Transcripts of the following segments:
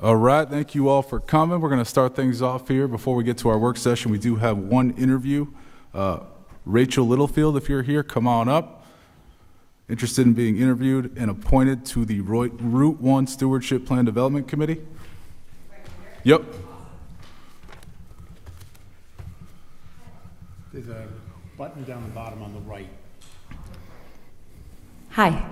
All right, thank you all for coming. We're going to start things off here. Before we get to our work session, we do have one interview. Rachel Littlefield, if you're here, come on up. Interested in being interviewed and appointed to the Route 1 Stewardship Plan Development Committee? Yep. There's a button down the bottom on the right. Hi.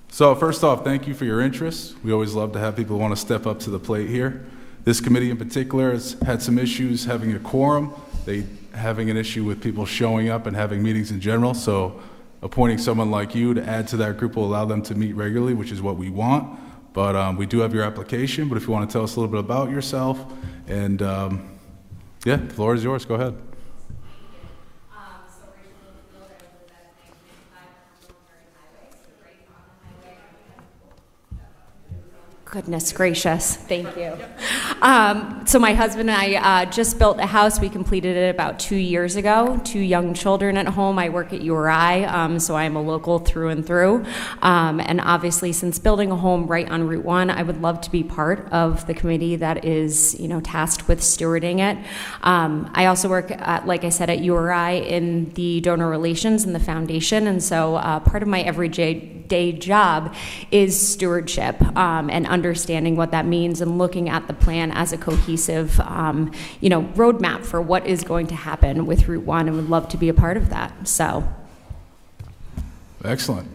So first off, thank you for your interest. We always love to have people who want to step up to the plate here. This committee in particular has had some issues having a quorum. They having an issue with people showing up and having meetings in general. So appointing someone like you to add to that group will allow them to meet regularly, which is what we want. But we do have your application. But if you want to tell us a little bit about yourself, and yeah, the floor is yours. Go ahead. Goodness gracious, thank you. So my husband and I just built a house. We completed it about 2 years ago. 2 young children at home. I work at URI, so I'm a local through and through. And obviously, since building a home right on Route 1, I would love to be part of the committee that is, tasked with stewarding it. I also work, like I said, at URI in the donor relations and the foundation, and so part of my everyday job is stewardship and understanding what that means and looking at the plan as a cohesive, roadmap for what is going to happen with Route 1, and would love to be a part of that. So, Excellent.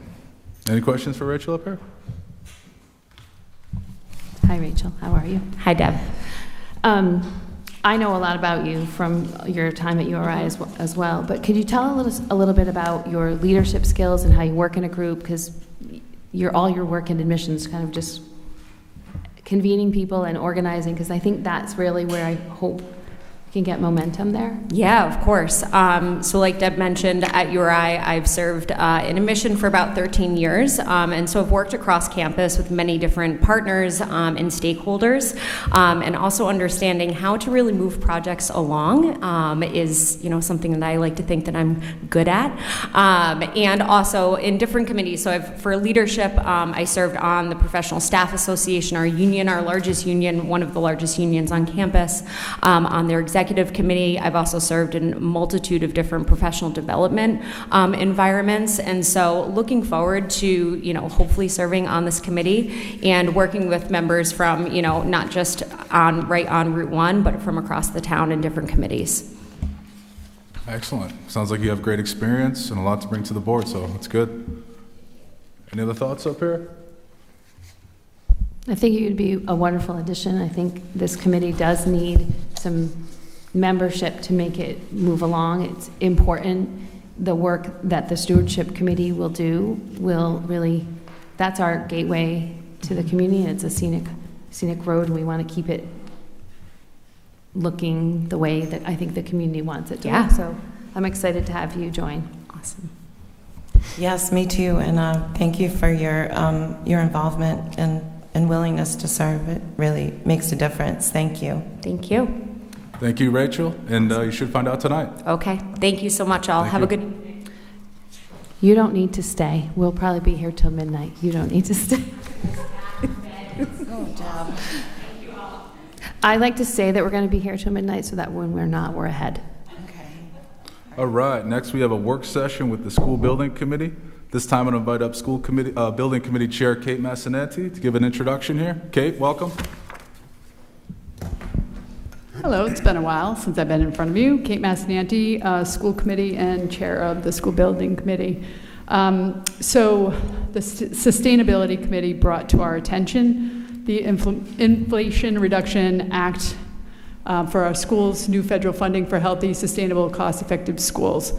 Any questions for Rachel up here? Hi, Rachel. How are you? Hi, Deb. I know a lot about you from your time at URI as well, but could you tell us a little bit about your leadership skills and how you work in a group? Because all your work in admissions kind of just convening people and organizing, because I think that's really where I hope we can get momentum there. Yeah, of course. So like Deb mentioned, at URI, I've served in admission for about 13 years. And so I've worked across campus with many different partners and stakeholders. And also understanding how to really move projects along is, something that I like to think that I'm good at. And also in different committees. So for leadership, I served on the Professional Staff Association, our union, our largest union, one of the largest unions on campus, on their executive committee. I've also served in a multitude of different professional development environments, and so looking forward to hopefully serving on this committee and working with members from not just right on Route 1, but from across the town in different committees. Excellent. Sounds like you have great experience and a lot to bring to the board, so that's good. Any other thoughts up here? I think you'd be a wonderful addition. I think this committee does need some membership to make it move along. It's important. The work that the stewardship committee will do will really, that's our gateway to the community, and it's a scenic road, and we want to keep it looking the way that I think the community wants it to look. So I'm excited to have you join. Awesome. Yes, me too, and thank you for your involvement and willingness to serve. It really makes a difference. Thank you. Thank you. Thank you, Rachel, and you should find out tonight. Okay. Thank you so much, all. Have a good... You don't need to stay. We'll probably be here till midnight. You don't need to stay. Good job. I like to say that we're going to be here till midnight so that when we're not, we're ahead. Okay. All right, next we have a work session with the School Building Committee. This time I'm going to invite up Building Committee Chair Kate Massanetti to give an introduction here. Kate, welcome. Hello, it's been a while since I've been in front of you. Kate Massanetti, School Committee and Chair of the School Building Committee. So the Sustainability Committee brought to our attention the Inflation Reduction Act for our schools, new federal funding for healthy, sustainable, cost-effective schools.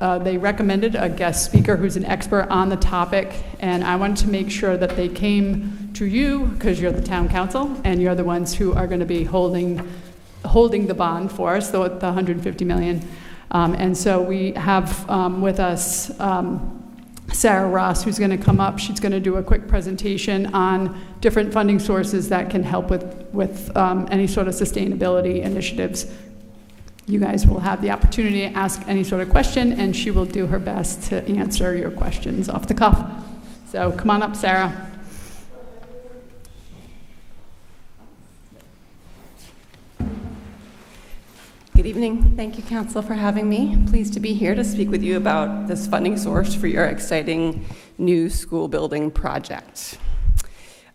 They recommended a guest speaker who's an expert on the topic, and I wanted to make sure that they came to you because you're the town council and you're the ones who are going to be holding the bond for us, the $150 million. And so we have with us Sarah Ross, who's going to come up. She's going to do a quick presentation on different funding sources that can help with any sort of sustainability initiatives. You guys will have the opportunity to ask any sort of question, and she will do her best to answer your questions off the cuff. So come on up, Sarah. Good evening. Thank you, Council, for having me. Pleased to be here to speak with you about this funding source for your exciting new school building project.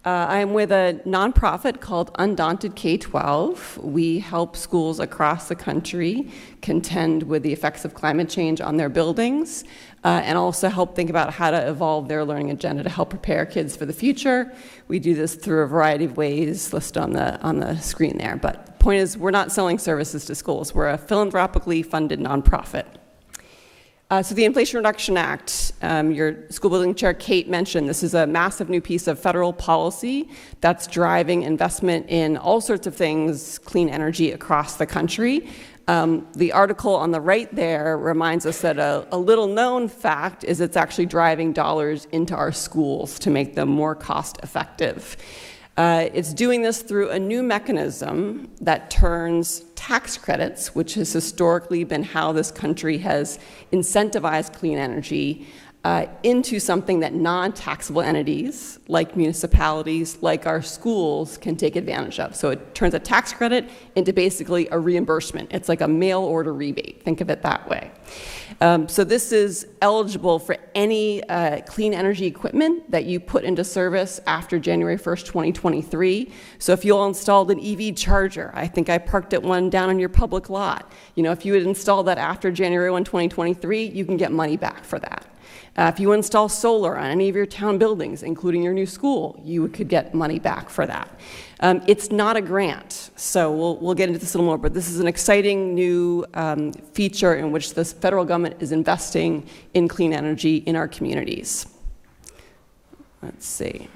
I'm with a nonprofit called Undaunted K-12. We help schools across the country contend with the effects of climate change on their buildings, and also help think about how to evolve their learning agenda to help prepare kids for the future. We do this through a variety of ways listed on the screen there. But the point is, we're not selling services to schools. We're a philanthropically funded nonprofit. So the Inflation Reduction Act, your school building chair, Kate, mentioned this is a massive new piece of federal policy that's driving investment in all sorts of things, clean energy across the country. The article on the right there reminds us that a little known fact is it's actually driving dollars into our schools to make them more cost effective. It's doing this through a new mechanism that turns tax credits, which has historically been how this country has incentivized clean energy, into something that non-taxable entities, like municipalities, like our schools, can take advantage of. So it turns a tax credit into basically a reimbursement. It's like a mail order rebate. Think of it that way. So this is eligible for any clean energy equipment that you put into service after January 1st, 2023. So if you installed an EV charger, I think I parked at one down on your public lot. You know, if you had installed that after January 1, 2023, you can get money back for that. If you install solar on any of your town buildings, including your new school, you could get money back for that. It's not a grant, so we'll get into this a little more, but this is an exciting new feature in which the federal government is investing in clean energy in our communities. Let's see.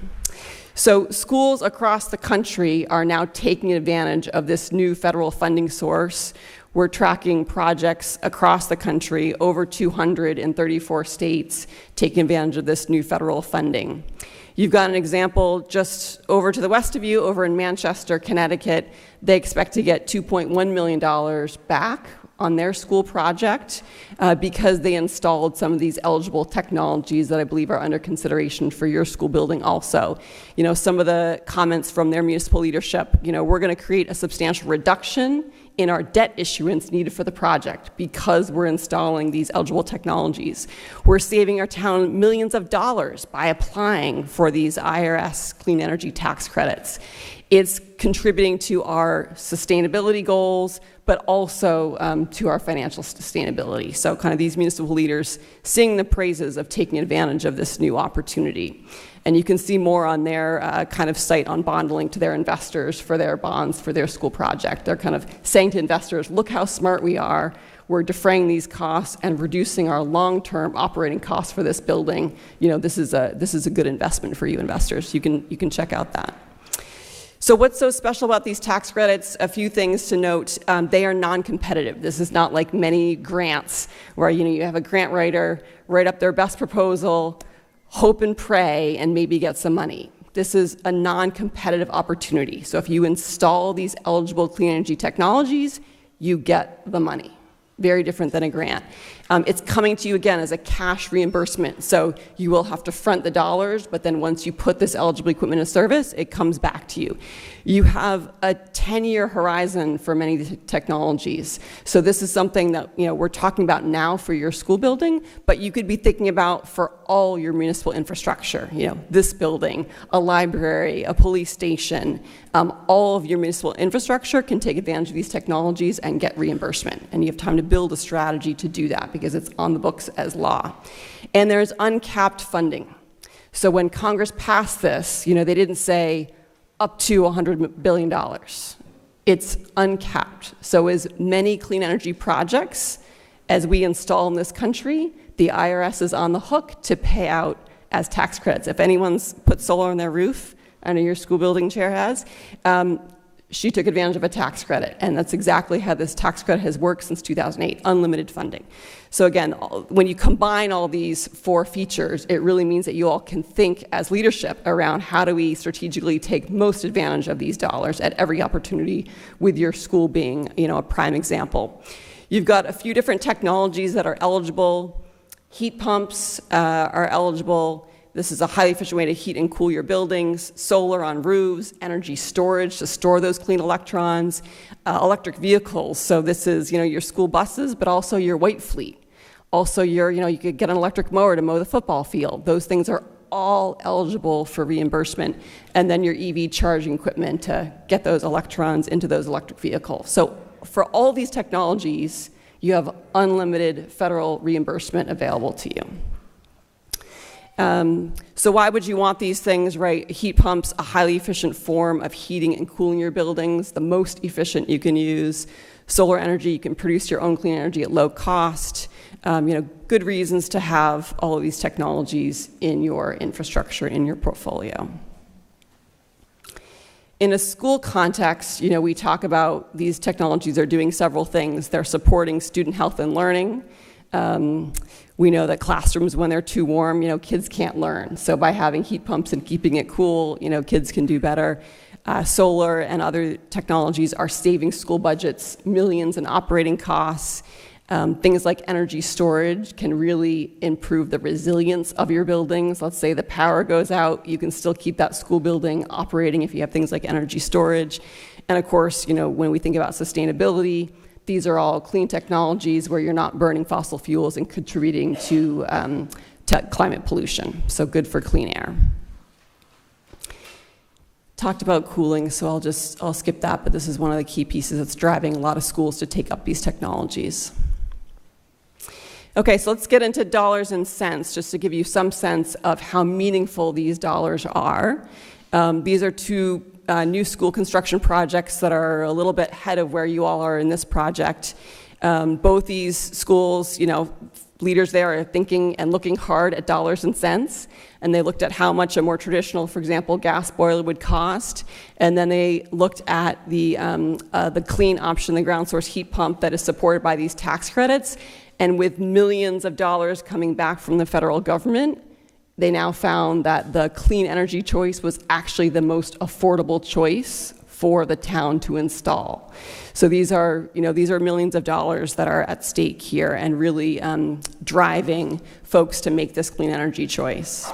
So schools across the country are now taking advantage of this new federal funding source. We're tracking projects across the country, over 234 states, taking advantage of this new federal funding. You've got an example just over to the west of you, over in Manchester, Connecticut. They expect to get $2.1 million back on their school project because they installed some of these eligible technologies that I believe are under consideration for your school building also. You know, some of the comments from their municipal leadership, you know, we're going to create a substantial reduction in our debt issuance needed for the project because we're installing these eligible technologies. We're saving our town millions of dollars by applying for these IRS clean energy tax credits. It's contributing to our sustainability goals, but also to our financial sustainability. So kind of these municipal leaders sing the praises of taking advantage of this new opportunity. And you can see more on their kind of site on bonding to their investors for their bonds for their school project. They're kind of saying to investors, look how smart we are. We're defraying these costs and reducing our long-term operating costs for this building. You know, this is a good investment for you investors. You can check out that. So what's so special about these tax credits? A few things to note. They are non-competitive. This is not like many grants where you have a grant writer write up their best proposal, hope and pray, and maybe get some money. This is a non-competitive opportunity. So if you install these eligible clean energy technologies, you get the money. Very different than a grant. It's coming to you again as a cash reimbursement. So you will have to front the dollars, but then once you put this eligible equipment in service, it comes back to you. You have a 10-year horizon for many of the technologies. So this is something that we're talking about now for your school building, but you could be thinking about for all your municipal infrastructure. This building, a library, a police station, all of your municipal infrastructure can take advantage of these technologies and get reimbursement. And you have time to build a strategy to do that because it's on the books as law. And there's uncapped funding. So when Congress passed this, they didn't say up to $100 billion. It's uncapped. So as many clean energy projects as we install in this country, the IRS is on the hook to pay out as tax credits. If anyone's put solar on their roof, I know your school building chair has, she took advantage of a tax credit, and that's exactly how this tax credit has worked since 2008, unlimited funding. So again, when you combine all these four features, it really means that you all can think as leadership around how do we strategically take most advantage of these dollars at every opportunity, with your school being a prime example. You've got a few different technologies that are eligible. Heat pumps are eligible. This is a highly efficient way to heat and cool your buildings, solar on roofs, energy storage to store those clean electrons, electric vehicles. So this is, your school buses, but also your white fleet. Also you could get an electric mower to mow the football field. Those things are all eligible for reimbursement. And then your EV charging equipment to get those electrons into those electric vehicles. So for all these technologies, you have unlimited federal reimbursement available to you. So why would you want these things, right? Heat pumps, a highly efficient form of heating and cooling your buildings, the most efficient you can use. Solar energy, you can produce your own clean energy at low cost. Good reasons to have all of these technologies in your infrastructure, in your portfolio. In a school context, we talk about these technologies are doing several things. They're supporting student health and learning. We know that classrooms, when they're too warm, kids can't learn. So by having heat pumps and keeping it cool, kids can do better. Solar and other technologies are saving school budgets millions in operating costs. Things like energy storage can really improve the resilience of your buildings. Let's say the power goes out, you can still keep that school building operating if you have things like energy storage. And of course, when we think about sustainability, these are all clean technologies where you're not burning fossil fuels and contributing to climate pollution. So good for clean air. Talked about cooling, so I'll skip that, but this is one of the key pieces that's driving a lot of schools to take up these technologies. Okay, so let's get into dollars and cents, just to give you some sense of how meaningful these dollars are. These are two new school construction projects that are a little bit ahead of where you all are in this project. Both these schools, leaders there are thinking and looking hard at dollars and cents, and they looked at how much a more traditional, for example, gas boiler would cost, and then they looked at the clean option, the ground source heat pump that is supported by these tax credits, and with millions of dollars coming back from the federal government, they now found that the clean energy choice was actually the most affordable choice for the town to install. So these are millions of dollars that are at stake here and really driving folks to make this clean energy choice.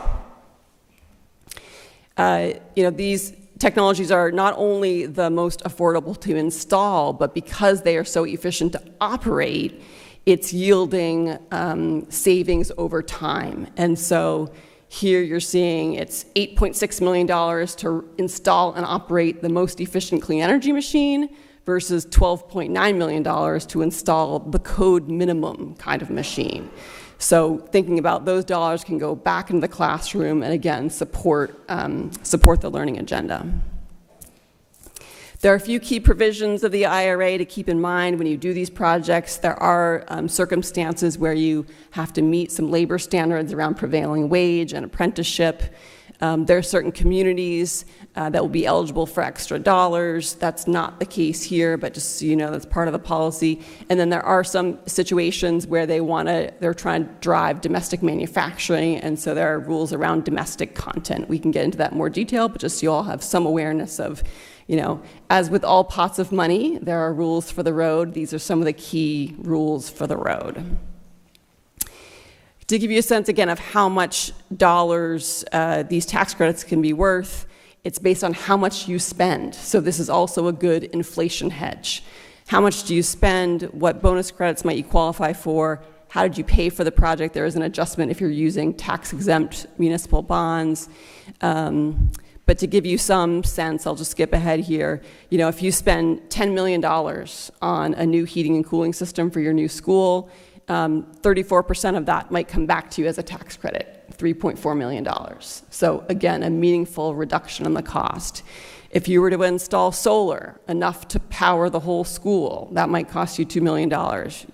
These technologies are not only the most affordable to install, but because they are so efficient to operate, it's yielding savings over time. And so here you're seeing it's $8.6 million to install and operate the most efficient clean energy machine versus $12.9 million to install the code minimum kind of machine. So thinking about those dollars can go back into the classroom and again support the learning agenda. There are a few key provisions of the IRA to keep in mind when you do these projects. There are circumstances where you have to meet some labor standards around prevailing wage and apprenticeship. There are certain communities that will be eligible for extra dollars. That's not the case here, but just so you know, that's part of the policy. And then there are some situations where they're trying to drive domestic manufacturing, and so there are rules around domestic content. We can get into that in more detail, but just so you all have some awareness of, as with all pots of money, there are rules for the road. These are some of the key rules for the road. To give you a sense, again, of how much dollars these tax credits can be worth, it's based on how much you spend. So this is also a good inflation hedge. How much do you spend? What bonus credits might you qualify for? How did you pay for the project? There is an adjustment if you're using tax-exempt municipal bonds. But to give you some sense, I'll just skip ahead here. If you spend $10 million on a new heating and cooling system for your new school, 34% of that might come back to you as a tax credit, $3.4 million. So again, a meaningful reduction in the cost. If you were to install solar, enough to power the whole school, that might cost you $2 million.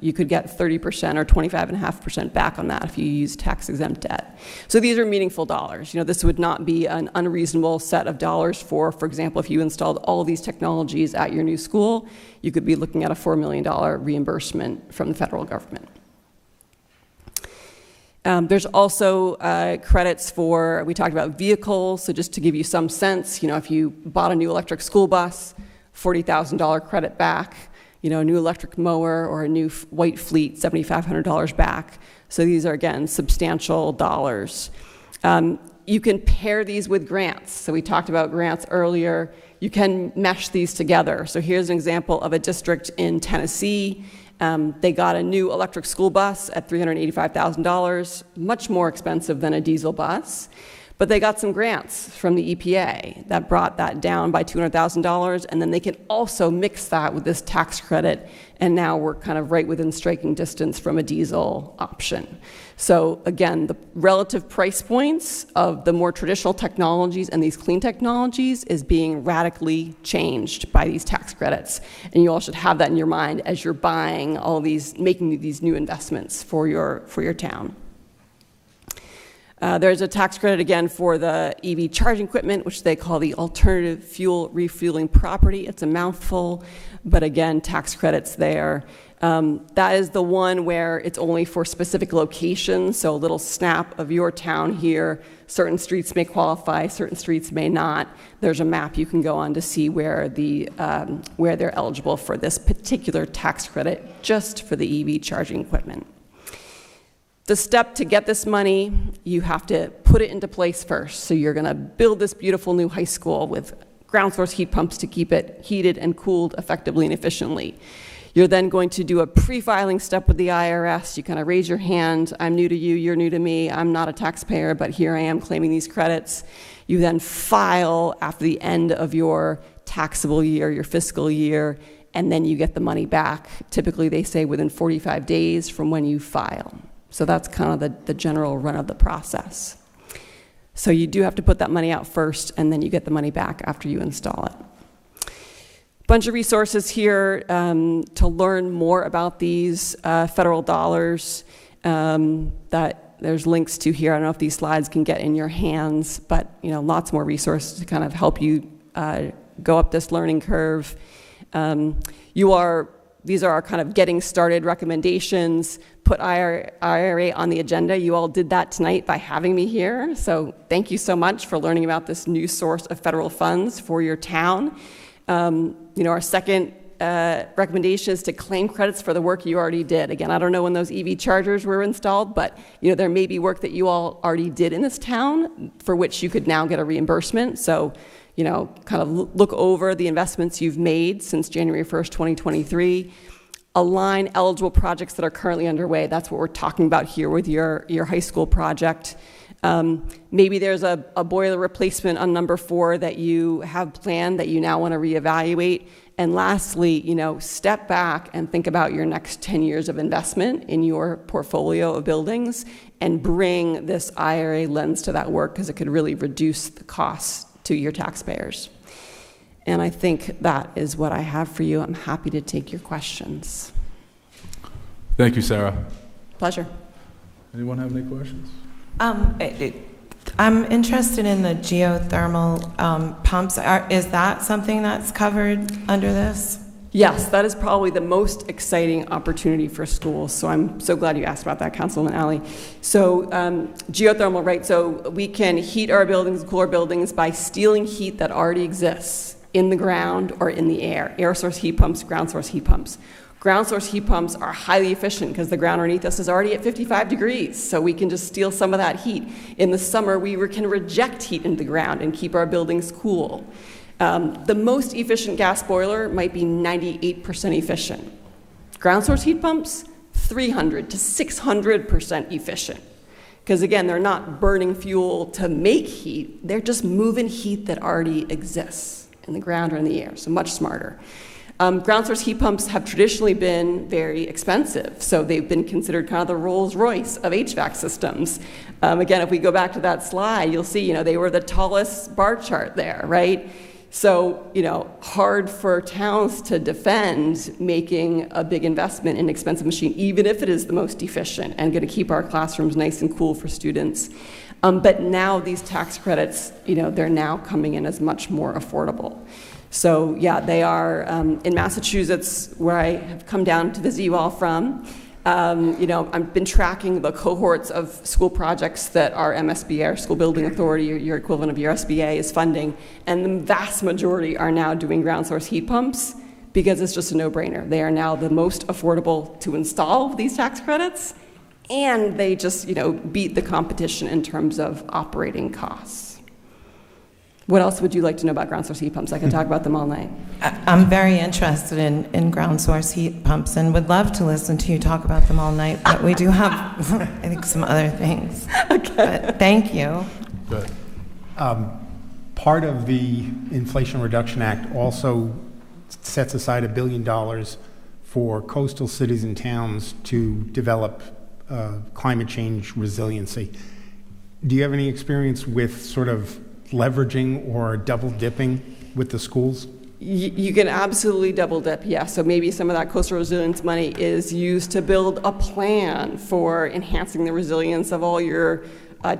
You could get 30% or 25.5% back on that if you use tax-exempt debt. So these are meaningful dollars. This would not be an unreasonable set of dollars for example, if you installed all of these technologies at your new school, you could be looking at a $4 million reimbursement from the federal government. There's also credits for, we talked about vehicles, so just to give you some sense, if you bought a new electric school bus, $40,000 credit back, a new electric mower or a new white fleet, $7,500 back. So these are, again, substantial dollars. You can pair these with grants. So we talked about grants earlier. You can mesh these together. So here's an example of a district in Tennessee. They got a new electric school bus at $385,000, much more expensive than a diesel bus. But they got some grants from the EPA that brought that down by $200,000, and then they can also mix that with this tax credit, and now we're kind of right within striking distance from a diesel option. So again, the relative price points of the more traditional technologies and these clean technologies is being radically changed by these tax credits. And you all should have that in your mind as you're buying all these, making these new investments for your town. There's a tax credit again for the EV charging equipment, which they call the alternative fuel refueling property. It's a mouthful, but again, tax credits there. That is the one where it's only for specific locations, so a little snap of your town here. Certain streets may qualify, certain streets may not. There's a map you can go on to see where they're eligible for this particular tax credit just for the EV charging equipment. The step to get this money, you have to put it into place first. So you're going to build this beautiful new high school with ground source heat pumps to keep it heated and cooled effectively and efficiently. You're then going to do a pre-filing step with the IRS. You kind of raise your hand. I'm new to you, you're new to me. I'm not a taxpayer, but here I am claiming these credits. You then file after the end of your taxable year, your fiscal year, and then you get the money back. Typically, they say within 45 days from when you file. So that's kind of the general run of the process. So you do have to put that money out first, and then you get the money back after you install it. Bunch of resources here to learn more about these federal dollars that there's links to here. I don't know if these slides can get in your hands, but lots more resources to kind of help you go up this learning curve. These are our kind of getting started recommendations. Put IRA on the agenda. You all did that tonight by having me here. So thank you so much for learning about this new source of federal funds for your town. Our second recommendation is to claim credits for the work you already did. Again, I don't know when those EV chargers were installed, but there may be work that you all already did in this town for which you could now get a reimbursement. So kind of look over the investments you've made since January 1st, 2023. Align eligible projects that are currently underway. That's what we're talking about here with your high school project. Maybe there's a boiler replacement on number 4 that you have planned that you now want to reevaluate. And lastly, step back and think about your next 10 years of investment in your portfolio of buildings and bring this IRA lens to that work, because it could really reduce the costs to your taxpayers. And I think that is what I have for you. I'm happy to take your questions. Thank you, Sarah. Pleasure. Anyone have any questions? I'm interested in the geothermal pumps. Is that something that's covered under this? Yes, that is probably the most exciting opportunity for schools. So I'm so glad you asked about that, Councilwoman Alley. So geothermal, right? So we can heat our buildings, cool our buildings by stealing heat that already exists in the ground or in the air. Air source heat pumps, ground source heat pumps. Ground source heat pumps are highly efficient because the ground underneath us is already at 55 degrees. So we can just steal some of that heat. In the summer, we can reject heat into the ground and keep our buildings cool. The most efficient gas boiler might be 98% efficient. Ground source heat pumps, 300 to 600% efficient. Because again, they're not burning fuel to make heat, they're just moving heat that already exists in the ground or in the air, so much smarter. Ground source heat pumps have traditionally been very expensive, so they've been considered kind of the Rolls-Royce of HVAC systems. Again, if we go back to that slide, you'll see, they were the tallest bar chart there, right? So, hard for towns to defend making a big investment in an expensive machine, even if it is the most efficient and going to keep our classrooms nice and cool for students. But now these tax credits, they're now coming in as much more affordable. So, yeah, they are in Massachusetts, where I have come down to visit you all from. I've been tracking the cohorts of school projects that our MSBA, our School Building Authority, your equivalent of your SBA, is funding, and the vast majority are now doing ground source heat pumps because it's just a no-brainer. They are now the most affordable to install these tax credits, and they just, beat the competition in terms of operating costs. What else would you like to know about ground source heat pumps? I can talk about them all night. I'm very interested in ground source heat pumps and would love to listen to you talk about them all night, but we do have, I think, some other things. Okay. But thank you. Good. Part of the Inflation Reduction Act also sets aside $1 billion for coastal cities and towns to develop climate change resiliency. Do you have any experience with sort of leveraging or double dipping with the schools? You can absolutely double dip, yes. So maybe some of that coastal resilience money is used to build a plan for enhancing the resilience of all your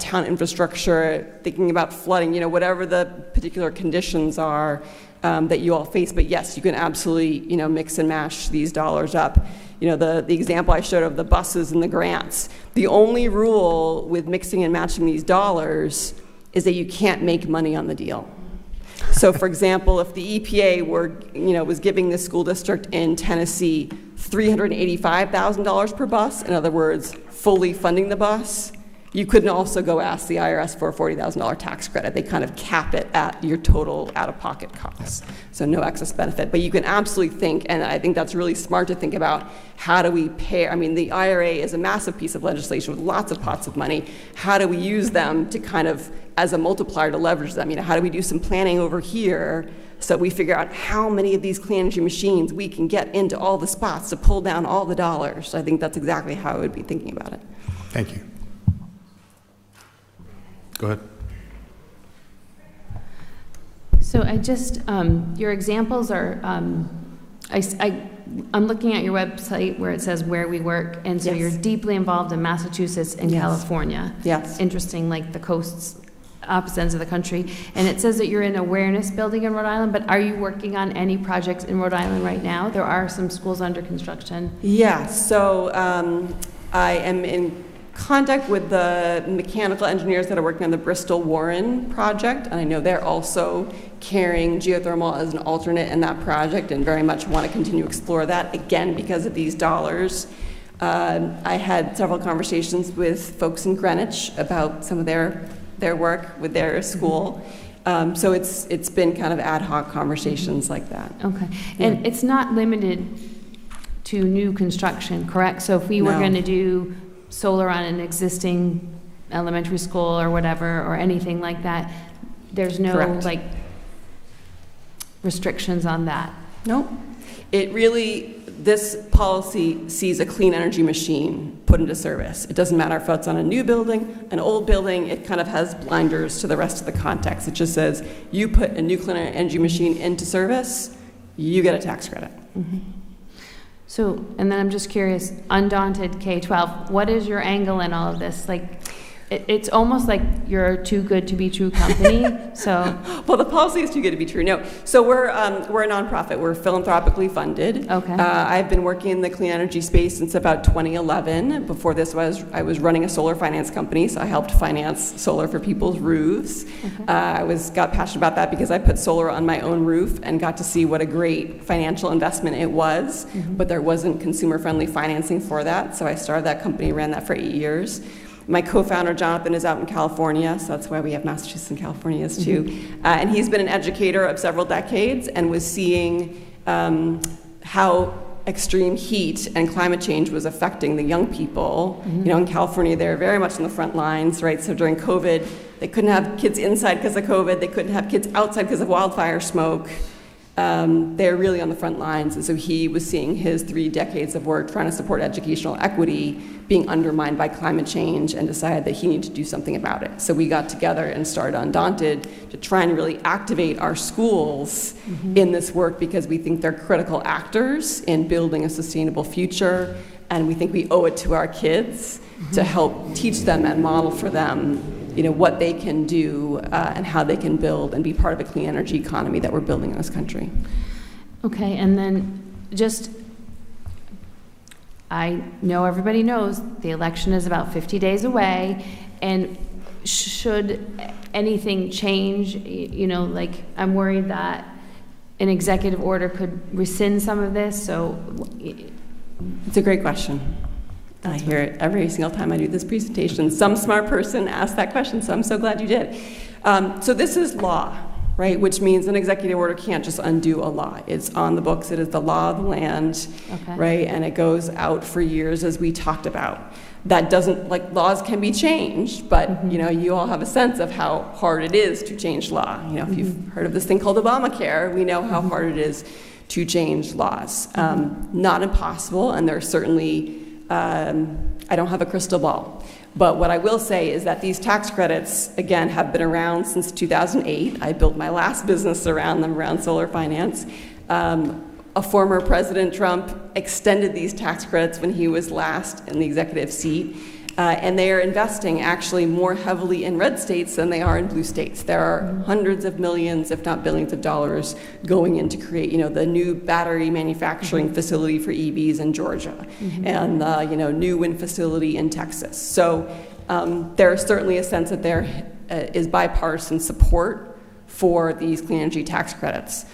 town infrastructure, thinking about flooding, whatever the particular conditions are that you all face. But yes, you can absolutely, mix and mash these dollars up. The example I showed of the buses and the grants, the only rule with mixing and matching these dollars is that you can't make money on the deal. So for example, if the EPA was giving this school district in Tennessee $385,000 per bus, in other words, fully funding the bus, you couldn't also go ask the IRS for a $40,000 tax credit. They kind of cap it at your total out-of-pocket costs. So no excess benefit. But you can absolutely think, and I think that's really smart to think about, how do we pay? The IRA is a massive piece of legislation with lots of pots of money. How do we use them to kind of, as a multiplier, to leverage them? How do we do some planning over here so we figure out how many of these clean energy machines we can get into all the spots to pull down all the dollars? I think that's exactly how I would be thinking about it. Thank you. Go ahead. So I just, your examples are, I'm looking at your website where it says where we work, and so Yes. you're deeply involved in Massachusetts and Yes. California. Yes. Interesting, like the coasts, opposite ends of the country. And it says that you're in awareness building in Rhode Island, but are you working on any projects in Rhode Island right now? There are some schools under construction. Yeah, so I am in contact with the mechanical engineers that are working on the Bristol Warren project, and I know they're also carrying geothermal as an alternate in that project and very much want to continue to explore that, again, because of these dollars. I had several conversations with folks in Greenwich about some of their work with their school. So it's been kind of ad hoc conversations like that. Okay. And it's not limited to new construction, correct? So if we were No. going to do solar on an existing elementary school or whatever, or anything like that, there's no Correct. restrictions on that. No, this policy sees a clean energy machine put into service. It doesn't matter if it's on a new building, an old building, it kind of has blinders to the rest of the context. It just says, you put a new clean energy machine into service, you get a tax credit. Mm-hmm. So, and then I'm just curious, Undaunted K-12, what is your angle in all of this? It's almost like you're a too good to be true company, so. Well, the policy is too good to be true. No, so we're a nonprofit. We're philanthropically funded. Okay. I've been working in the clean energy space since about 2011. Before this, I was running a solar finance company, so I helped finance solar for people's roofs. Okay. I got passionate about that because I put solar on my own roof and got to see what a great financial investment it was, but there wasn't consumer-friendly financing for that, so I started that company, ran that for 8 years. My co-founder, Jonathan, is out in California, so that's why we have Massachusetts and California too. And he's been an educator of several decades and was seeing how extreme heat and climate change was affecting the young people. In California, they're very much on the front lines, right? So during COVID, they couldn't have kids inside because of COVID. They couldn't have kids outside because of wildfire smoke. They're really on the front lines. And so he was seeing his 3 decades of work trying to support educational equity being undermined by climate change and decided that he needed to do something about it. So we got together and started Undaunted to try and really activate our schools in this work because we think they're critical actors in building a sustainable future. And we think we owe it to our kids to help teach them and model for them what they can do and how they can build and be part of a clean energy economy that we're building in this country. Okay, and then I know everybody knows the election is about 50 days away, and should anything change, I'm worried that an executive order could rescind some of this, so. It's a great question. I hear it every single time I do this presentation. Some smart person asked that question, so I'm so glad you did. So this is law, right? Which means an executive order can't just undo a law. It's on the books. It is the law of the land, right? And it goes out for years, as we talked about. That doesn't, like, laws can be changed, but, you know, you all have a sense of how hard it is to change law. You know, if you've heard of this thing called Obamacare, we know how hard it is to change laws. Not impossible, and there's certainly, I don't have a crystal ball. But what I will say is that these tax credits, again, have been around since 2008. I built my last business around them, around solar finance. A former President Trump extended these tax credits when he was last in the executive seat. And they are investing actually more heavily in red states than they are in blue states. There are hundreds of millions, if not billions of dollars going in to create, you know, the new battery manufacturing facility for EVs in Georgia, and the, you know, new wind facility in Texas. So there is certainly a sense that there is bipartisan support for these clean energy tax credits.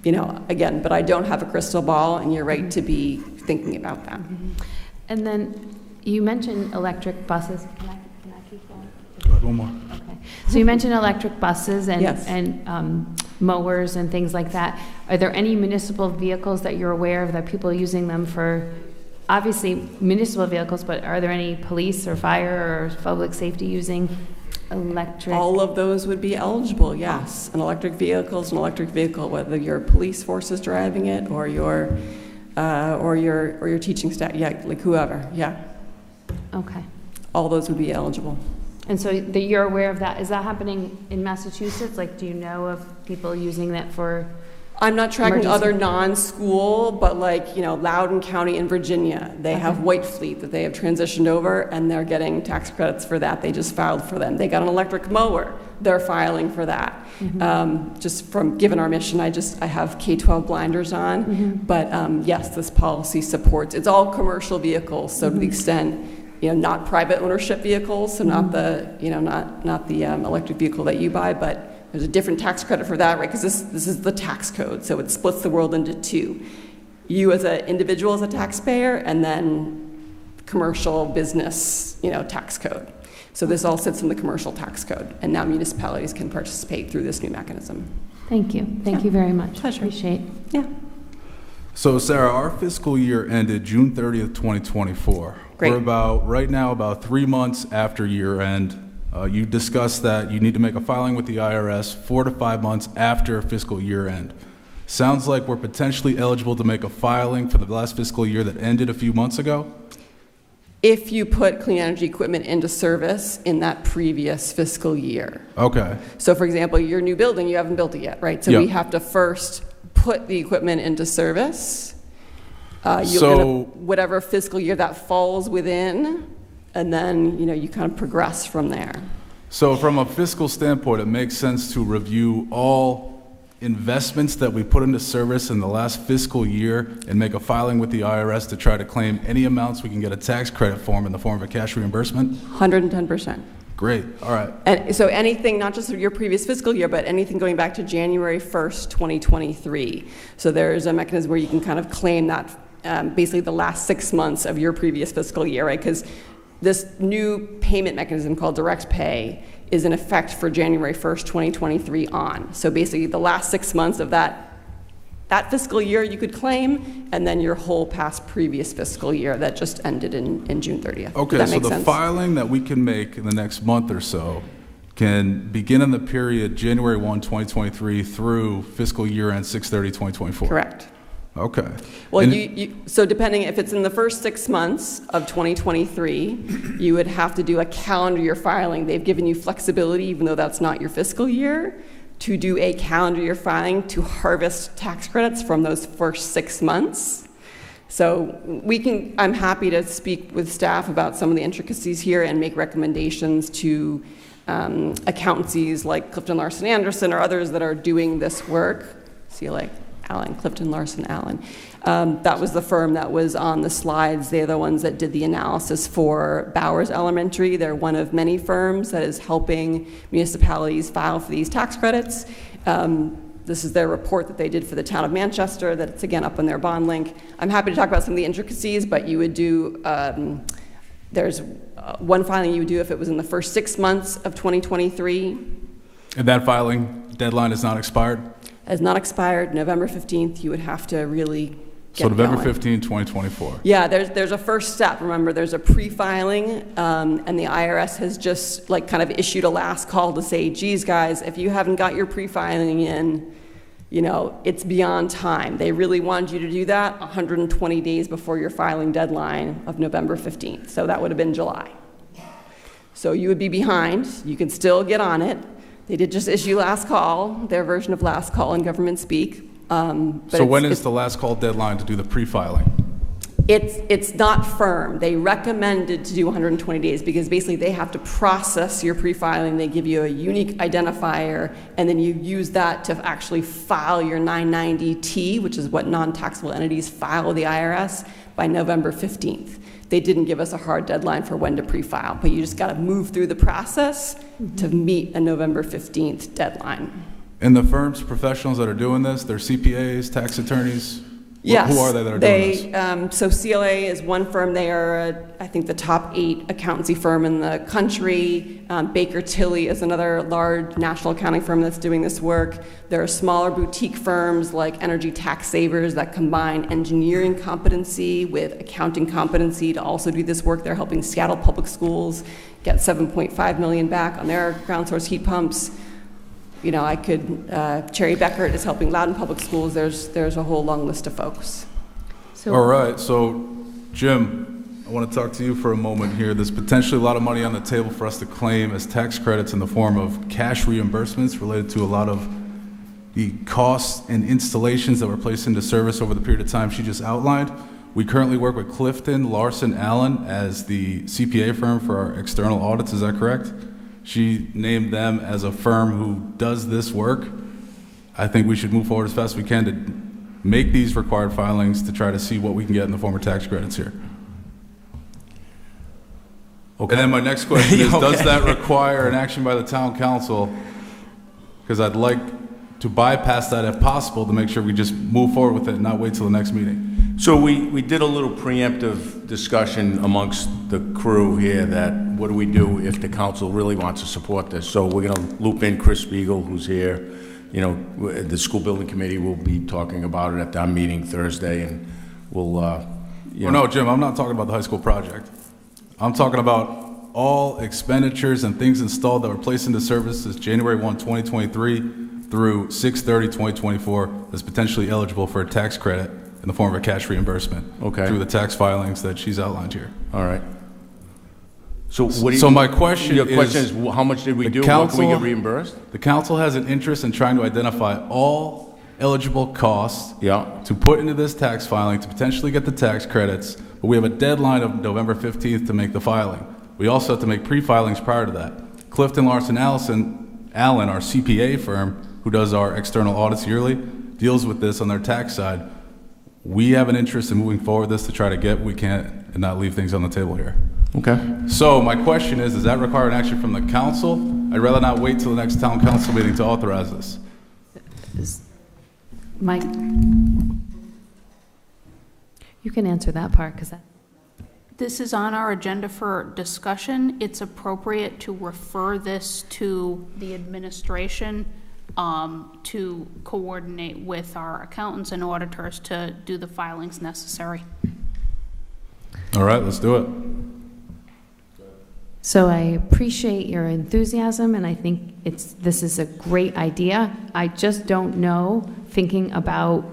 You know, again, but I don't have a crystal ball, and you're right to be thinking about that. And then you mentioned electric buses. Can I keep going? Go ahead, one more. Okay. So you mentioned electric buses and, Yes. and mowers and things like that. Are there any municipal vehicles that you're aware of that people are using them for? Obviously municipal vehicles, but are there any police or fire or public safety using electric? All of those would be eligible, yes. An electric vehicle is an electric vehicle, whether your police force is driving it or your teaching staff, yeah, like whoever, yeah. Okay. All those would be eligible. And so that you're aware of that. Is that happening in Massachusetts? Like, do you know of people using that for? I'm not tracking Emergency. other non-school, but like, you know, Loudoun County in Virginia, they have White Fleet that they have transitioned over, and they're getting tax credits for that. They just filed for them. They got an electric mower. They're filing for that. Just from, given our mission, I have K-12 blinders on, but yes, this policy supports, it's all commercial vehicles, so to the extent, you know, not private ownership vehicles, so not the, you know, not the electric vehicle that you buy, but there's a different tax credit for that, right? Because this is the tax code, so it splits the world into two. You as an individual as a taxpayer, and then commercial business, you know, tax code. So this all sits in the commercial tax code, and now municipalities can participate through this new mechanism. Thank you. Thank you very much. Pleasure. Appreciate. Yeah. So, Sarah, our fiscal year ended June 30th, 2024. Great. We're right now about 3 months after year end. You discussed that you need to make a filing with the IRS 4 to 5 months after fiscal year end. Sounds like we're potentially eligible to make a filing for the last fiscal year that ended a few months ago? If you put clean energy equipment into service in that previous fiscal year. Okay. So for example, your new building, you haven't built it yet, right? So Yep. we have to first put the equipment into service. Whatever fiscal year that falls within, and then, you know, you kind of progress from there. So from a fiscal standpoint, it makes sense to review all investments that we put into service in the last fiscal year and make a filing with the IRS to try to claim any amounts we can get a tax credit for in the form of a cash reimbursement? 110%. Great, all right. And so anything, not just your previous fiscal year, but anything going back to January 1st, 2023. So there's a mechanism where you can kind of claim that basically the last 6 months of your previous fiscal year, right? Because this new payment mechanism called direct pay is in effect for January 1st, 2023 on. So basically the last 6 months of that fiscal year you could claim, and then your whole past previous fiscal year that just ended in June 30th. Okay, Does that so make the sense? filing that we can make in the next month or so can begin in the period January 1, 2023 through fiscal year end 6/30/2024? Correct. Okay. Well, And- so depending, if it's in the first 6 months of 2023, you would have to do a calendar year filing. They've given you flexibility, even though that's not your fiscal year, to do a calendar year filing to harvest tax credits from those first 6 months. So I'm happy to speak with staff about some of the intricacies here and make recommendations to accountancies like Clifton Larson Anderson or others that are doing this work. See, like Allen, Clifton Larson Allen. That was the firm that was on the slides. They're the ones that did the analysis for Bowers Elementary. They're one of many firms that is helping municipalities file for these tax credits. This is their report that they did for the town of Manchester, that's again up on their bond link. I'm happy to talk about some of the intricacies, but you would do There's one filing you would do if it was in the first 6 months of 2023. And that filing deadline is not expired? Has not expired. November 15th, you would have to really get So November going. 15, 2024. Yeah, there's a first step. Remember, there's a pre-filing, and the IRS has just like kind of issued a last call to say, geez, guys, if you haven't got your pre-filing in, you know, it's beyond time. They really wanted you to do that 120 days before your filing deadline of November 15th. So that would have been July. So you would be behind. You can still get on it. They did just issue last call, their version of last call in government speak. So when is the last call deadline to do the pre-filing? It's not firm. They recommended to do 120 days because basically they have to process your pre-filing. They give you a unique identifier, and then you use that to actually file your 990T, which is what non-taxable entities file with the IRS, by November 15th. They didn't give us a hard deadline for when to pre-file, but you just got to move through the process to meet a November 15th deadline. And the firms, professionals that are doing this, they're CPAs, tax attorneys? Yes. Who are they that are doing this? So CLA is one firm. They are, I think, the top 8 accountancy firm in the country. Baker Tilly is another large national accounting firm that's doing this work. There are smaller boutique firms like Energy Tax Savers that combine engineering competency with accounting competency to also do this work. They're helping Seattle Public Schools get $7.5 million back on their ground source heat pumps. You know, I could, Cherry Beckert is helping Loudon Public Schools. There's a whole long list of folks. So All right, so Jim, I want to talk to you for a moment here. There's potentially a lot of money on the table for us to claim as tax credits in the form of cash reimbursements related to a lot of the costs and installations that were placed into service over the period of time she just outlined. We currently work with Clifton Larson Allen as the CPA firm for our external audits, is that correct? She named them as a firm who does this work. I think we should move forward as fast as we can to make these required filings to try to see what we can get in the form of tax credits here. Okay. And then my next question is, does that require an action by the town council? Because I'd like to bypass that if possible to make sure we just move forward with it and not wait till the next meeting. So we did a little preemptive discussion amongst the crew here that what do we do if the council really wants to support this? So we're going to loop in Chris Spiegel, who's here. You know, the school building committee will be talking about it at our meeting Thursday, and we'll, No, Jim, I'm not talking about the high school project. I'm talking about all expenditures and things installed that were placed into service since January 1, 2023 through 6/30/2024 that's potentially eligible for a tax credit in the form of a cash reimbursement. Okay. Through the tax filings that she's outlined here. all right. So what do you? So my question Your question is, is, how much did we the do? What can we council- get reimbursed? The council has an interest in trying to identify all eligible costs Yeah. to put into this tax filing to potentially get the tax credits, but we have a deadline of November 15th to make the filing. We also have to make pre-filings prior to that. Clifton Larson Allen, our CPA firm, who does our external audits yearly, deals with this on their tax side. We have an interest in moving forward this to try to get what we can and not leave things on the table here. Okay. So my question is, does that require an action from the council? I'd rather not wait till the next town council meeting to authorize this. Mike, you can answer that part, because This is on our agenda for discussion. It's appropriate to refer this to the administration to coordinate with our accountants and auditors to do the filings necessary. All right, let's do it. So I appreciate your enthusiasm, and I think this is a great idea. I just don't know, thinking about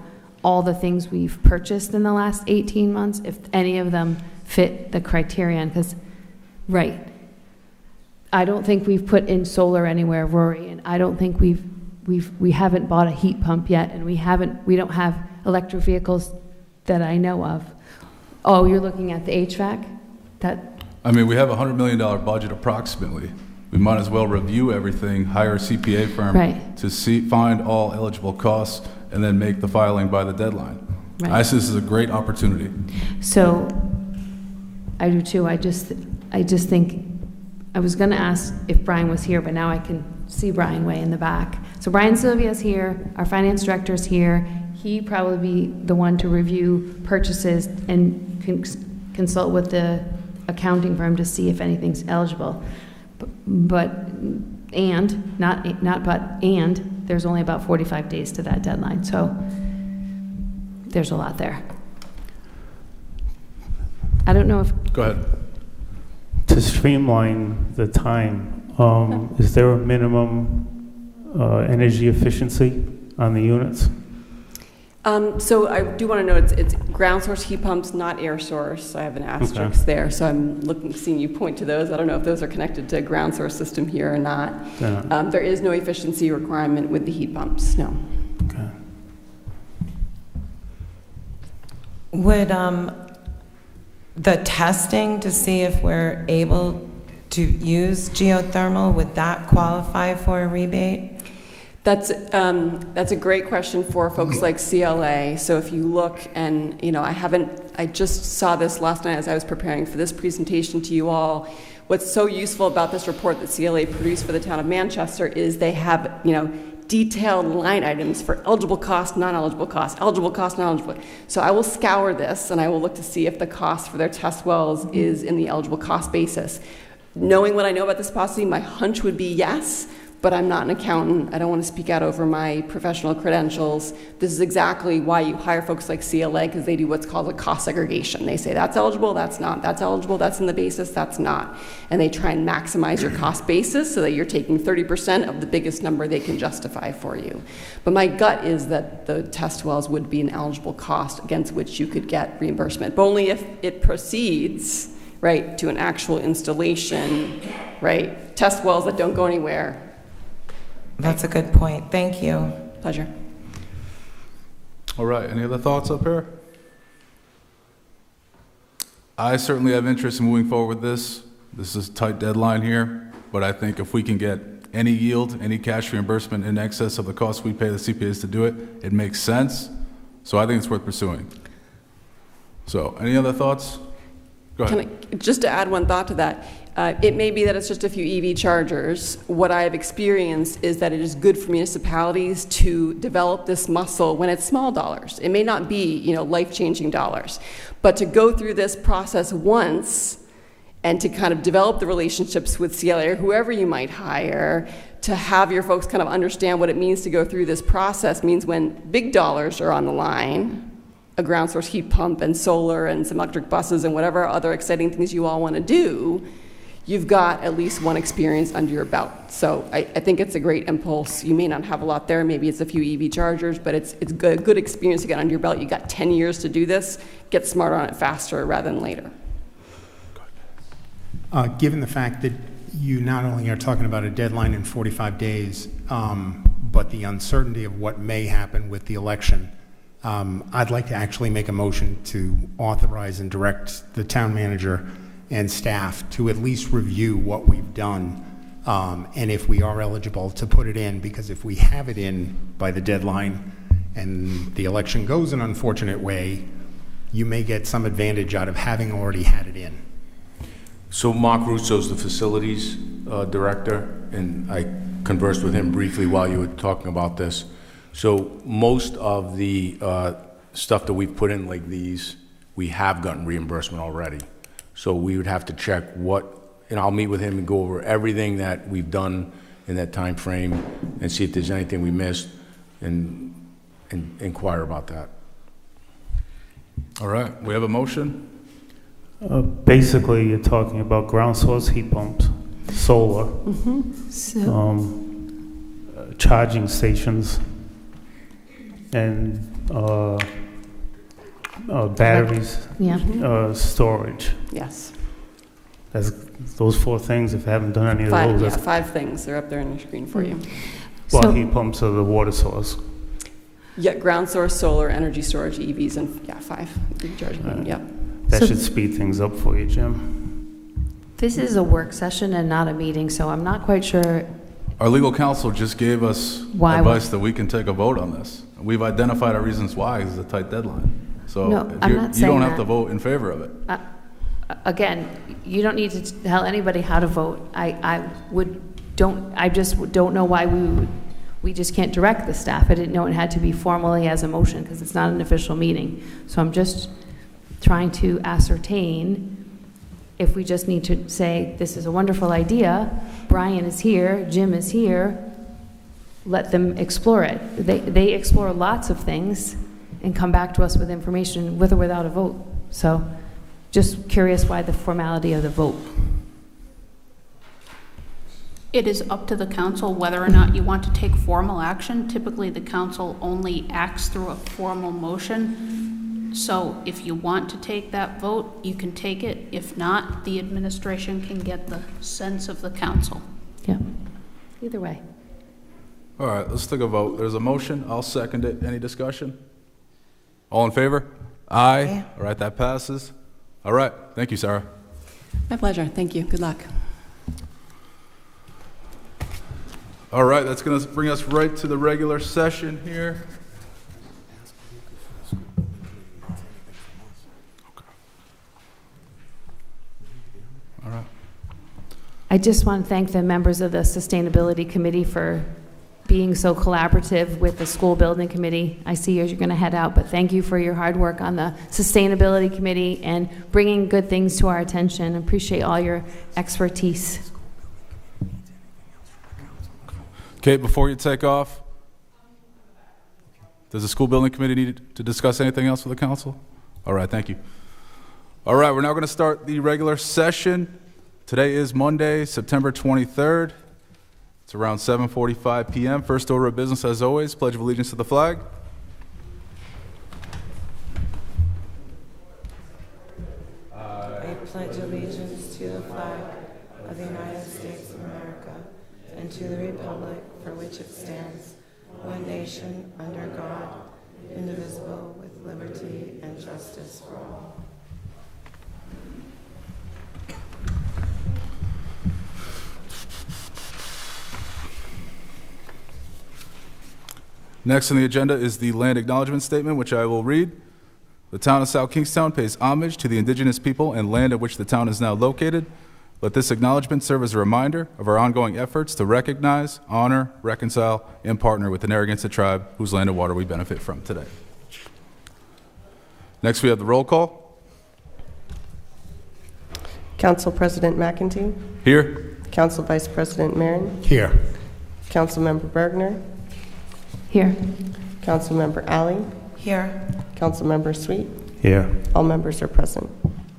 all the things we've purchased in the last 18 months, if any of them fit the criterion, because, right, I don't think we've put in solar anywhere, Rory, and I don't think we haven't bought a heat pump yet, and we don't have electric vehicles that I know of. Oh, you're looking at the HVAC? I mean, we have a $100 million budget approximately. We might as well review everything, hire a CPA firm Right. to find all eligible costs, and then make the filing by the deadline. Right. I see this as a great opportunity. So, I do too. I just think, I was going to ask if Brian was here, but now I can see Brian way in the back. So Brian Sylvia's here, our finance director's here. He'd probably be the one to review purchases and consult with the accounting firm to see if anything's eligible. And there's only about 45 days to that deadline, so there's a lot there. I don't know if, Go ahead. To streamline the time, is there a minimum energy efficiency on the units? So I do want to note it's ground source heat pumps, not air source. I have an asterisk there, so I'm seeing you point to those. I don't know if those are connected to ground source system here or not. Yeah. There is no efficiency requirement with the heat pumps, no. Okay. Would the testing to see if we're able to use geothermal, would that qualify for a rebate? That's a great question for folks like CLA. So if you look, and I just saw this last night as I was preparing for this presentation to you all. What's so useful about this report that CLA produced for the town of Manchester is they have, detailed line items for eligible cost, non-eligible cost, eligible cost, non-eligible. So I will scour this and I will look to see if the cost for their test wells is in the eligible cost basis. Knowing what I know about this policy, my hunch would be yes, but I'm not an accountant. I don't want to speak out over my professional credentials. This is exactly why you hire folks like CLA, because they do what's called a cost segregation. They say that's eligible, that's not, that's eligible, that's in the basis, that's not. And they try and maximize your cost basis so that you're taking 30% of the biggest number they can justify for you. But my gut is that the test wells would be an eligible cost against which you could get reimbursement, but only if it proceeds, right, to an actual installation, right? Test wells that don't go anywhere. That's a good point. Thank you. Pleasure. All right, any other thoughts up here? I certainly have interest in moving forward with this. This is a tight deadline here, but I think if we can get any yield, any cash reimbursement in excess of the cost we pay the CPAs to do it, it makes sense. So I think it's worth pursuing. So, any other thoughts? Go ahead. Just to add one thought to that, it may be that it's just a few EV chargers. What I have experienced is that it is good for municipalities to develop this muscle when it's small dollars. It may not be, life-changing dollars, but to go through this process once and to kind of develop the relationships with CLA or whoever you might hire, to have your folks kind of understand what it means to go through this process means when big dollars are on the line, a ground source heat pump and solar and some electric buses and whatever other exciting things you all want to do, you've got at least one experience under your belt. So I think it's a great impulse. You may not have a lot there. Maybe it's a few EV chargers, but it's good experience to get under your belt. You got 10 years to do this. Get smarter on it faster rather than later. Given the fact that you not only are talking about a deadline in 45 days, but the uncertainty of what may happen with the election, I'd like to actually make a motion to authorize and direct the town manager and staff to at least review what we've done, and if we are eligible to put it in, because if we have it in by the deadline and the election goes an unfortunate way, you may get some advantage out of having already had it in. So Mark Russo's the facilities director, and I conversed with him briefly while you were talking about this. So most of the stuff that we've put in like these, we have gotten reimbursement already. So we would have to check and I'll meet with him and go over everything that we've done in that time frame and see if there's anything we missed and inquire about that. All right, we have a motion. Basically, you're talking about ground source heat pumps, solar, charging stations, and batteries, storage. Yes. Those four things, if you haven't done any of those. 5 things. They're up there on your screen for you. Well, heat pumps are the water source. Yeah, ground source, solar, energy storage, EVs, and 5. EV charging, yep. That should speed things up for you, Jim. this is a work session and not a meeting, so I'm not quite sure. Our legal counsel just gave us advice that we can take a vote on this. We've identified our reasons why, because it's a tight deadline. So No, I'm not you saying don't have to that. vote in favor of it. Again, you don't need to tell anybody how to vote. I just don't know why we just can't direct the staff. I didn't know it had to be formally as a motion because it's not an official meeting. So I'm just trying to ascertain if we just need to say, this is a wonderful idea, Brian is here, Jim is here, let them explore it. They explore lots of things and come back to us with information with or without a vote. So just curious why the formality of the vote. It is up to the council whether or not you want to take formal action. Typically, the council only acts through a formal motion. So if you want to take that vote, you can take it. If not, the administration can get the sense of the council. Yeah, either way. All right, let's take a vote. There's a motion. I'll second it. Any discussion? All in favor? Aye. All right, that passes. All right, thank you, Sarah. My pleasure. Thank you. Good luck. All right, that's going to bring us right to the regular session here. All right. I just want to thank the members of the Sustainability Committee for being so collaborative with the School Building Committee. I see you're going to head out, but thank you for your hard work on the Sustainability Committee and bringing good things to our attention. Appreciate all your expertise. Kate, before you take off, does the School Building Committee need to discuss anything else with the council? All right, thank you. All right, we're now going to start the regular session. Today is Monday, September 23rd. It's around 7:45 p.m. First order of business, as always, Pledge of Allegiance to the flag. I pledge allegiance to the flag of the United States of America and to the republic for which it stands, one nation, under God, indivisible, with liberty and justice for all. Next on the agenda is the land acknowledgement statement, which I will read. The town of South Kingstown pays homage to the indigenous people and land at which the town is now located. Let this acknowledgement serve as a reminder of our ongoing efforts to recognize, honor, reconcile, and partner with the Narragansett tribe whose land and water we benefit from today. Next, we have the roll call. Council President McEntee, Here. Council Vice President Marin, Here. Councilmember Bergner, Here. Councilmember Alley, Here. Councilmember Sweet. Here. All members are present.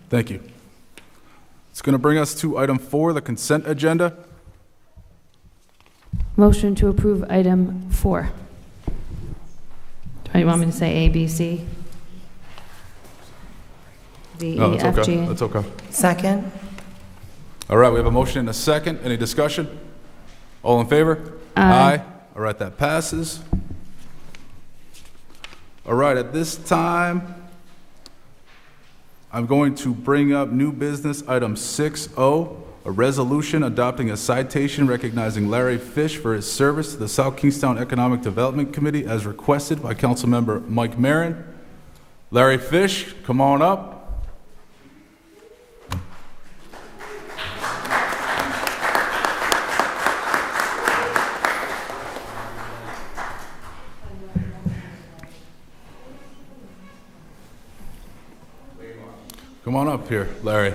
Thank you. It's going to bring us to item 4, the consent agenda. Motion to approve item 4. Do you want me to say A, B, C? D, No, E, that's F, G? okay. That's okay. Second. All right, we have a motion and a second. Any discussion? All in favor? Aye. All right, that passes. All right, at this time, I'm going to bring up new business item 6O, a resolution adopting a citation recognizing Larry Fish for his service to the South Kingstown Economic Development Committee as requested by Councilmember Mike Marin. Larry Fish, come on up. Come on up here, Larry.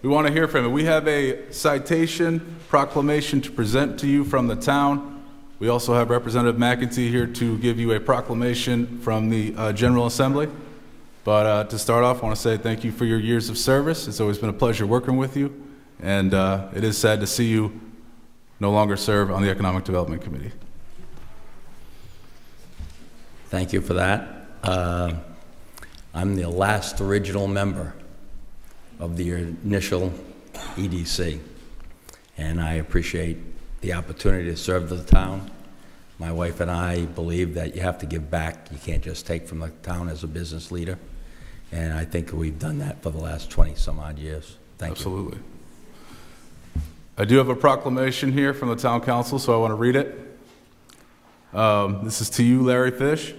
We want to hear from you. We have a citation proclamation to present to you from the town. We also have Representative McEntee here to give you a proclamation from the General Assembly. But to start off, I want to say thank you for your years of service. It's always been a pleasure working with you. And it is sad to see you no longer serve on the Economic Development Committee. Thank you for that. I'm the last original member of the initial EDC, and I appreciate the opportunity to serve the town. My wife and I believe that you have to give back. You can't just take from the town as a business leader, and I think we've done that for the last 20-some-odd years. Thank you. Absolutely. I do have a proclamation here from the town council, so I want to read it. This is to you, Larry Fish.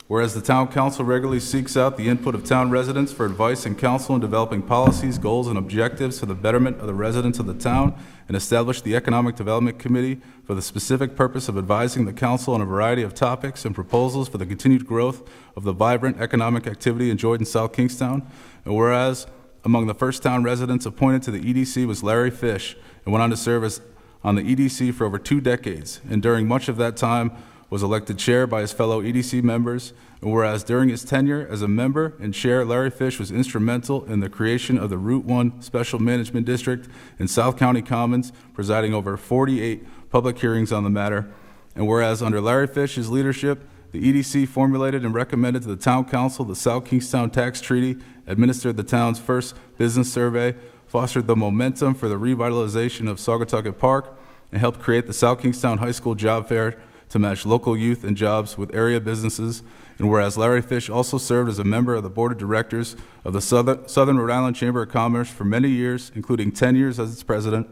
Whereas the town council regularly seeks out the input of town residents for advice and counsel in developing policies, goals, and objectives for the betterment of the residents of the town, and establish the Economic Development Committee for the specific purpose of advising the council on a variety of topics and proposals for the continued growth of the vibrant economic activity enjoyed in South Kingstown. And whereas among the first town residents appointed to the EDC was Larry Fish, and went on to serve as on the EDC for over 2 decades, and during much of that time was elected chair by his fellow EDC members. And whereas during his tenure as a member and chair, Larry Fish was instrumental in the creation of the Route 1 Special Management District in South County Commons, presiding over 48 public hearings on the matter. And whereas under Larry Fish's leadership, the EDC formulated and recommended to the Town Council the South Kingstown Tax Treaty, administered the town's first business survey, fostered the momentum for the revitalization of Saugatucket Park, and helped create the South Kingstown High School Job Fair to match local youth and jobs with area businesses. And whereas Larry Fish also served as a member of the Board of Directors of the Southern Rhode Island Chamber of Commerce for many years, including 10 years as its president.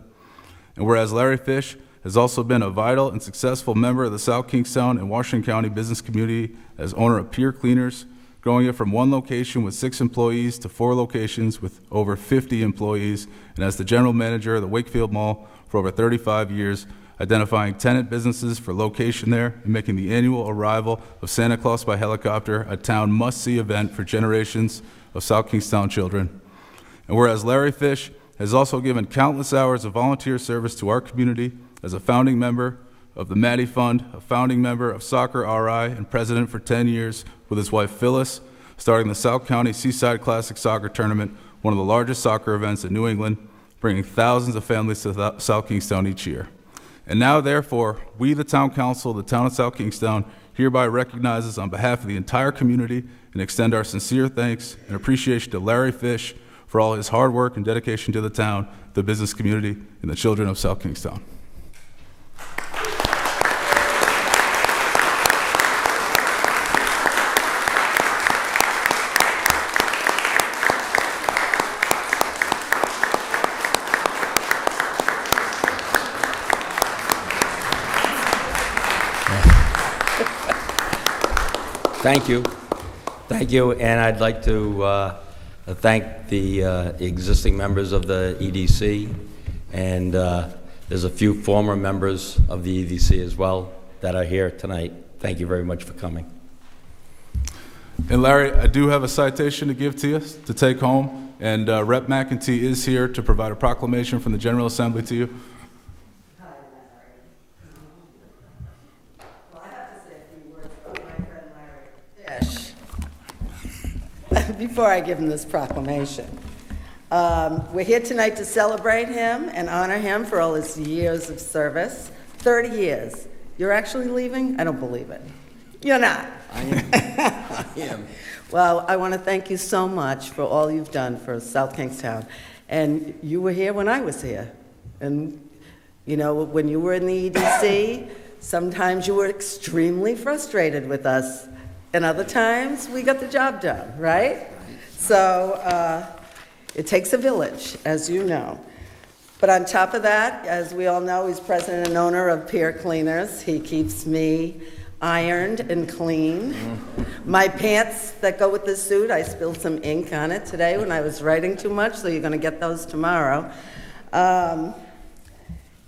And whereas Larry Fish has also been a vital and successful member of the South Kingstown and Washington County business community as owner of Pier Cleaners, growing it from 1 location with 6 employees to 4 locations with over 50 employees, and as the general manager of the Wakefield Mall for over 35 years, identifying tenant businesses for location there and making the annual arrival of Santa Claus by helicopter a town must-see event for generations of South Kingstown children. And whereas Larry Fish has also given countless hours of volunteer service to our community as a founding member of the Maddie Fund, a founding member of Soccer RI, and president for 10 years with his wife Phyllis, starting the South County Seaside Classic Soccer Tournament, one of the largest soccer events in New England, bringing thousands of families to South Kingstown each year. And now, therefore, we, the Town Council of the Town of South Kingstown, hereby recognizes on behalf of the entire community and extend our sincere thanks and appreciation to Larry Fish for all his hard work and dedication to the town, the business community, and the children of South Kingstown. Thank you. Thank you, and I'd like to thank the existing members of the EDC, and there's a few former members of the EDC as well that are here tonight. Thank you very much for coming. And Larry, I do have a citation to give to you to take home, and Rep. McEntee is here to provide a proclamation from the General Assembly to you. Before I give him this proclamation. We're here tonight to celebrate him and honor him for all his years of service. 30 years. You're actually leaving? I don't believe it. You're not. I am. I am. Well, I want to thank you so much for all you've done for South Kingstown. And you were here when I was here. And, you know, when you were in the EDC, sometimes you were extremely frustrated with us. And other times, we got the job done, right? So it takes a village, as you know. But on top of that, as we all know, he's president and owner of Pier Cleaners. He keeps me ironed and clean. My pants that go with the suit, I spilled some ink on it today when I was writing too much, so you're going to get those tomorrow.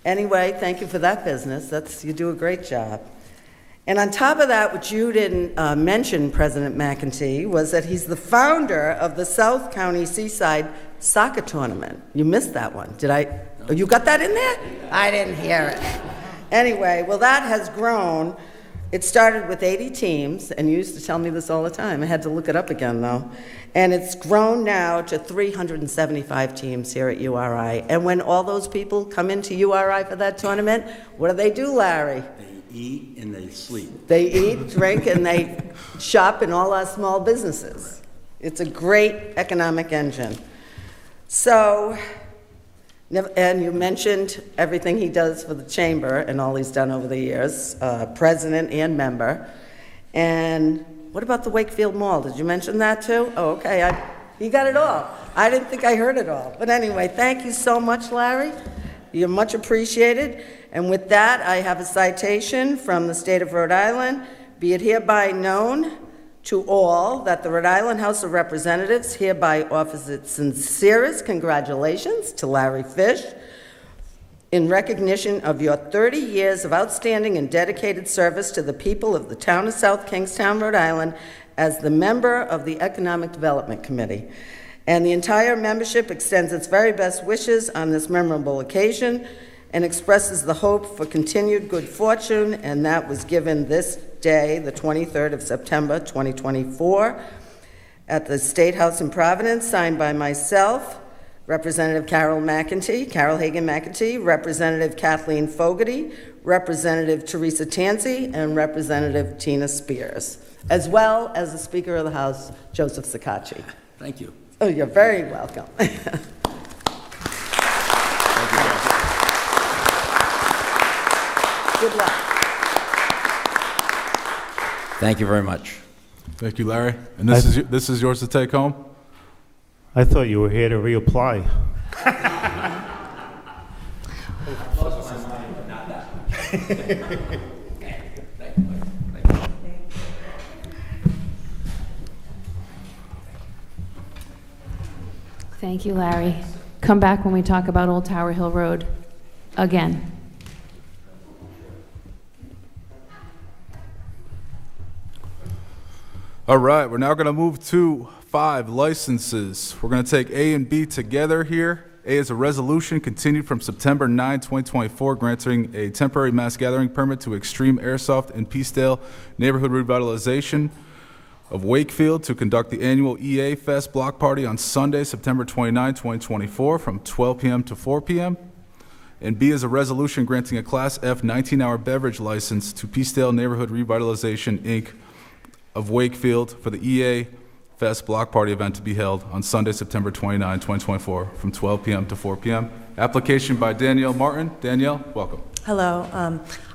Anyway, thank you for that business. You do a great job. And on top of that, what you didn't mention, President McEntee, was that he's the founder of the South County Seaside Soccer Tournament. You missed that one. Did I? Oh, you got that in there? I didn't hear it. Anyway, well, that has grown. It started with 80 teams, and you used to tell me this all the time. I had to look it up again, though. And it's grown now to 375 teams here at URI. And when all those people come into URI for that tournament, what do, Larry? Eat and they sleep. They eat, drink, and they shop in all our small businesses. It's a great economic engine. So, and you mentioned everything he does for the chamber and all he's done over the years, president and member. And what about the Wakefield Mall? Did you mention that too? Oh, okay, you got it all. I didn't think I heard it all. But anyway, thank you so much, Larry. You're much appreciated. And with that, I have a citation from the state of Rhode Island. Be it hereby known to all that the Rhode Island House of Representatives hereby offers its sincerest congratulations to Larry Fish in recognition of your 30 years of outstanding and dedicated service to the people of the town of South Kingstown, Rhode Island, as the member of the Economic Development Committee. And the entire membership extends its very best wishes on this memorable occasion and expresses the hope for continued good fortune, and that was given this day, the 23rd of September, 2024, at the State House in Providence, signed by myself, Representative Carol Hagan McEntee, Representative Kathleen Fogarty, Representative Teresa Tanzi, and Representative Tina Spears, as well as the Speaker of the House, Joseph Sacacci. Thank you. Oh, you're very welcome. Good luck. Thank you very much. Thank you, Larry. And this is yours to take home? I thought you were here to reapply. Thank you, Larry. Come back when we talk about Old Tower Hill Road again. All right, we're now going to move to 5 licenses. We're going to take A and B together here. A is a resolution continued from September 9, 2024, granting a temporary mass gathering permit to Extreme Airsoft and Peacedale Neighborhood Revitalization of Wakefield to conduct the annual EA Fest block party on Sunday, September 29, 2024, from 12 p.m. to 4 p.m. And B is a resolution granting a Class F 19-hour beverage license to Peacedale Neighborhood Revitalization, Inc. of Wakefield for the EA Fest block party event to be held on Sunday, September 29, 2024, from 12 p.m. to 4 p.m. Application by Danielle Martin. Danielle, welcome. Hello.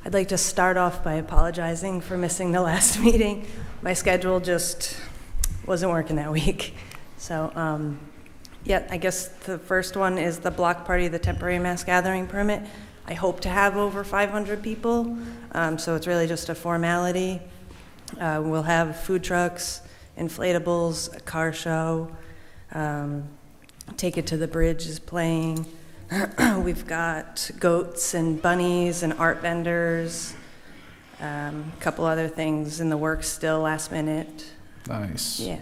I'd like to start off by apologizing for missing the last meeting. My schedule just wasn't working that week. So, yeah, I guess the first one is the block party, the temporary mass gathering permit. I hope to have over 500 people, so it's really just a formality. We'll have food trucks, inflatables, a car show. Take It to the Bridge is playing. We've got goats and bunnies and art vendors. A couple other things in the works still, last minute. Nice. Yeah.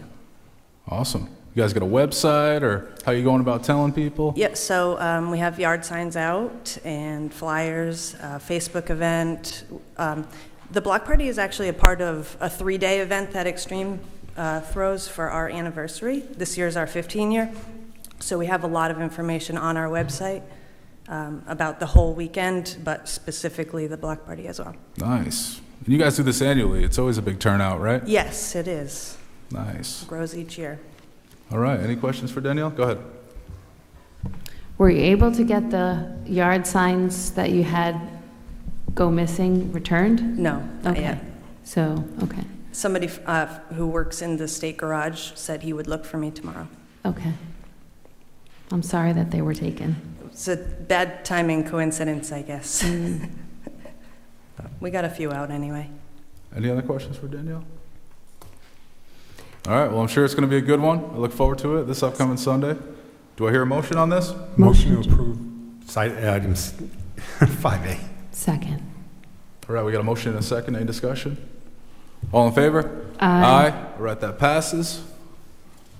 Awesome. You guys got a website, or how you going about telling people? Yeah, so we have yard signs out and flyers, Facebook event. The block party is actually a part of a 3-day event that Extreme throws for our anniversary. This year is our 15-year. So we have a lot of information on our website about the whole weekend, but specifically the block party as well. Nice. And you guys do this annually. It's always a big turnout, right? Yes, it is. Nice. It grows each year. All right. Any questions for Danielle? Go ahead. Were you able to get the yard signs that you had go missing returned? No, not Okay. yet. So, okay. Somebody who works in the state garage said he would look for me tomorrow. Okay. I'm sorry that they were taken. It's a bad timing coincidence, I guess. But we got a few out anyway. Any other questions for Danielle? All right. Well, I'm sure it's going to be a good one. I look forward to it this upcoming Sunday. Do I hear a motion on this? Motion to approve site items 5A. Second. All right. We got a motion and a second. Any discussion? All in favor? Aye. All right. That passes.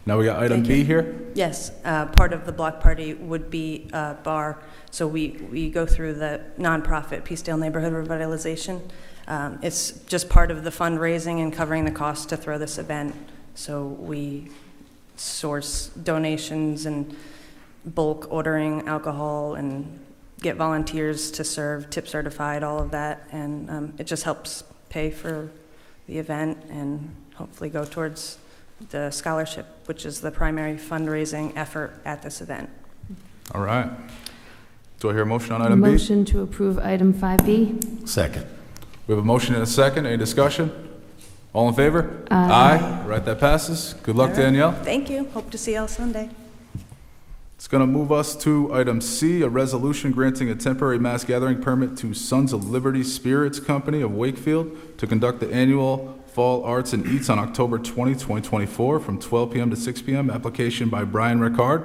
Now we got item Thank B you. here. Yes, part of the block party would be a bar. So we go through the nonprofit Peacedale Neighborhood Revitalization. It's just part of the fundraising and covering the cost to throw this event. So we source donations and bulk ordering alcohol and get volunteers to serve, tip certified, all of that. And it just helps pay for the event and hopefully go towards the scholarship, which is the primary fundraising effort at this event. All right. Do I hear a motion on item B? Motion to approve item 5B. Second. We have a motion and a second. Any discussion? All in favor? Aye. All right, that passes. Good luck, All right. Danielle. Thank you. Hope to see you all Sunday. It's going to move us to item C, a resolution granting a temporary mass gathering permit to Sons of Liberty Spirits Company of Wakefield to conduct the annual Fall Arts and Eats on October 20, 2024, from 12 p.m. to 6 p.m. Application by Brian Ricard.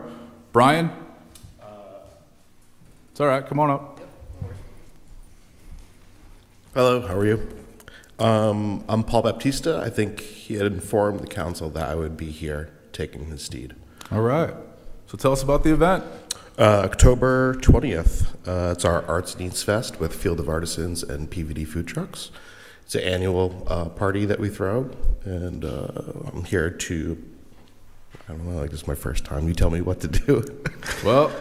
Brian? It's all right. Come on up. Hello, how are you? I'm Paul Baptista. I think he had informed the council that I would be here taking his steed. All right. So tell us about the event. October 20th. It's our Arts Needs Fest with Field of Artisans and PVD food trucks. It's an annual party that we throw, and I'm here to, I don't know, like this is my first time. You tell me what to do. Well,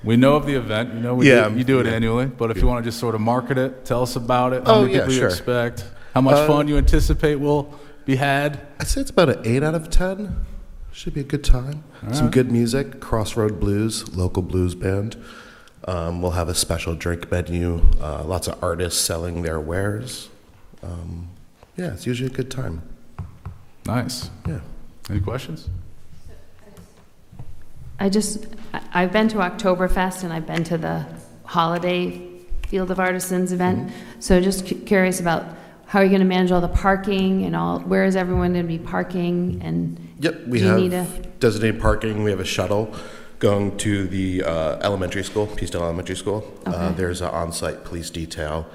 we know of the event. You know, you do it annually. But if you want to just sort of market it, tell us about it. How many people you expect? How much fun you anticipate will be had? I'd say it's about an 8 out of 10. Should be a good time. Some good music, Crossroad Blues, local blues band. We'll have a special drink menu, lots of artists selling their wares. Yeah, it's usually a good time. Nice. Yeah. Any questions? I've been to Oktoberfest and I've been to the holiday Field of Artisans event. So just curious about how are you going to manage all the parking and all, where is everyone going to be parking? And yep, we have designated parking. We have a shuttle going to the elementary school, Peacedale Elementary School. Okay. There's an on-site police detail.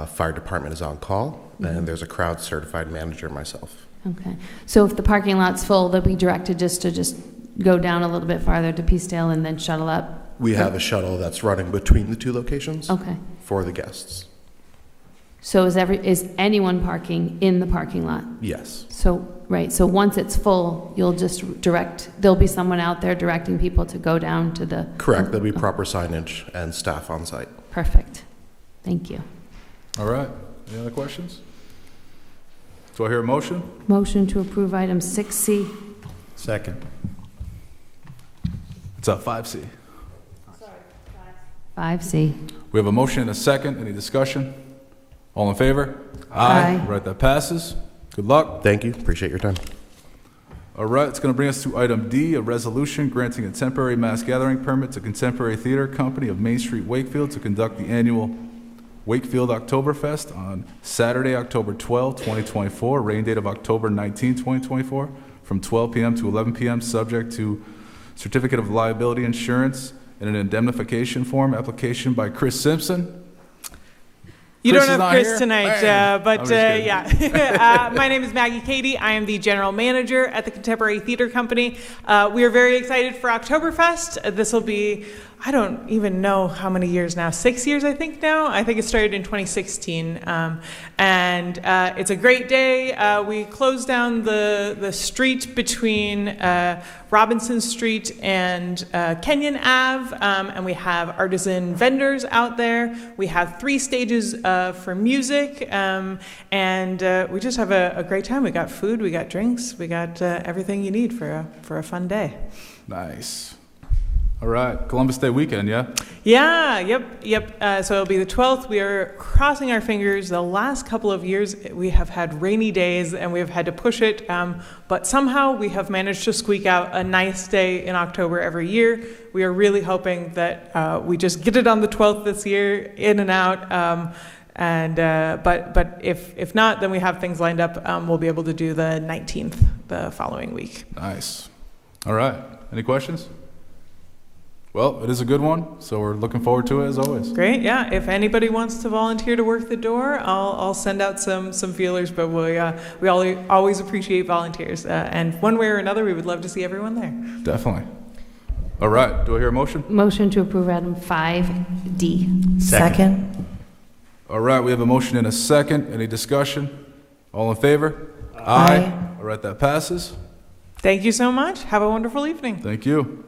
Fire department is on call, and there's a crowd certified manager, myself. Okay. So if the parking lot's full, they'll be directed to go down a little bit farther to Peacedale and then shuttle up? We have a shuttle that's running between the two locations for the guests. So is anyone parking in the parking lot? Yes. So once it's full, you'll just there'll be someone out there directing people to go down to the... Correct. There'll be proper signage and staff on site. Perfect. Thank you. All right. Any other questions? Do I hear a motion? Motion to approve item 6C. Second. It's 5C. 5C. We have a motion and a second. Any discussion? All in favor? Aye. All right, that passes. Good luck. Thank you. Appreciate your time. All right, it's going to bring us to item D, a resolution granting a temporary mass gathering permit to Contemporary Theater Company of Main Street, Wakefield, to conduct the annual Wakefield Oktoberfest on Saturday, October 12, 2024, rain date of October 19, 2024, from 12 p.m. to 11 p.m., subject to certificate of liability insurance and an indemnification form, application by Chris Simpson. You Chris don't have Chris tonight, yeah. My name is Maggie Cady. I am the general manager at the Contemporary Theater Company. We are very excited for Oktoberfest. This will be, I don't even know how many years now, 6 years I think now. I think it started in 2016. And it's a great day. We closed down the street between Robinson Street and Kenyon Ave, and we have artisan vendors out there. We have 3 stages for music, and we just have a great time. We got food, we got drinks, we got everything you need for a fun day. Nice. All right, Columbus Day weekend, yeah? Yeah, yep. So it'll be the 12th. We are crossing our fingers. The last couple of years, we have had rainy days, and we have had to push it. But somehow, we have managed to squeak out a nice day in October every year. We are really hoping that we just get it on the 12th this year, in and out. But if not, then we have things lined up. We'll be able to do the 19th the following week. Nice. All right. Any questions? Well, it is a good one, so we're looking forward to it as always. Great, yeah. If anybody wants to volunteer to work the door, I'll send out some feelers, but we always appreciate volunteers. And one way or another, we would love to see everyone there. Definitely. All right, do I hear a motion? Motion to approve item 5D. Second. All right, we have a motion and a second. Any discussion? All in favor? Aye. All right, that passes. Thank you so much. Have a wonderful evening. Thank you.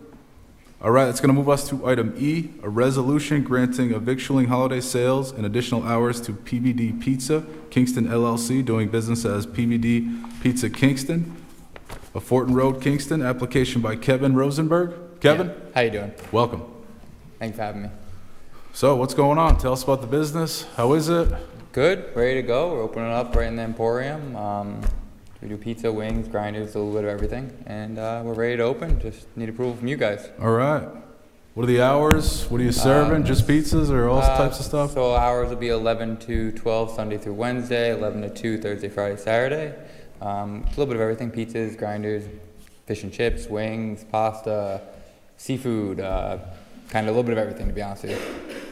All right, it's going to move us to item E, a resolution granting a victualling holiday sales and additional hours to PVD Pizza, Kingston LLC, doing business as PVD Pizza Kingston, of Fortin Road, Kingston, application by Kevin Rosenberg. Kevin? Yeah. How you doing? Welcome. Thanks for having me. So, what's going on? Tell us about the business. How is it? Good, ready to go. We're opening up right in the Emporium. We do pizza, wings, grinders, a little bit of everything, and we're ready to open. Just need approval from you guys. All right. What are the hours? What are you serving? Just pizzas or all types of stuff? So hours will be 11 to 12 Sunday through Wednesday, 11 to 2 Thursday, Friday, Saturday. A little bit of everything: pizzas, grinders, fish and chips, wings, pasta, seafood. Kind of a little bit of everything, to be honest with you.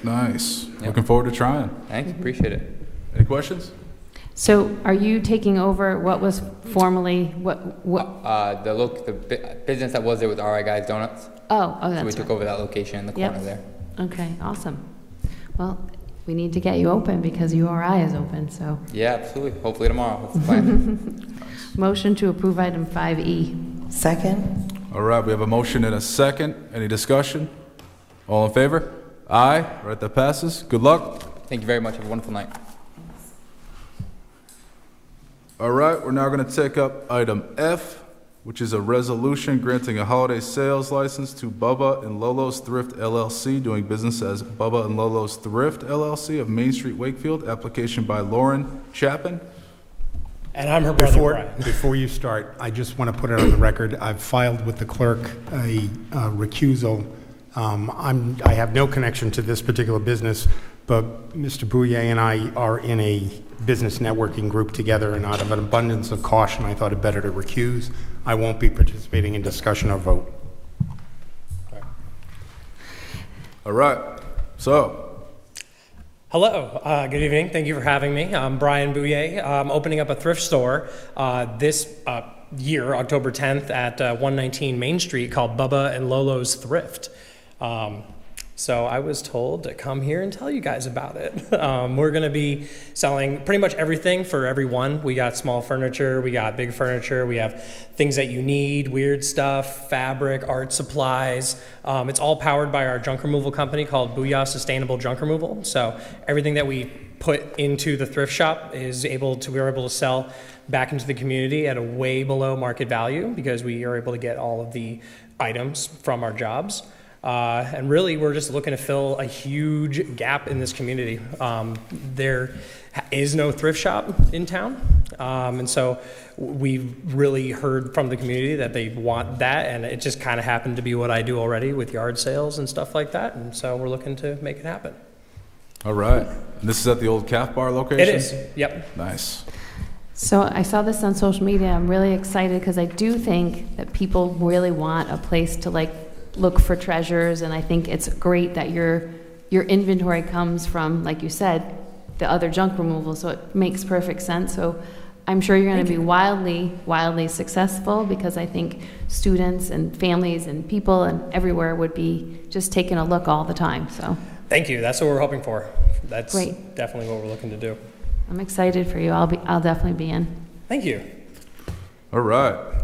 Nice. Yep. Looking forward to trying. Thanks. Appreciate it. Any questions? So are you taking over what was formerly, The business that was there was RI Guys Donuts. oh, So we that's took right. over that location in the Yep. corner there. Okay, awesome. Well, we need to get you open because URI is open, so. Yeah, absolutely. Hopefully tomorrow. That's the plan. Motion to approve item 5E. Second? All right, we have a motion and a second. Any discussion? All in favor? Aye. All right, that passes. Good luck. Thank you very much. Have a wonderful night. All right, we're now going to take up item F, which is a resolution granting a holiday sales license to Bubba and Lolo's Thrift LLC, doing business as Bubba and Lolo's Thrift LLC of Main Street, Wakefield. Application by Lauren Chapin. And I'm her brother, Brian. Before you start, I just want to put it on the record, I've filed with the clerk a recusal. I have no connection to this particular business, but Mr. Bouye and I are in a business networking group together, and out of an abundance of caution, I thought it better to recuse. I won't be participating in discussion or vote. All right, so. Hello, good evening. Thank you for having me. I'm Brian Bouye. I'm opening up a thrift store this year, October 10th, at 119 Main Street, called Bubba and Lolo's Thrift. So I was told to come here and tell you guys about it. We're going to be selling pretty much everything for everyone. We got small furniture, we got big furniture, we have things that you need, weird stuff, fabric, art supplies. It's all powered by our junk removal company called Booyah Sustainable Junk Removal. So everything that we put into the thrift shop we're able to sell back into the community at a way below market value because we are able to get all of the items from our jobs. And really, we're just looking to fill a huge gap in this community. There is no thrift shop in town, and so we've really heard from the community that they want that, and it just kind of happened to be what I do already with yard sales and stuff like that, and so we're looking to make it happen. All right. And this is at the old Calf Bar location? It is, yep. Nice. So I saw this on social media. I'm really excited because I do think that people really want a place to look for treasures, and I think it's great that your inventory comes from, like you said, the other junk removal, so it makes perfect sense. So I'm sure you're going to be wildly successful because I think students and families and people and everywhere would be just taking a look all the time. So Thank you. That's what we're hoping for. That's great. Definitely what we're looking to do. I'm excited for you. I'll definitely be in. Thank you. All right.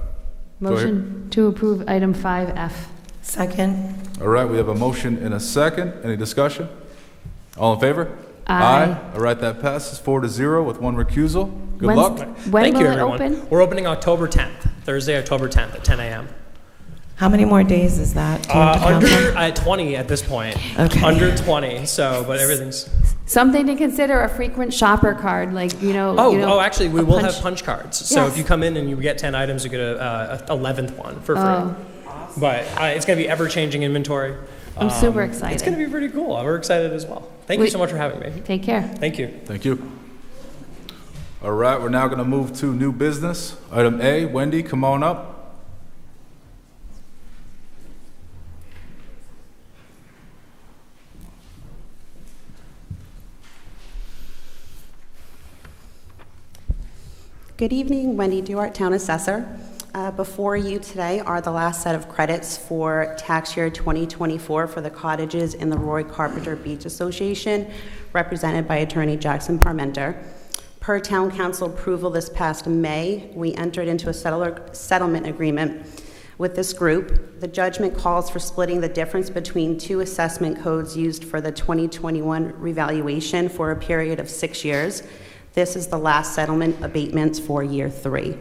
Motion to approve item 5F. Second? All right, we have a motion and a second. Any discussion? All in favor? Aye. All right, that passes 4-0 with one recusal. Good luck. When Thank will you, it everyone. open? We're opening October 10th, Thursday, October 10th at 10 a.m. How many more days is that? Do you have to count them? Under 20 at this point. Okay. Under 20, but everything's... Something to consider, a frequent shopper card, Actually, we will have punch cards. So Yes. if you come in and you get 10 items, you get a 11th one for free. Oh. But it's going to be ever-changing inventory. I'm super excited. It's going to be pretty cool. We're excited as well. Thank you so much for having me. Take care. Thank you. Thank you. All right, we're now going to move to new business. Item A, Wendy, come on up. Good evening, Wendy Duart, Town Assessor. Before you today are the last set of credits for tax year 2024 for the cottages in the Roy Carpenter Beach Association, represented by Attorney Jackson Parmenter. Per Town Council approval this past May, we entered into a settlement agreement with this group. The judgment calls for splitting the difference between two assessment codes used for the 2021 revaluation for a period of 6 years. This is the last settlement abatements for year 3.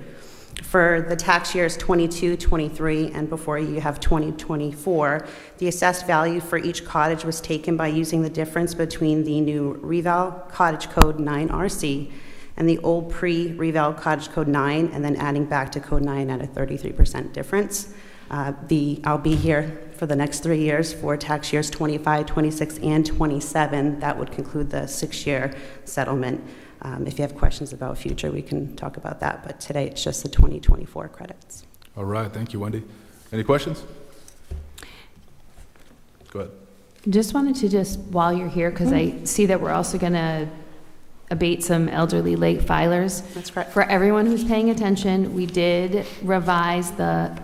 For the tax years 22, 23, and before you have 2024, the assessed value for each cottage was taken by using the difference between the new Reval Cottage Code 9RC and the old pre-Reval Cottage Code 9, and then adding back to Code 9 at a 33% difference. I'll be here for the next 3 years for tax years 25, 26, and 27. That would conclude the 6-year settlement. If you have questions about future, we can talk about that, but today it's just the 2024 credits. All right, thank you, Wendy. Any questions? Go ahead. Just wanted to while you're here, because I see that we're also going to abate some elderly late filers. That's correct. For everyone who's paying attention, we did revise the,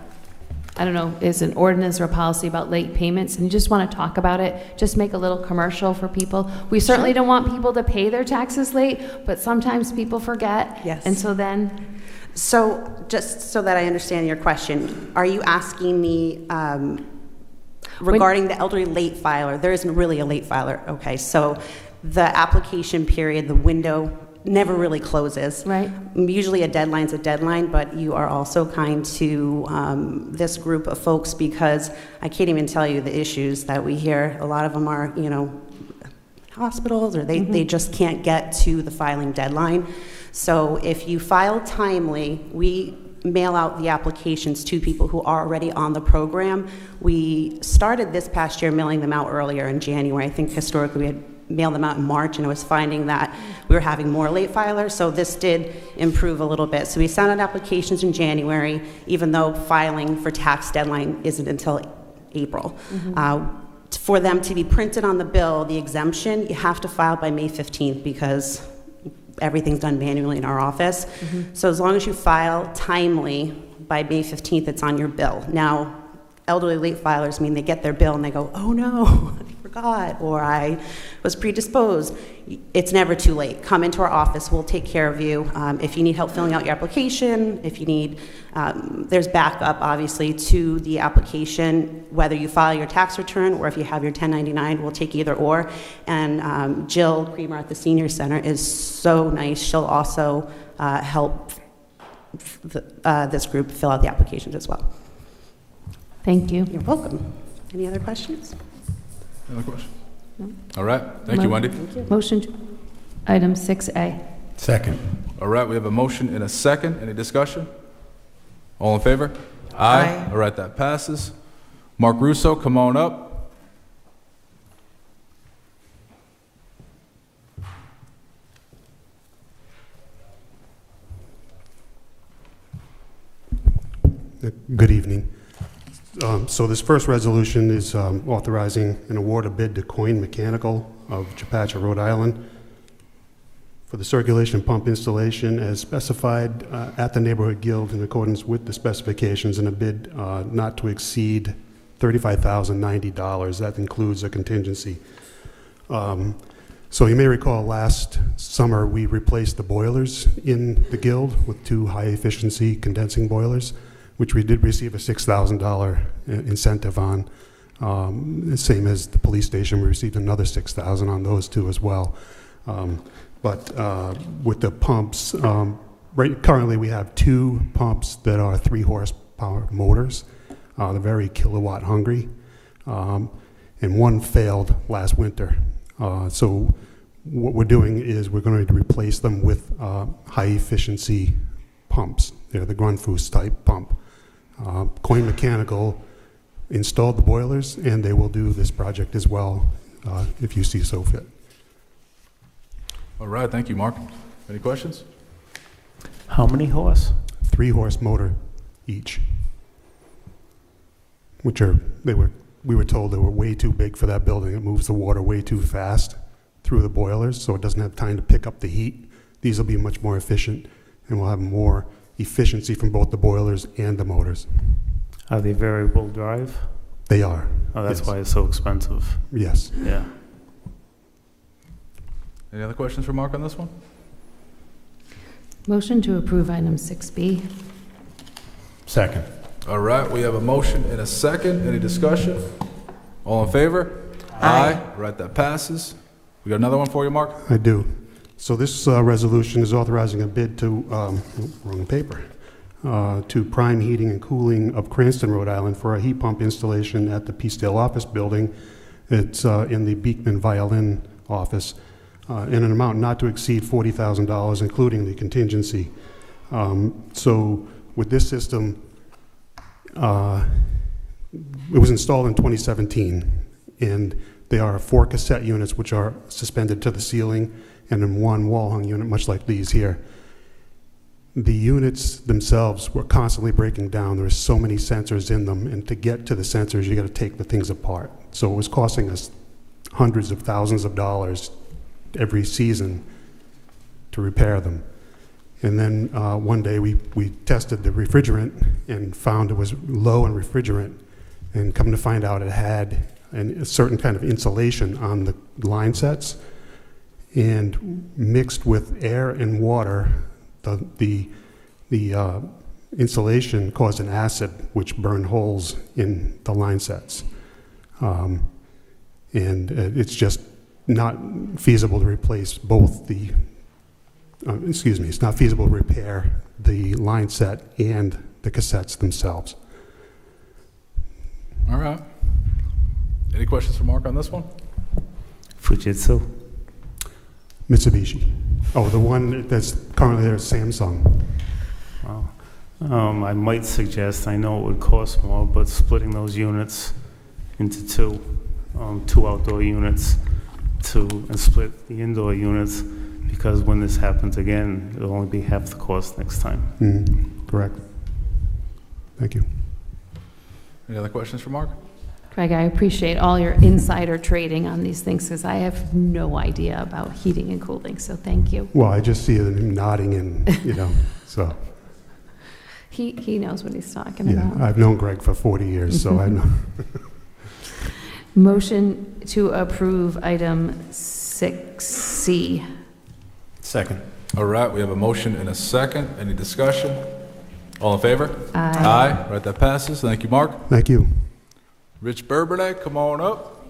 I don't know, is an ordinance or a policy about late payments, and you just want to talk about it, just make a little commercial for people. We certainly don't want people to pay their taxes late, but sometimes people forget. Yes. And so then, So, just so that I understand your question, are you asking me regarding the elderly late filer? There isn't really a late filer, okay? So the application period, the window never really closes. Right. Usually a deadline's a deadline, but you are also kind to this group of folks because I can't even tell you the issues that we hear. A lot of them are, hospitals or they just can't get to the filing deadline. So if you file timely, we mail out the applications to people who are already on the program. We started this past year mailing them out earlier in January. I think historically we had mailed them out in March, and I was finding that we were having more late filers, so this did improve a little bit. So we sent out applications in January, even though filing for tax deadline isn't until April. For them to be printed on the bill, the exemption, you have to file by May 15th because everything's done manually in our office. So as long as you file timely by May 15th, it's on your bill. Now, elderly late filers mean they get their bill and they go, oh no, I forgot, or I was predisposed. It's never too late. Come into our office, we'll take care of you. If you need help filling out your application, if you need, there's backup obviously to the application, whether you file your tax return or if you have your 1099, we'll take either or. And Jill Creamer at the Senior Center is so nice. She'll also help this group fill out the applications as well. thank you. You're welcome. Any other questions? Any other questions? All right. Thank you, Wendy. Motion to item 6A. Second. All right, we have a motion and a second. Any discussion? All in favor? Aye. All right, that passes. Mark Russo, come on up. Good evening. So this first resolution is authorizing an award of bid to Coin Mechanical of Chapacha, Rhode Island for the circulation pump installation as specified at the Neighborhood Guild in accordance with the specifications, and a bid not to exceed $35,090. That includes a contingency. So you may recall last summer we replaced the boilers in the Guild with 2 high-efficiency condensing boilers, which we did receive a $6,000 incentive on. Same as the police station, we received another $6,000 on those 2 as well. But with the pumps, currently we have 2 pumps that are 3-horsepower motors. They're very kilowatt hungry, and 1 failed last winter. So what we're doing is we're going to replace them with high-efficiency pumps. They're the Grundfuss type pump. Coin Mechanical installed the boilers, and they will do this project as well if you see so fit. All right, thank you, Mark. Any questions? How many horse? 3-horse motor each, which we were told they were way too big for that building. It moves the water way too fast through the boilers, so it doesn't have time to pick up the heat. These will be much more efficient, and we'll have more efficiency from both the boilers and the motors. Are they variable drive? They are. Oh, that's Yes. why it's so expensive. Yes. Yeah. Any other questions for Mark on this one? Motion to approve item 6B. Second. All right, we have a motion and a second. Any discussion? All in favor? Aye. All right, that passes. We got another one for you, Mark? I do. So this resolution is authorizing a bid to, wrong paper, to Prime Heating and Cooling of Cranston, Rhode Island for a heat pump installation at the Peacedale office building. It's in the Beekman Violin office, in an amount not to exceed $40,000, including the contingency. So with this system, it was installed in 2017, and they are 4 cassette units which are suspended to the ceiling, and then 1 wall-hung unit, much like these here. The units themselves were constantly breaking down. There were so many sensors in them, and to get to the sensors, you got to take the things apart. So it was costing us hundreds of thousands of dollars every season to repair them. And then one day we tested the refrigerant and found it was low in refrigerant, and come to find out it had a certain kind of insulation on the line sets, and mixed with air and water, the insulation caused an acid which burned holes in the line sets. And it's just not feasible to replace both the, it's not feasible to repair the line set and the cassettes themselves. All right. Any questions for Mark on this one? Fujitsu. Mitsubishi. Oh, the one that's currently there is Samsung. Wow. I might suggest, I know it would cost more, but splitting those units into two outdoor units, and split the indoor units, because when this happens again, it'll only be half the cost next time. Correct. Thank you. Any other questions for Mark? Greg, I appreciate all your insider trading on these things, because I have no idea about heating and cooling, so thank you. Well, I just see him nodding and, so. He knows what he's talking Yeah, about. I've known Greg for 40 years, so I know. Motion to approve item 6C. Second. All right, we have a motion and a second. Any discussion? All in favor? Aye. Aye. Right, that passes. Thank you, Mark. Thank you. Rich Burbernay, come on up.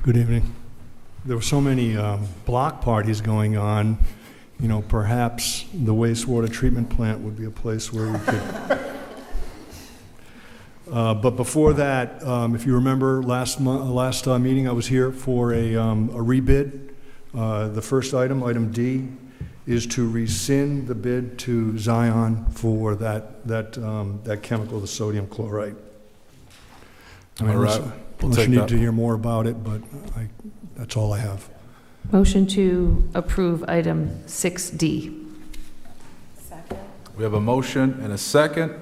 Good evening. There were so many block parties going on, perhaps the wastewater treatment plant would be a place where we could. But before that, if you remember last meeting, I was here for a rebid. The first item, item D, is to rescind the bid to Zion for that chemical, the sodium chloride. All right. Unless you need to hear more about it, but that's all I have. Motion to approve item 6D. Second. We have a motion and a second.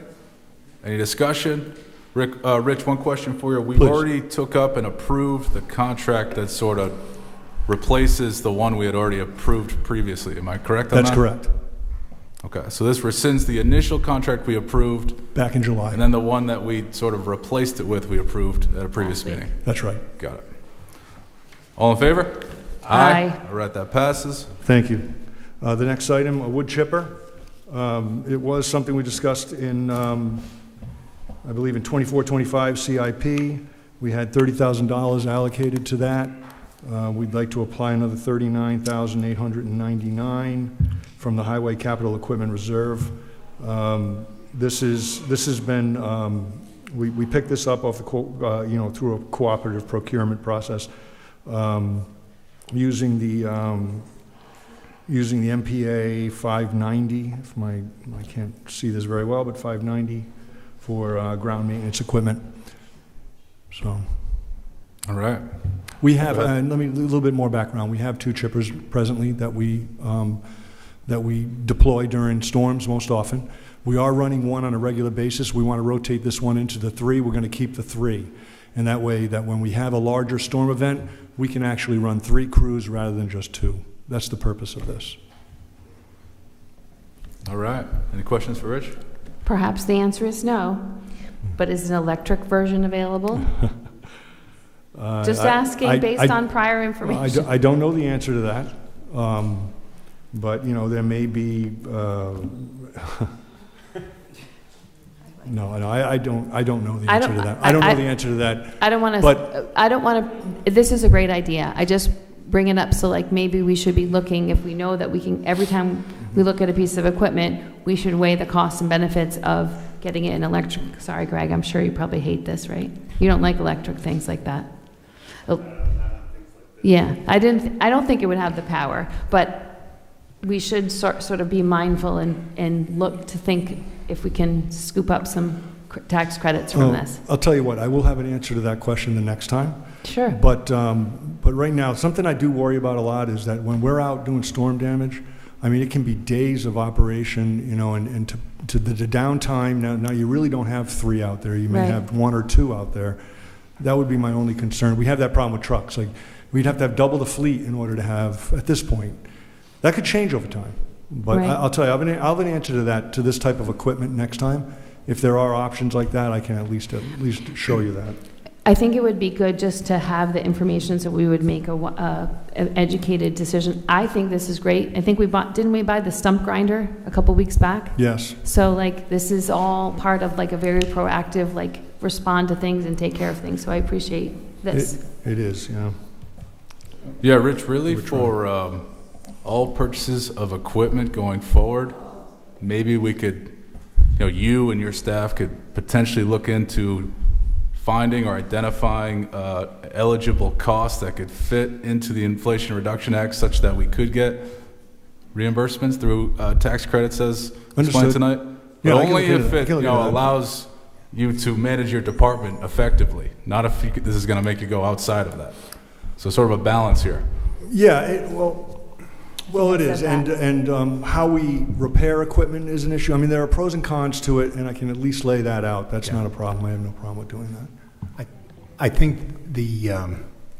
Any discussion? Rich, one question for you. We Please. already took up and approved the contract that sort of replaces the one we had already approved previously. Am I correct on that? That's correct. Okay, so this rescinds the initial contract we approved. Back in July. And then the one that we sort of replaced it with, we approved at a previous meeting. That's right. Got it. All in favor? Aye. All right, that passes. Thank you. The next item, a wood chipper. It was something we discussed in, I believe, in 24-25 CIP. We had $30,000 allocated to that. We'd like to apply another $39,899 from the Highway Capital Equipment Reserve. This has been, we picked this up off the, through a cooperative procurement process, using the MPA 590. I can't see this very well, but 590 for ground maintenance equipment. So. All right. We have, let me, a little bit more background. We have 2 chippers presently that we deploy during storms most often. We are running one on a regular basis. We want to rotate this one into the 3. We're going to keep the 3. And that way, that when we have a larger storm event, we can actually run 3 crews rather than just 2. That's the purpose of this. All right. Any questions for Rich? Perhaps the answer is no, but is an electric version available? Just asking based on prior information. I don't know the answer to that, but there may be. No, I don't know the answer to that. I don't know the answer to that. I don't want to. This is a great idea. I just bring it up so maybe we should be looking, if we know that we can, every time we look at a piece of equipment, we should weigh the costs and benefits of getting it in electric. Sorry, Greg, I'm sure you probably hate this, right? You don't like electric things like that. Yeah, I don't think it would have the power, but we should sort of be mindful and look to think if we can scoop up some tax credits from this. I'll tell you what, I will have an answer to that question the next time. Sure. But right now, something I do worry about a lot is that when we're out doing storm damage, I mean, it can be days of operation, and to the downtime. Now you really don't have 3 out there. You may have 1 or 2 out there. That would be my only concern. We have that problem with trucks. we'd have to have double the fleet in order to have, at this point. That could change over time. But Right. I'll tell you, I'll have an answer to that, to this type of equipment next time. If there are options like that, I can at least show you that. I think it would be good just to have the information so we would make an educated decision. I think this is great. I think didn't we buy the stump grinder a couple weeks back? Yes. So like, this is all part of like a very proactive, like, respond to things and take care of things. So I appreciate this. It is, yeah. Yeah, Rich, really for all purchases of equipment going forward, maybe we could, you and your staff could potentially look into finding or identifying eligible costs that could fit into the Inflation Reduction Act such that we could get reimbursements through tax credits as explained tonight. But Yeah, only if it look at that. allows you to manage your department effectively, not if this is going to make you go outside of that. So sort of a balance here. Yeah, well, it is, and how we repair equipment is an issue. I mean, there are pros and cons to it, and I can at least lay that out. That's not a problem. I have no problem with doing that. I think the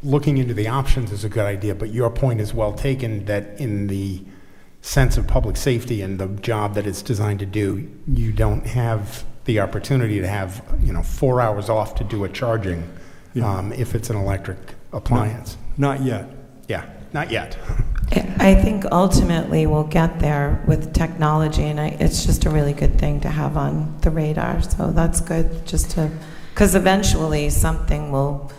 looking into the options is a good idea, but your point is well taken that in the sense of public safety and the job that it's designed to do, you don't have the opportunity to have 4 hours off to do a charging if it's an electric appliance. Not yet. Yeah, not yet. I think ultimately we'll get there with technology, and it's just a really good thing to have on the radar. So that's good, because eventually something will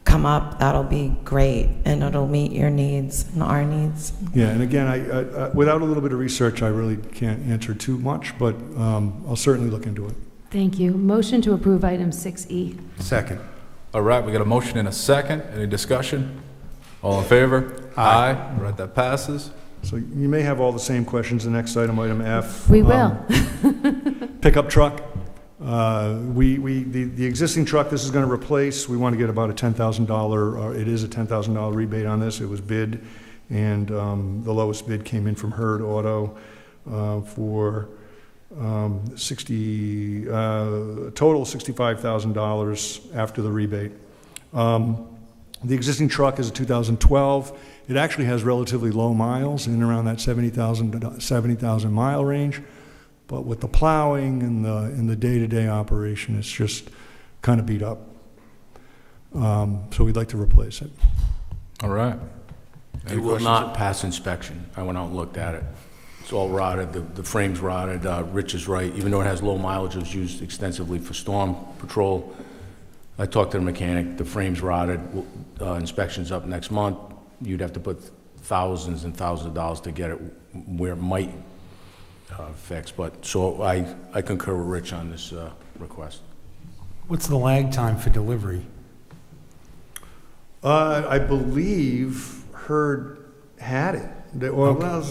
come up that'll be great, and it'll meet your needs and our needs. Yeah, and again, I without a little bit of research, I really can't answer too much, but I'll certainly look into it. Thank you. Motion to approve item 6E. Second. All right, we got a motion and a second. Any discussion? All in favor? Aye. All right, that passes. So you may have all the same questions. The next item F. We will. Pickup truck. The existing truck this is going to replace, we want to get about a $10,000, it is a $10,000 rebate on this. It was bid, and the lowest bid came in from Hurd Auto for total $65,000 after the rebate. The existing truck is a 2012. It actually has relatively low miles, in around that 70,000 mile range. But with the plowing and the day-to-day operation, it's just kind of beat up. So we'd like to replace it. All right. It will not pass inspection. I went out and looked at it. It's all rotted. The frame's rotted. Rich is right. Even though it has low mileage, it was used extensively for storm patrol. I talked to the mechanic. The frame's rotted. Inspection's up next month. You'd have to put thousands and thousands of dollars to get it where it might fix. But so I concur with Rich on this request. What's the lag time for delivery? I believe Hurd had it. I don't know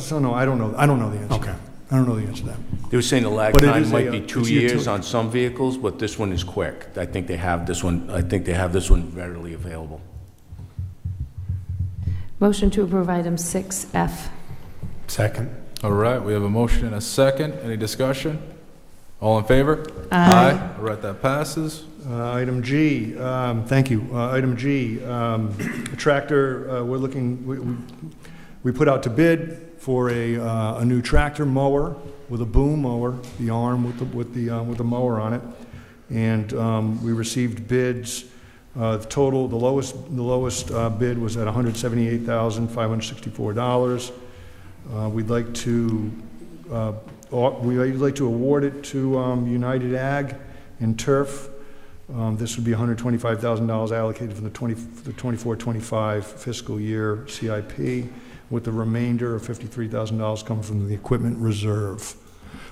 the answer. Okay. I don't know the answer to that. They were saying the lag But it time is might be 2 it's a years utility. on some vehicles, but this one is quick. I think they have this one. I think they have this one readily available. Motion to approve item 6F. Second. All right, we have a motion and a second. Any discussion? All in favor? Aye. All right, that passes. Item G, thank you. Item G, the tractor, we're looking, we put out to bid for a new tractor mower with a boom mower, the arm with the mower on it, and we received bids. The lowest bid was at $178,564. We'd like to award it to United Ag and Turf. This would be $125,000 allocated for the 24-25 fiscal year CIP, with the remainder of $53,000 coming from the equipment reserve.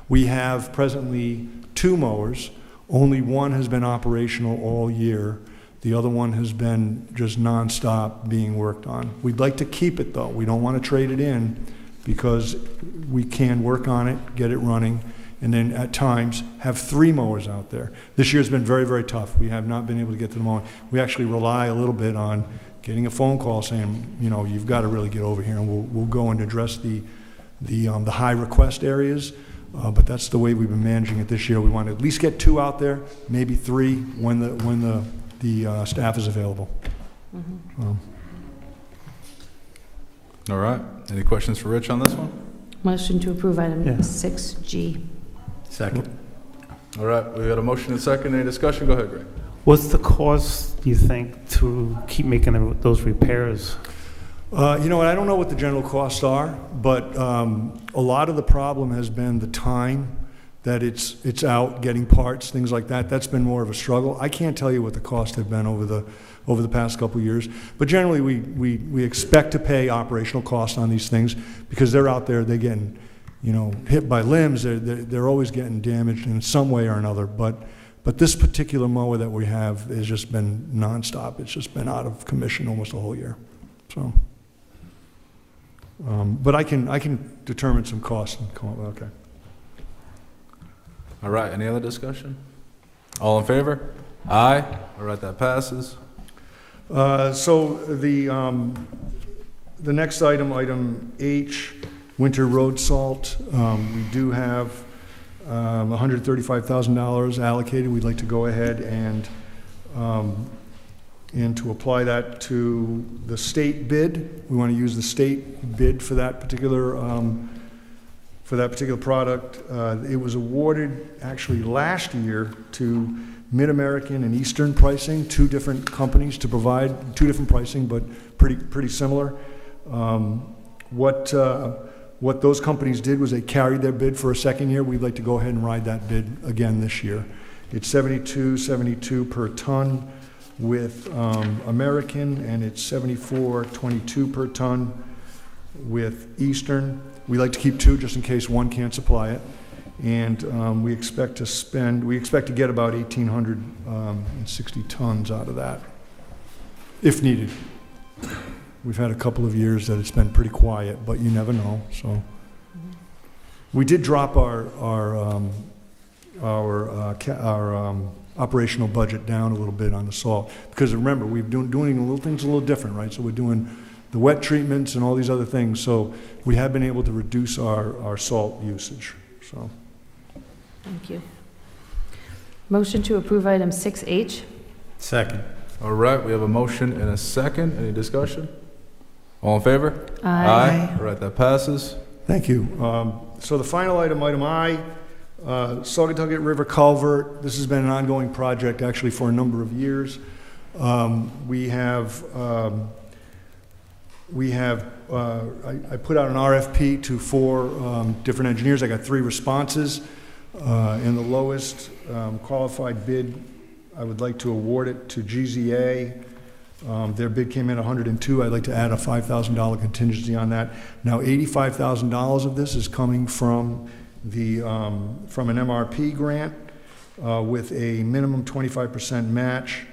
We have presently 2 mowers. Only one has been operational all year. The other one has been just nonstop being worked on. We'd like to keep it, though. We don't want to trade it in because we can work on it, get it running, and then at times have 3 mowers out there. This year's been very, very tough. We have not been able to get to the mowing. We actually rely a little bit on getting a phone call saying, you've got to really get over here, and we'll go and address the high request areas. But that's the way we've been managing it this year. We want to at least get 2 out there, maybe 3 when the staff is available. Mm-hmm. All right. Any questions for Rich on this one? Motion to approve item Yeah. 6G. Second. All right. We got a motion and second. Any discussion? Go ahead, Greg. What's the cost, do you think, to keep making those repairs? You know what, I don't know what the general costs are, but a lot of the problem has been the time that it's out, getting parts, things like that. That's been more of a struggle. I can't tell you what the costs have been over the past couple of years, but generally we expect to pay operational costs on these things because they're out there, they're getting, you know, hit by limbs, they're always getting damaged in some way or another, but this particular mower that we have has just been nonstop. It's just been out of commission almost the whole year, so. But I can determine some costs and come up, okay. All right. Any other discussion? All in favor? Aye. All right. That passes. So the next item, item H, winter road salt. We do have $135,000 allocated. We'd like to go ahead and to apply that to the state bid. We want to use the state bid for that particular product. It was awarded actually last year to Mid-American and Eastern Pricing, two different companies to provide two different pricing, but pretty similar. What those companies did was they carried their bid for a second year. We'd like to go ahead and ride that bid again this year. It's $72.72 per ton with American, and it's $74.22 per ton with Eastern. We like to keep two just in case one can't supply it. And we expect to get about 1,860 tons out of that, if needed. We've had a couple of years that it's been pretty quiet, but you never know, so. We did drop our operational budget down a little bit on the salt, because remember, we're doing little things a little different, right? So we're doing the wet treatments and all these other things, so we have been able to reduce our salt usage, so. Thank you. Motion to approve item 6H. Second. All right. We have a motion and a second. Any discussion? All in favor? Aye. All right. That passes. Thank you. So the final item, item I, Saugatucket River Culvert. This has been an ongoing project actually for a number of years. I put out an RFP to 4 different engineers. I got 3 responses. And the lowest qualified bid, I would like to award it to GZA. Their bid came in at $102. I'd like to add a $5,000 contingency on that. Now, $85,000 of this is coming from an MRP grant with a minimum 25% match,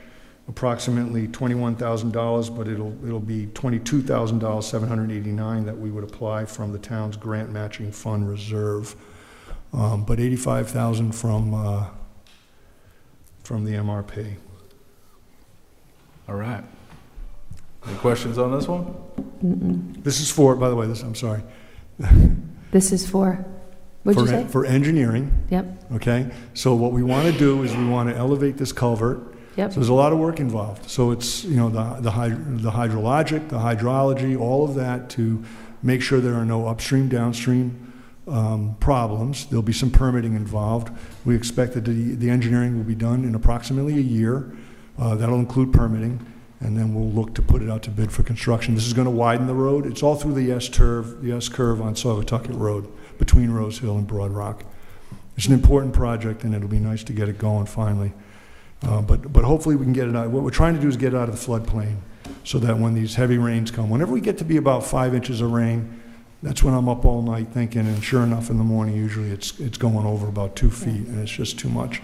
approximately $21,000, but it'll be $22,789 that we would apply from the town's grant matching fund reserve. But $85,000 from the MRP. All right. Any questions on this one? This is for, by the way, I'm sorry. This is for, what'd you say? For engineering. Yep. Okay. So what we want to do is we want to elevate this culvert. Yep. So there's a lot of work involved. So it's, you know, the hydrologic, the hydrology, all of that to make sure there are no upstream, downstream problems. There'll be some permitting involved. We expect that the engineering will be done in approximately a year. That'll include permitting, and then we'll look to put it out to bid for construction. This is going to widen the road. It's all through the S-curve on Saugatucket Road, between Rose Hill and Broad Rock. It's an important project, and it'll be nice to get it going finally. But hopefully we can get it out. What we're trying to do is get it out of the floodplain so that when these heavy rains come, whenever we get to be about 5 inches of rain, that's when I'm up all night thinking, and sure enough, in the morning, usually it's going over about 2 feet, and it's just too much.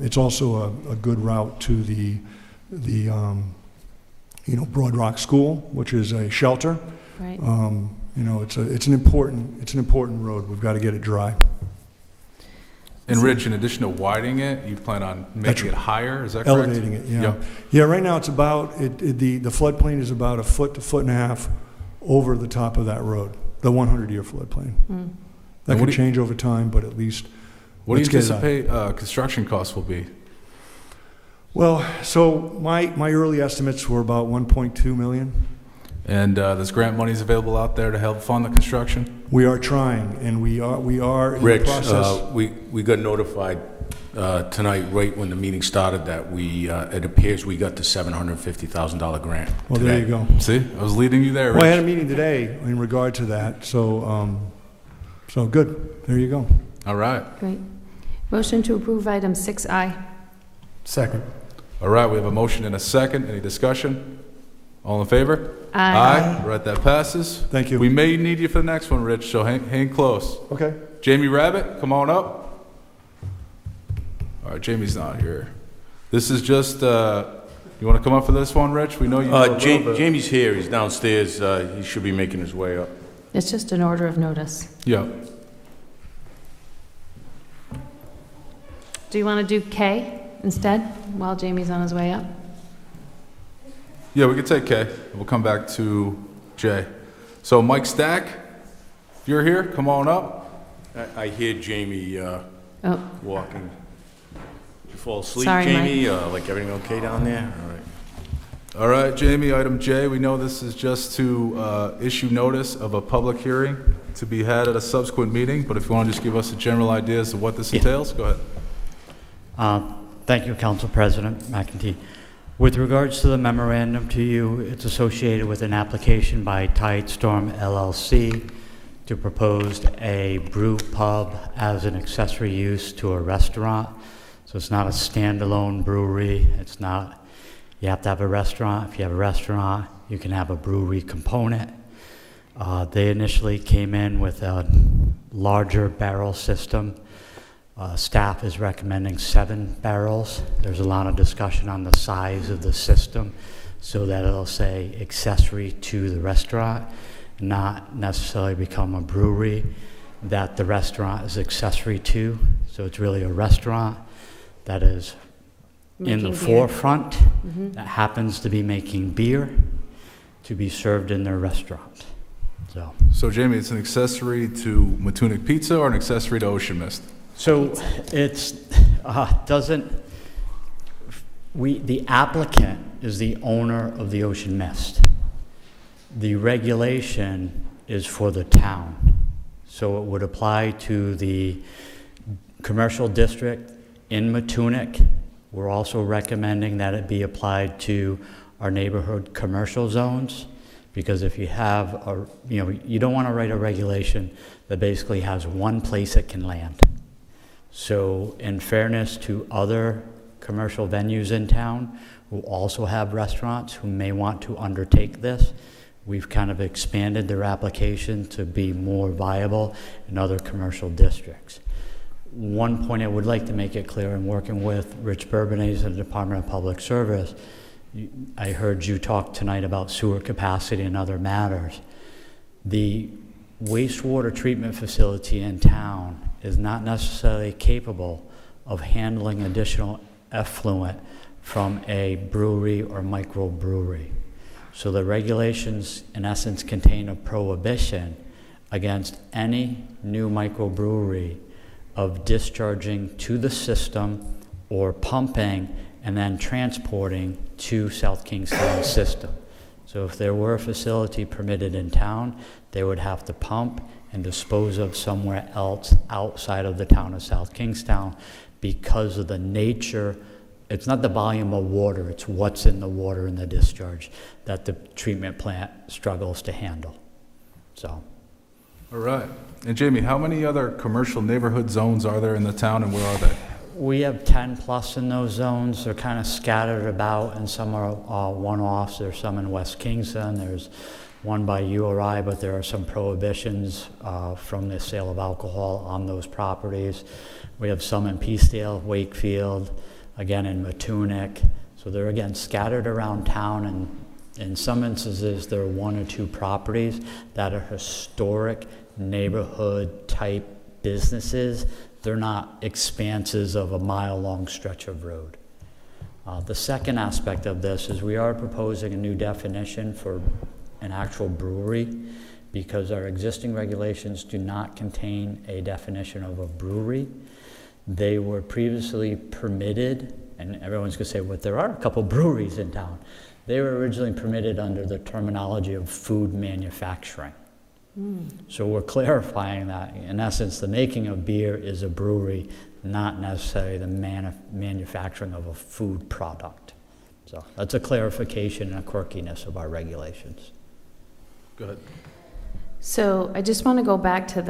It's also a good route to the Broad Rock School, which is a shelter. Right. It's an important road. We've got to get it dry. And Rich, in addition to widening it, you plan on making it higher? Is that correct? Elevating it, yeah. Yep. Yeah, right now it's about, the floodplain is about a foot to foot and a half over the top of that road, the 100-year floodplain. That could change over time, but at least what do you anticipate construction costs will be? Well, so my early estimates were about $1.2 million. And there's grant monies available out there to help fund the construction? We are trying, and we are in the Rich, process. we got notified tonight, right when the meeting started, that it appears we got the $750,000 grant. Well, today. there you go. See, I was leading you there, Rich. Well, I had a meeting today in regard to that, so good. There you go. All right. Great. Motion to approve item 6I. Second. All right, we have a motion and a second. Any discussion? All in favor? Aye. All right, that passes. Thank you. We may need you for the next one, Rich, so hang close. Okay. Jamie Rabbit, come on up. All right, Jamie's not here. This is just, you want to come up for this one, Rich? We know you know a little bit. Jamie's here. He's downstairs. He should be making his way up. It's just an order of notice. Yeah. Do you want to do K instead, while Jamie's on his way up? Yeah, we can take K. We'll come back to J. So Mike Stack, if you're here, come on up. I hear Jamie walking. Did you fall asleep, Sorry, Jamie? Like everything okay down there? All right. All right, Jamie, item J, we know this is just to issue notice of a public hearing to be had at a subsequent meeting, but if you want to just give us a general idea as to what this entails, go ahead. Thank you, Council President McEntee. With regards to the memorandum to you, it's associated with an application by Tidestorm LLC to propose a brew pub as an accessory use to a restaurant. So it's not a standalone brewery. It's not, you have to have a restaurant. If you have a restaurant, you can have a brewery component. They initially came in with a larger barrel system. Staff is recommending 7 barrels. There's a lot of discussion on the size of the system so that it'll say accessory to the restaurant, not necessarily become a brewery that the restaurant is accessory to. So it's really a restaurant that is in the forefront that happens to be making beer to be served in their restaurant. So Jamie, it's an accessory to Matunic Pizza or an accessory to Ocean Mist? So it's the applicant is the owner of the Ocean Mist. The regulation is for the town. So it would apply to the commercial district in Matunic. We're also recommending that it be applied to our neighborhood commercial zones, because if you have you don't want to write a regulation that basically has one place it can land. So in fairness to other commercial venues in town who also have restaurants who may want to undertake this, we've kind of expanded their application to be more viable in other commercial districts. One point I would like to make it clear, in working with Rich Bourbonnais and the Department of Public Service, I heard you talk tonight about sewer capacity and other matters. The wastewater treatment facility in town is not necessarily capable of handling additional effluent from a brewery or microbrewery. So the regulations, in essence, contain a prohibition against any new microbrewery of discharging to the system or pumping and then transporting to South Kingstown system. So if there were a facility permitted in town, they would have to pump and dispose of somewhere else outside of the town of South Kingstown because of the nature. It's not the volume of water, it's what's in the water in the discharge that the treatment plant struggles to handle. So. All right. And Jamie, how many other commercial neighborhood zones are there in the town, and where are they? We have 10 plus in those zones. They're kind of scattered about, and some are one-offs. There's some in West Kingston. There's one by URI, but there are some prohibitions from the sale of alcohol on those properties. We have some in Peacedale, Wakefield, again in Matunic. So they're, again, scattered around town, and in some instances, there are 1 or 2 properties that are historic neighborhood type businesses. They're not expanses of a mile-long stretch of road. The second aspect of this is we are proposing a new definition for an actual brewery, because our existing regulations do not contain a definition of a brewery. They were previously permitted, and everyone's going to say, well, there are a couple breweries in town. They were originally permitted under the terminology of food manufacturing. So we're clarifying that, in essence, the making of beer is a brewery, not necessarily the manufacturing of a food product. So that's a clarification and a quirkiness of our regulations. Go ahead. So I just want to go back to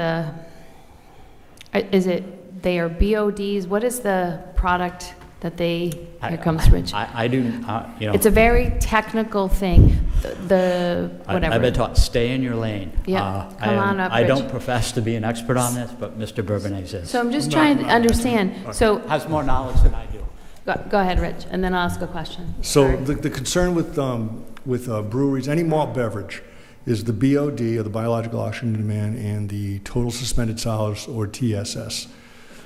they are BODs? What is the product that here comes Rich. I do, you know. It's a very technical thing, whatever. I've been taught, stay in your lane. Yeah, come on up, I Rich. don't profess to be an expert on this, but Mr. Bourbonnais is. So I'm just trying to understand, so. Has more knowledge than I do. Go ahead, Rich, and then I'll ask a question. So Sorry. the concern with breweries, any malt beverage, is the BOD, or the biological oxygen demand, and the total suspended solids, or TSS.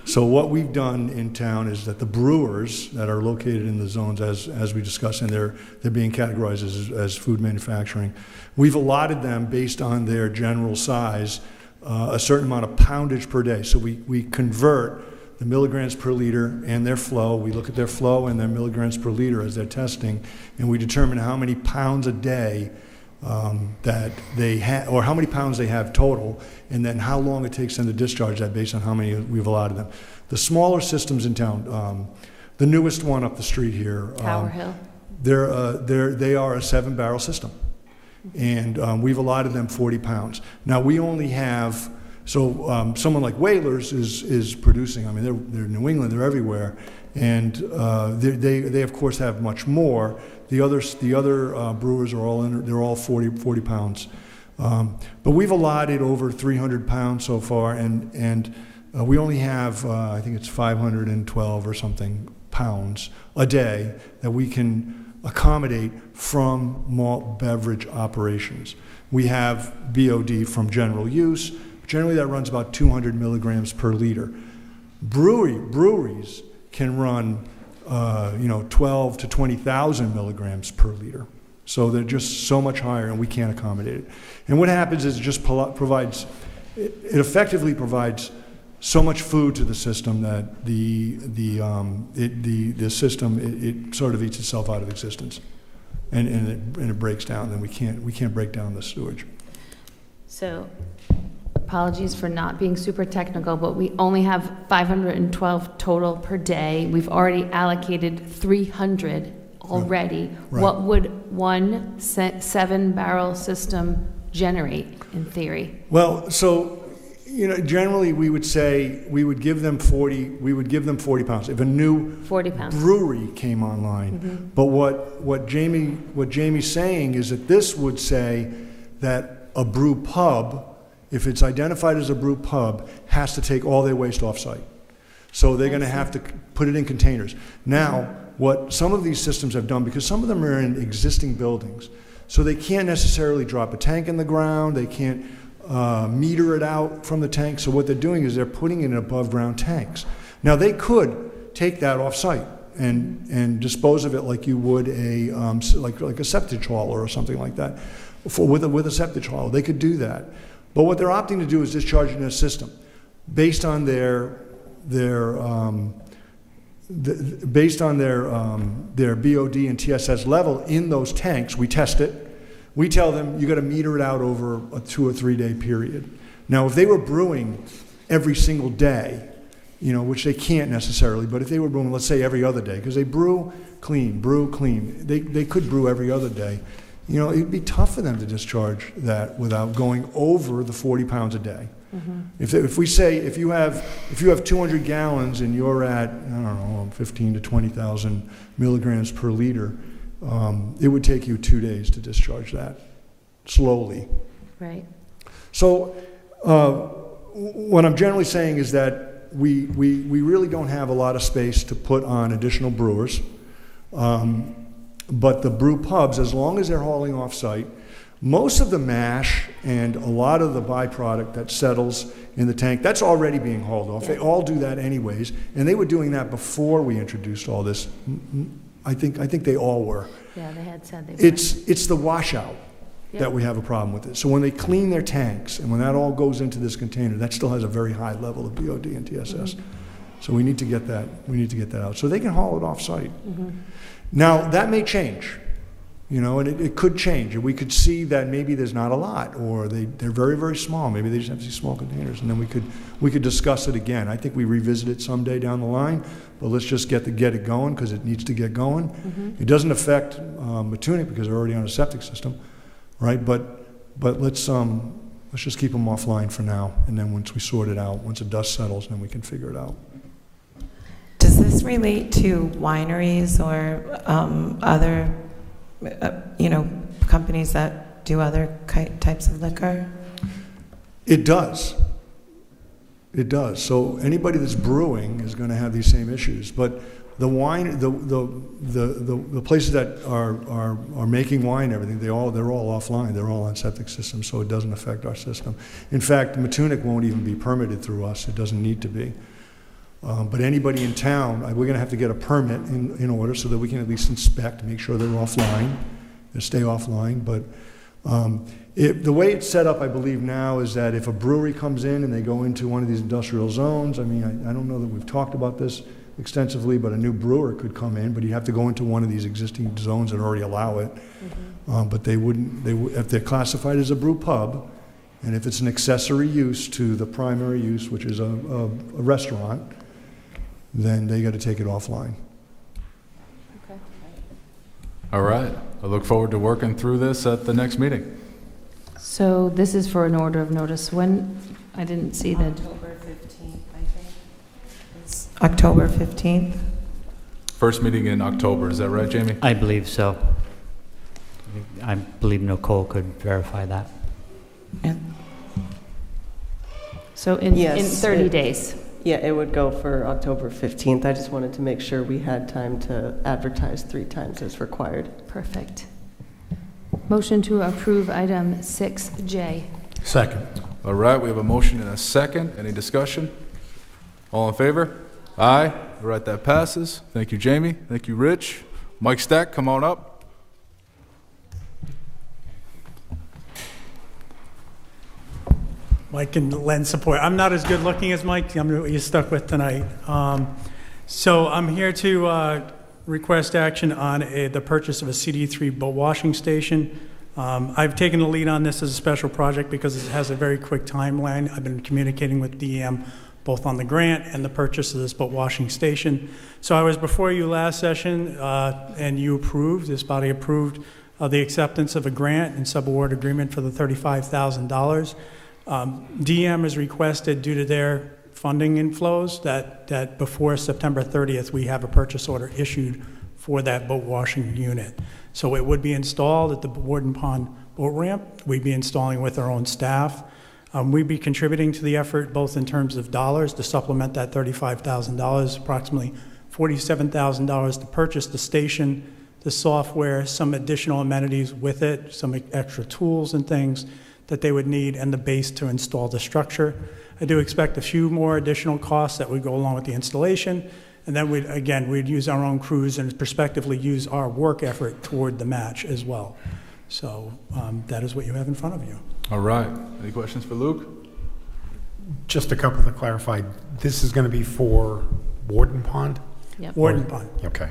So what we've done in town is that the brewers that are located in the zones, as we discussed, and they're being categorized as food manufacturing, we've allotted them based on their general size, a certain amount of poundage per day. So we convert the milligrams per liter and their flow. We look at their flow and their milligrams per liter as they're testing, and we determine how many pounds a day that they have, or how many pounds they have total, and then how long it takes them to discharge that based on how many we've allotted them. The smaller systems in town, the newest one up the street here, Tower Hill. they are a 7-barrel system, and we've allotted them 40 pounds. Now we only have, someone like Whalers is producing. I mean, they're New England, they're everywhere, and they of course have much more. The other brewers are all 40 pounds. But we've allotted over 300 pounds so far, and we only have, I think it's 512 or something pounds a day that we can accommodate from malt beverage operations. We have BOD from general use. Generally, that runs about 200 milligrams per liter. Breweries can run 12 to 20,000 milligrams per liter. So they're just so much higher, and we can't accommodate it. And what happens is it effectively provides so much food to the system that the system sort of eats itself out of existence, and it breaks down. Then we can't break down the sewage. So, apologies for not being super technical, but we only have 512 total per day. We've already allocated 300 already. Right. What would one 7-barrel system generate in theory? Well, so generally we would say we would give them 40 pounds if a new 40 pounds. brewery came online. Mm-hmm. But what Jamie's saying is that this would say that a brew pub, if it's identified as a brew pub, has to take all their waste off-site. So they're going to have to put it in containers. Now, what some of these systems have done, because some of them are in existing buildings, so they can't necessarily drop a tank in the ground, they can't meter it out from the tank, so what they're doing is they're putting it in above-ground tanks. Now, they could take that off-site and dispose of it like you would like a septic hauler or something like that. With a septic hauler, they could do that. But what they're opting to do is discharge it in a system based on their BOD and TSS level in those tanks. We test it. We tell them you got to meter it out over a 2 or 3 day period. Now, if they were brewing every single day, which they can't necessarily, but if they were brewing, let's say every other day, because they brew clean, they could brew every other day. It'd be tough for them to discharge that without going over the 40 pounds a day. Mm-hmm. If we say if you have 200 gallons and you're at 15 to 20,000 milligrams per liter, it would take you 2 days to discharge that slowly. Right. So what I'm generally saying is that we really don't have a lot of space to put on additional brewers. But the brew pubs, as long as they're hauling off-site, most of the mash and a lot of the byproduct that settles in the tank, that's already being hauled off. They all do that anyways, and they were doing that before we introduced all this. I think they all were. Yeah, they had said they were. It's the washout that we have a problem with it. So when they clean their tanks and when that all goes into this container, that still has a very high level of BOD and TSS. Mm-hmm. So we need to get that out so they can haul it off-site. Mm-hmm. Now, that may change. You know, and it could change, and we could see that maybe there's not a lot, or they're very, very small. Maybe they just have these small containers, and then we could discuss it again. I think we revisit it someday down the line, but let's just get it going, because it needs to get going. It doesn't affect Matunic because they're already on a septic system, right? But let's just keep them offline for now, and then once we sort it out, once the dust settles, then we can figure it out. Does this relate to wineries or other, companies that do other types of liquor? It does. It does. So anybody that's brewing is going to have these same issues. But the wine, the places that are making wine and everything, they're all offline. They're all on septic systems, so it doesn't affect our system. In fact, Matunic won't even be permitted through us. It doesn't need to be. But anybody in town, we're going to have to get a permit in order so that we can at least inspect, make sure they're offline, and stay offline. But the way it's set up, I believe now, is that if a brewery comes in and they go into one of these industrial zones, I mean, I don't know that we've talked about this extensively, but a new brewer could come in, but he'd have to go into one of these existing zones that already allow it. But they wouldn't, if they're classified as a brew pub, and if it's an accessory use to the primary use, which is a restaurant, then they got to take it offline. Okay. All right. I look forward to working through this at the next meeting. So this is for an order of notice. When, I didn't see the... October 15th, I think. It's October 15th. First meeting in October, is that right, Jamie? I believe so. I believe Nicole could verify that. Yeah. So in Yes, 30 days. Yeah, it would go for October 15th. I just wanted to make sure we had time to advertise 3 times as required. Perfect. Motion to approve item 6J. Second. All right, we have a motion and a second. Any discussion? All in favor? Aye. All right, that passes. Thank you, Jamie. Thank you, Rich. Mike Stack, come on up. Mike can lend support. I'm not as good looking as Mike. I'm what you're stuck with tonight. So I'm here to request action on the purchase of a CD3 boat washing station. I've taken the lead on this as a special project because it has a very quick timeline. I've been communicating with DEM both on the grant and the purchase of this boat washing station. So I was before you last session and you approved, this body approved the acceptance of a grant and subaward agreement for the $35,000. DEM has requested, due to their funding inflows, that before September 30th, we have a purchase order issued for that boat washing unit. So it would be installed at the Warden Pond boat ramp. We'd be installing with our own staff. We'd be contributing to the effort both in terms of dollars to supplement that $35,000, approximately $47,000 to purchase the station, the software, some additional amenities with it, some extra tools and things that they would need, and the base to install the structure. I do expect a few more additional costs that would go along with the installation, and then we'd use our own crews and prospectively use our work effort toward the match as well. So that is what you have in front of you. All right. Any questions for Luke? Just a couple to clarify. This is going to be for Warden Pond? Yep. Warden Pond. Okay.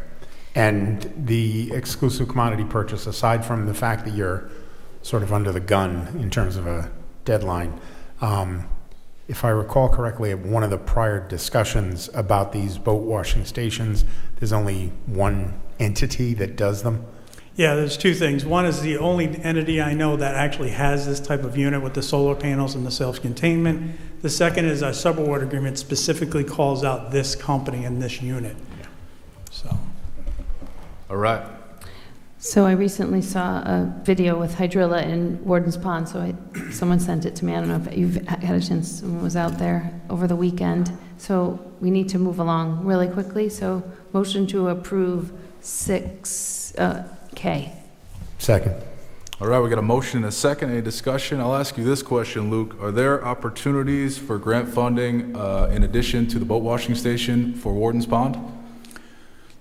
And the exclusive commodity purchase, aside from the fact that you're sort of under the gun in terms of a deadline, if I recall correctly, at one of the prior discussions about these boat washing stations, there's only one entity that does them? Yeah, there's 2 things. One is the only entity I know that actually has this type of unit with the solar panels and the self-containment. The second is our subaward agreement specifically calls out this company and this unit. So. All right. So I recently saw a video with Hydrilla in Warden's Pond, so someone sent it to me. I don't know if you've had a chance, someone was out there over the weekend. So we need to move along really quickly. So motion to approve 6K. Second. All right, we got a motion and a second. Any discussion? I'll ask you this question, Luke. Are there opportunities for grant funding in addition to the boat washing station for Warden's Pond?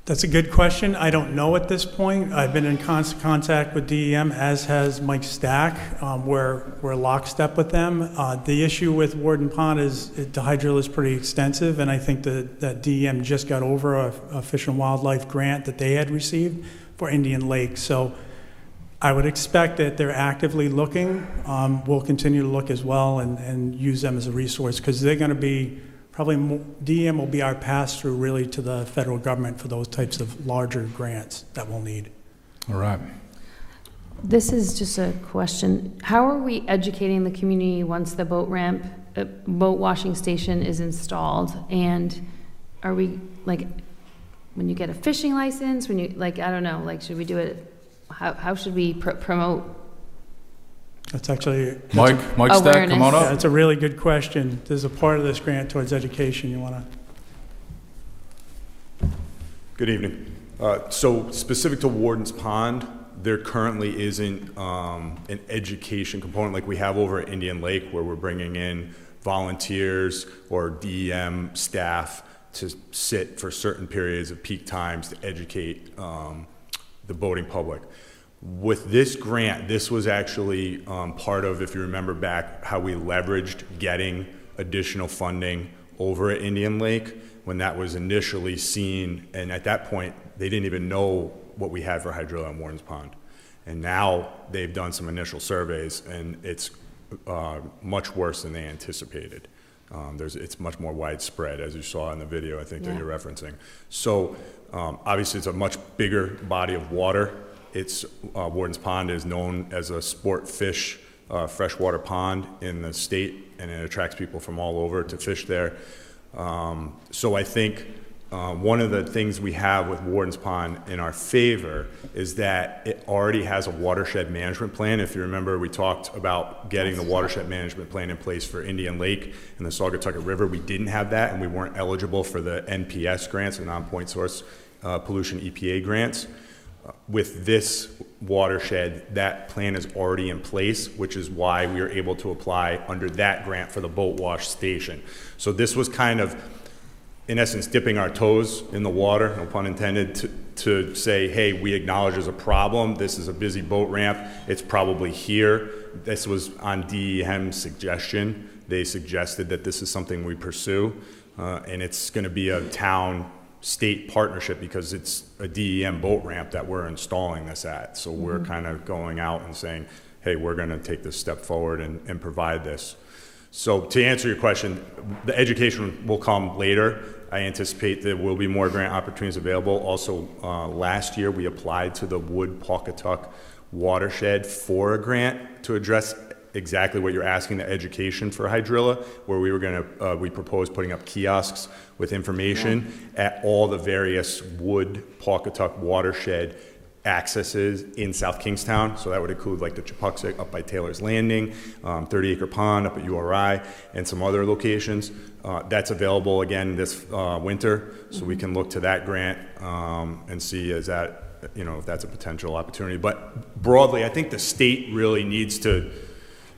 That's a good question. I don't know at this point. I've been in constant contact with DEM, as has Mike Stack. We're lockstep with them. The issue with Warden Pond is the hydrill is pretty extensive, and I think that DEM just got over a Fish and Wildlife grant that they had received for Indian Lake. So I would expect that they're actively looking. We'll continue to look as well and use them as a resource because they're going to be probably DEM will be our pass-through really to the federal government for those types of larger grants that we'll need. All right. This is just a question. How are we educating the community once the boat washing station is installed? And are we, like, when you get a fishing license, when you, like, I don't know, like, should we do it, how should we promote? That's actually... Mike Stack, come on up. Yeah, that's a really good question. There's a part of this grant towards education you want to... Good evening. So specific to Warden's Pond, there currently isn't an education component like we have over at Indian Lake where we're bringing in volunteers or DEM staff to sit for certain periods of peak times to educate the boating public. With this grant, this was actually part of, if you remember back, how we leveraged getting additional funding over at Indian Lake when that was initially seen, and at that point, they didn't even know what we had for hydrilla in Warden's Pond. And now they've done some initial surveys, and it's much worse than they anticipated. It's much more widespread, as you saw in the video, I think, that you're referencing. So obviously, it's a much bigger body of water. It's Warden's Pond is known as a sport fish freshwater pond in the state, and it attracts people from all over to fish there. So I think one of the things we have with Warden's Pond in our favor is that it already has a watershed management plan. If you remember, we talked about getting the watershed management plan in place for Indian Lake and the Saugatucket River. We didn't have that, and we weren't eligible for the NPS grants, the non-point source pollution EPA grants. With this watershed, that plan is already in place, which is why we were able to apply under that grant for the boat wash station. So this was kind of, in essence, dipping our toes in the water, no pun intended, to say, hey, we acknowledge there's a problem. This is a busy boat ramp. It's probably here. This was on DEM's suggestion. They suggested that this is something we pursue, and it's going to be a town-state partnership because it's a DEM boat ramp that we're installing this at. So we're kind of going out and saying, hey, we're going to take this step forward and provide this. So to answer your question, the education will come later. I anticipate there will be more grant opportunities available. Also, last year we applied to the Wood-Pawcatuck watershed for a grant to address exactly what you're asking, the education for hydrilla, where we were going to, we proposed putting up kiosks with information at all the various Wood-Pawcatuck watershed accesses in South Kingstown. So that would include like the Chepuxet up by Taylor's Landing, 30 Acre Pond up at URI, and some other locations. That's available again this winter, so we can look to that grant and see is that, if that's a potential opportunity. But broadly, I think the state really needs to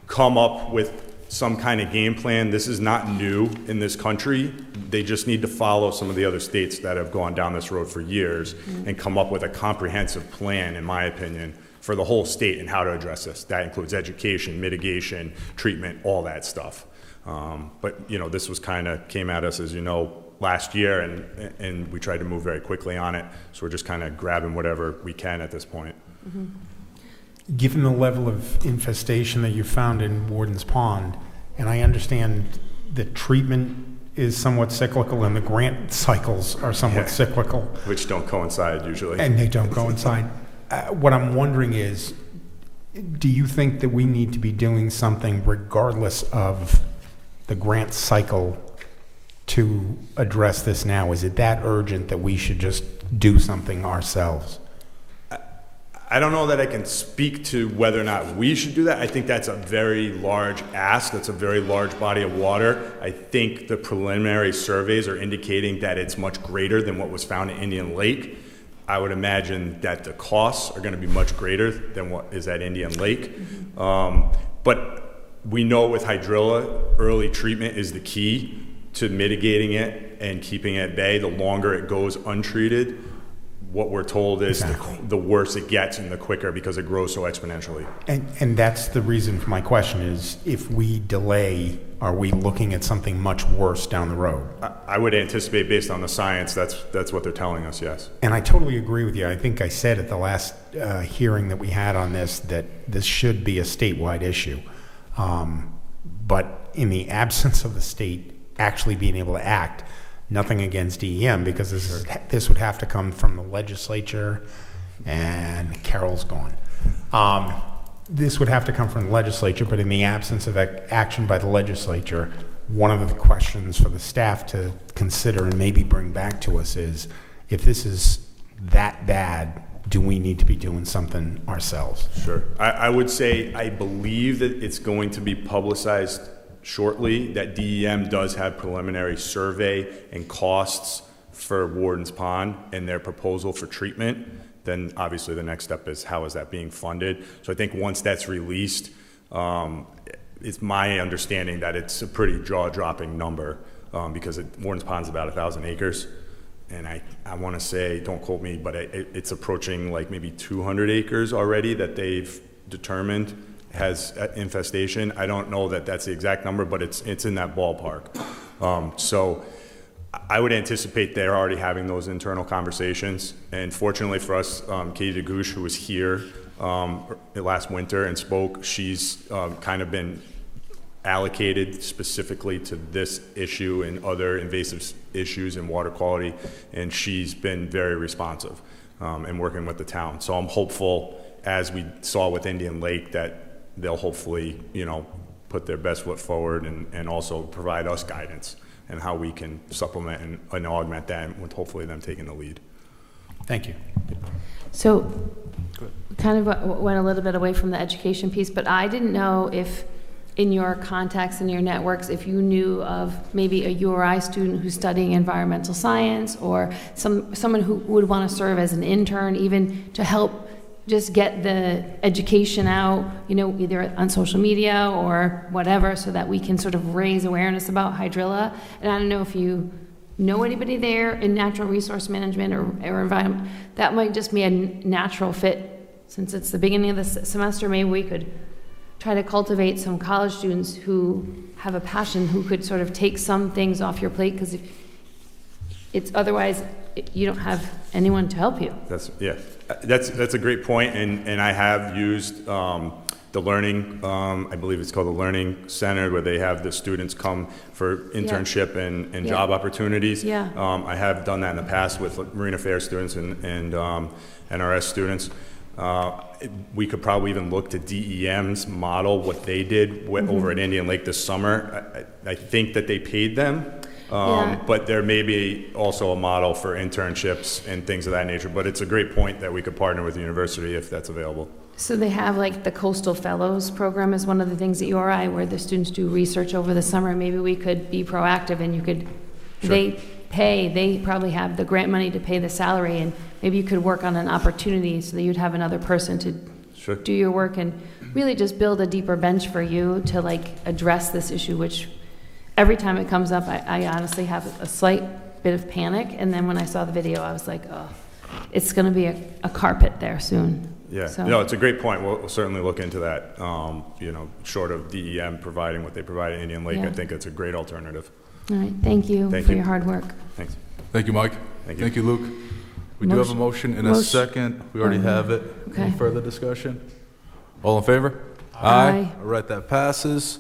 come up with some kind of game plan. This is not new in this country. They just need to follow some of the other states that have gone down this road for years and come up with a comprehensive plan, in my opinion, for the whole state and how to address this. That includes education, mitigation, treatment, all that stuff. But this was came at us, as you know, last year, and we tried to move very quickly on it. So we're just kind of grabbing whatever we can at this point. Given the level of infestation that you found in Warden's Pond, and I understand that treatment is somewhat cyclical and the grant cycles are somewhat cyclical. Which don't coincide usually. And they don't coincide. What I'm wondering is, do you think that we need to be doing something regardless of the grant cycle to address this now? Is it that urgent that we should just do something ourselves? I don't know that I can speak to whether or not we should do that. I think that's a very large ask. That's a very large body of water. I think the preliminary surveys are indicating that it's much greater than what was found in Indian Lake. I would imagine that the costs are going to be much greater than what is at Indian Lake. But we know with hydrilla, early treatment is the key to mitigating it and keeping it at bay. The longer it goes untreated, what we're told is Exactly. the worse it gets and the quicker because it grows so exponentially. And that's the reason for my question is, if we delay, are we looking at something much worse down the road? I would anticipate, based on the science, that's what they're telling us, yes. And I totally agree with you. I think I said at the last hearing that we had on this that this should be a statewide issue. But in the absence of the state actually being able to act, nothing against DEM, because this would have to come from the legislature, and Carol's gone. This would have to come from the legislature, but in the absence of action by the legislature, one of the questions for the staff to consider and maybe bring back to us is, if this is that bad, do we need to be doing something ourselves? Sure. I would say I believe that it's going to be publicized shortly that DEM does have preliminary survey and costs for Warden's Pond and their proposal for treatment. Then obviously the next step is, how is that being funded? So I think once that's released, it's my understanding that it's a pretty jaw-dropping number, because Warden's Pond's about 1,000 acres. And I want to say, don't quote me, but it's approaching like maybe 200 acres already that they've determined has infestation. I don't know that that's the exact number, but it's in that ballpark. So I would anticipate they're already having those internal conversations. And fortunately for us, Katie DeGouche, who was here last winter and spoke, she's kind of been allocated specifically to this issue and other invasive issues in water quality, and she's been very responsive and working with the town. So I'm hopeful, as we saw with Indian Lake, that they'll hopefully, put their best foot forward and also provide us guidance and how we can supplement and augment that, with hopefully them taking the lead. Thank you. So, kind of went a little bit away from the education piece, but I didn't know if, in your contacts and your networks, if you knew of maybe a URI student who's studying environmental science, or someone who would want to serve as an intern, even to help just get the education out, either on social media or whatever, so that we can sort of raise awareness about hydrilla. And I don't know if you know anybody there in natural resource management or environment. That might just be a natural fit. Since it's the beginning of the semester, maybe we could try to cultivate some college students who have a passion, who could sort of take some things off your plate, because if it's otherwise you don't have anyone to help you. That's a great point, and I have used the learning, I believe it's called the Learning Center, where they have the students come for internship and job opportunities. Yeah. I have done that in the past with Marine Affairs students and NRS students. We could probably even look to DEM's model, what they did over at Indian Lake this summer. I think that they paid them. But there may be also a model for internships and things of that nature. But it's a great point that we could partner with the university if that's available. So they have like the Coastal Fellows program is one of the things at URI, where the students do research over the summer. Maybe we could be proactive, and you could, they probably have the grant money to pay the salary, and maybe you could work on an opportunity so that you'd have another person to do your work, and really just build a deeper bench for you to like address this issue, which every time it comes up, I honestly have a slight bit of panic. And then when I saw the video, I was like, oh, it's going to be a carpet there soon. Yeah, So. it's a great point. We'll certainly look into that. Short of DEM providing what they provide at Indian Lake, I think it's a great alternative. All right, thank you for your hard work. Thanks. Thank you, Mike. Thank you, Luke. We do have a motion and a second. We already have it. Okay. Any further discussion? All in favor? Aye. All right, that passes.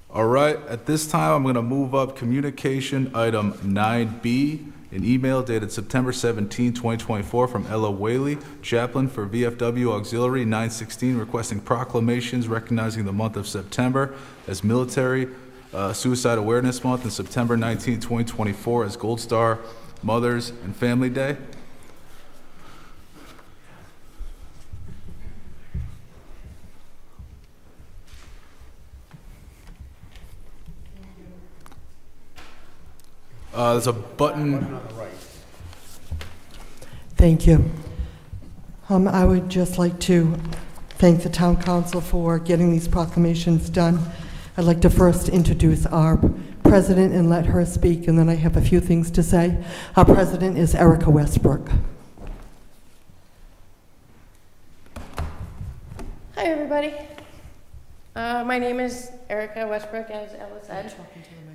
All right, at this time, I'm going to move up communication item 9B, an email dated September 17, 2024 from Ella Whaley, chaplain for VFW Auxiliary 916, requesting proclamations recognizing the month of September as Military Suicide Awareness Month and September 19, 2024 as Gold Star Mothers and Family Day. There's a button on the right. Thank you. I would just like to thank the town council for getting these proclamations done. I'd like to first introduce our president and let her speak, and then I have a few things to say. Our president is Erica Westbrook. everybody. My name is Erica Westbrook, as Ella said.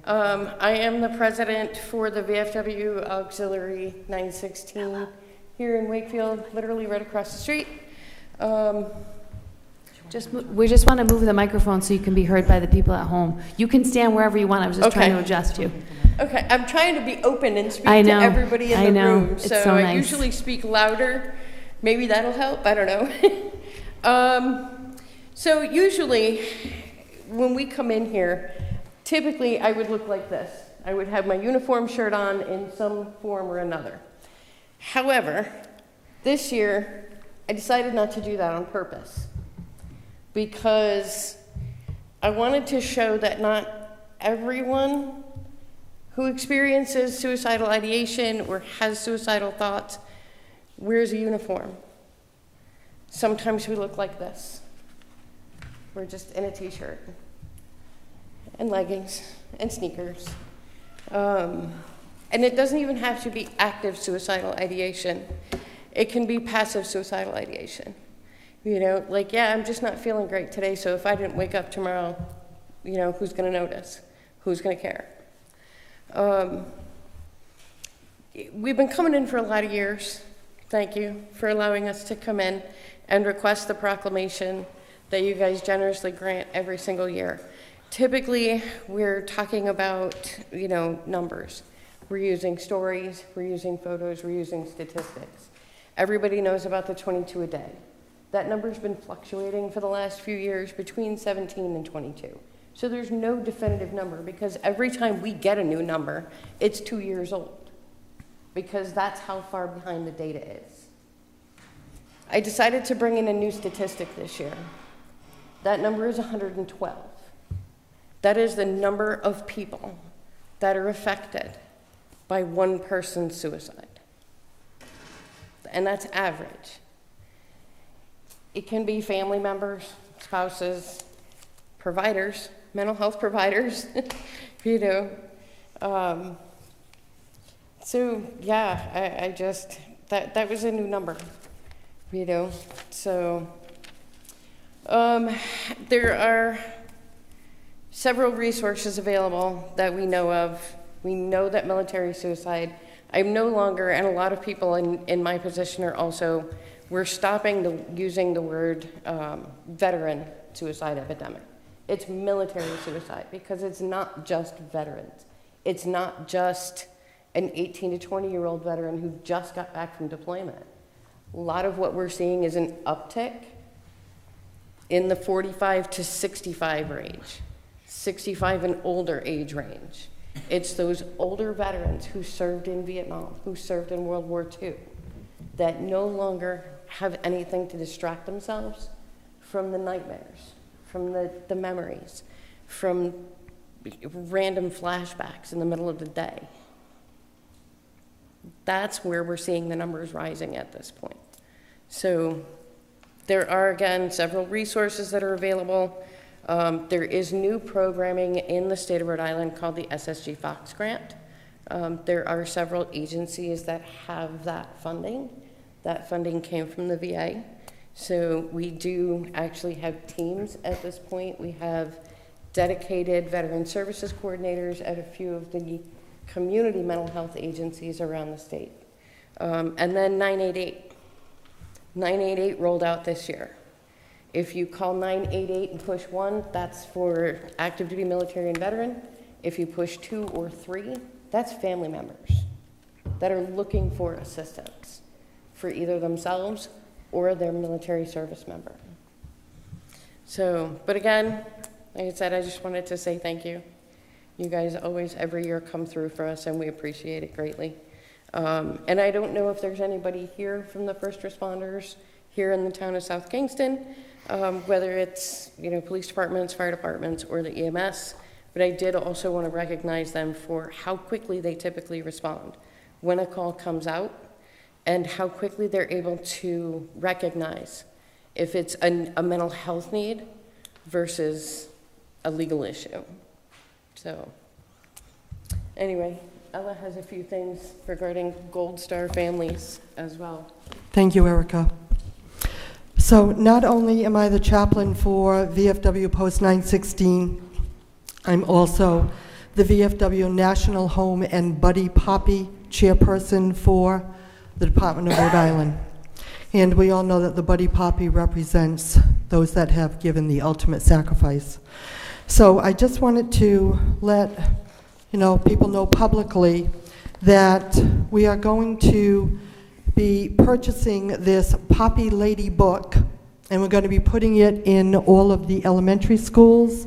I am the president for the VFW Auxiliary 916 here in Wakefield, literally right across the street. We just want to move the microphone so you can be heard by the people at home. You can stand wherever you want. I was just trying to adjust you. Okay, I'm trying to be open and speak I know. to everybody in I the know. room. It's So so I nice. usually speak louder. Maybe that'll help. I don't know. So usually when we come in here, typically I would look like this. I would have my uniform shirt on in some form or another. However, this year I decided not to do that on purpose because I wanted to show that not everyone who experiences suicidal ideation or has suicidal thoughts wears a uniform. Sometimes we look like this. We're just in a t-shirt and leggings and sneakers. And it doesn't even have to be active suicidal ideation. It can be passive suicidal ideation. You know, like, yeah, I'm just not feeling great today, so if I didn't wake up tomorrow, you know, who's gonna notice? Who's gonna care? We've been coming in for a lot of years. Thank you for allowing us to come in and request the proclamation that you guys generously grant every single year. Typically, we're talking about, you know, numbers. We're using stories, we're using photos, we're using statistics. Everybody knows about the 22 a day. That number's been fluctuating for the last few years between 17 and 22. So there's no definitive number because every time we get a new number, it's 2 years old because that's how far behind the data is. I decided to bring in a new statistic this year. That number is 112. That is the number of people that are affected by one person's suicide. And that's average. It can be family members, spouses, providers, mental health providers, you know. So yeah, I just, that was a new number, you know. So there are several resources available that we know of. We know that military suicide, I'm no longer, and a lot of people in my position are also, we're stopping using the word veteran suicide epidemic. It's military suicide because it's not just veterans. It's not just an 18 to 20-year-old veteran who just got back from deployment. A lot of what we're seeing is an uptick in the 45 to 65 range, 65 and older age range. It's those older veterans who served in Vietnam, who served in World War II, that no longer have anything to distract themselves from the nightmares, from the memories, from random flashbacks in the middle of the day. That's where we're seeing the numbers rising at this point. So there are, again, several resources that are available. There is new programming in the state of Rhode Island called the SSG Fox Grant. There are several agencies that have that funding. That funding came from the VA. So we do actually have teams at this point. We have dedicated veteran services coordinators at a few of the community mental health agencies around the state. And then 988. 988 rolled out this year. If you call 988 and push 1, that's for active duty military and veteran. If you push 2 or 3, that's family members that are looking for assistance for either themselves or their military service member. So, but again, like I said, I just wanted to say thank you. You guys always, every year, come through for us, and we appreciate it greatly. And I don't know if there's anybody here from the first responders here in the town of South Kingston, whether it's, you know, police departments, fire departments, or the EMS, but I did also want to recognize them for how quickly they typically respond when a call comes out and how quickly they're able to recognize if it's a mental health need versus a legal issue. So anyway, Ella has a few things regarding Gold Star families as well. Thank you, Erica. So not only am I the chaplain for VFW Post 916, I'm also the VFW National Home and Buddy Poppy chairperson for the Department of Rhode Island. And we all know that the Buddy Poppy represents those that have given the ultimate sacrifice. So I just wanted to let people know publicly that we are going to be purchasing this Poppy Lady book, and we're going to be putting it in all of the elementary schools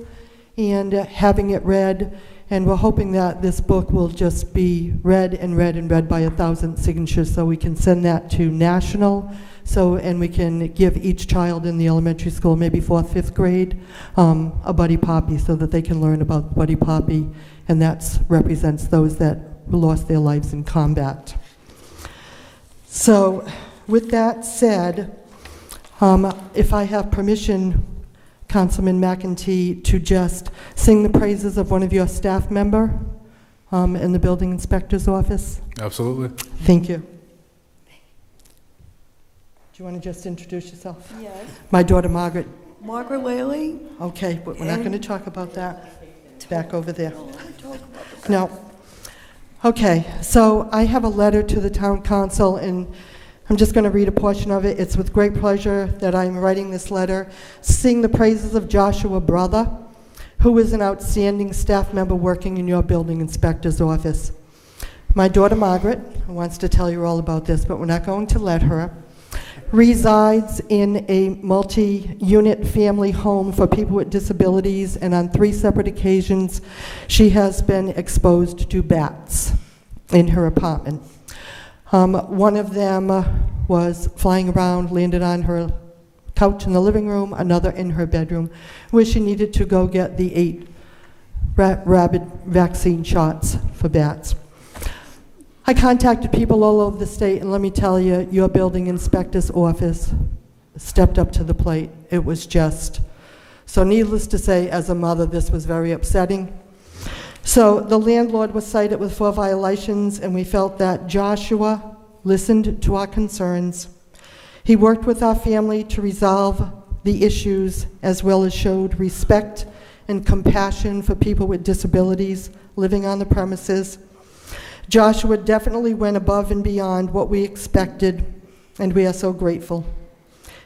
and having it read, and we're hoping that this book will just be read and read and read by 1,000 signatures, so we can send that to national, and we can give each child in the elementary school, maybe 4th, 5th grade, a Buddy Poppy, so that they can learn about Buddy Poppy, and that represents those that lost their lives in combat. So, with that said, if I have permission, Councilman McEntee, to just sing the praises of one of your staff member in the building inspector's office? Absolutely. Thank you. Do you want to just introduce yourself? Yes. My daughter, Margaret. Margaret Whaley. Okay, but we're not going to talk about that. It's back over there. No. No. Okay, so I have a letter to the town council, and I'm just going to read a portion of it. It's with great pleasure that I'm writing this letter, sing the praises of Joshua Brother, who is an outstanding staff member working in your building inspector's office. My daughter Margaret wants to tell you all about this, but we're not going to let her. Resides in a multi-unit family home for people with disabilities, and on 3 separate occasions she has been exposed to bats in her apartment. One of them was flying around, landed on her couch in the living room, another in her bedroom, where she needed to go get the 8 rabbit vaccine shots for bats. I contacted people all over the state, and let me tell you, your building inspector's office stepped up to the plate. It was just, so needless to say, as a mother, this was very upsetting. So the landlord was cited with 4 violations, and we felt that Joshua listened to our concerns. He worked with our family to resolve the issues, as well as showed respect and compassion for people with disabilities living on the premises. Joshua definitely went above and beyond what we expected, and we are so grateful.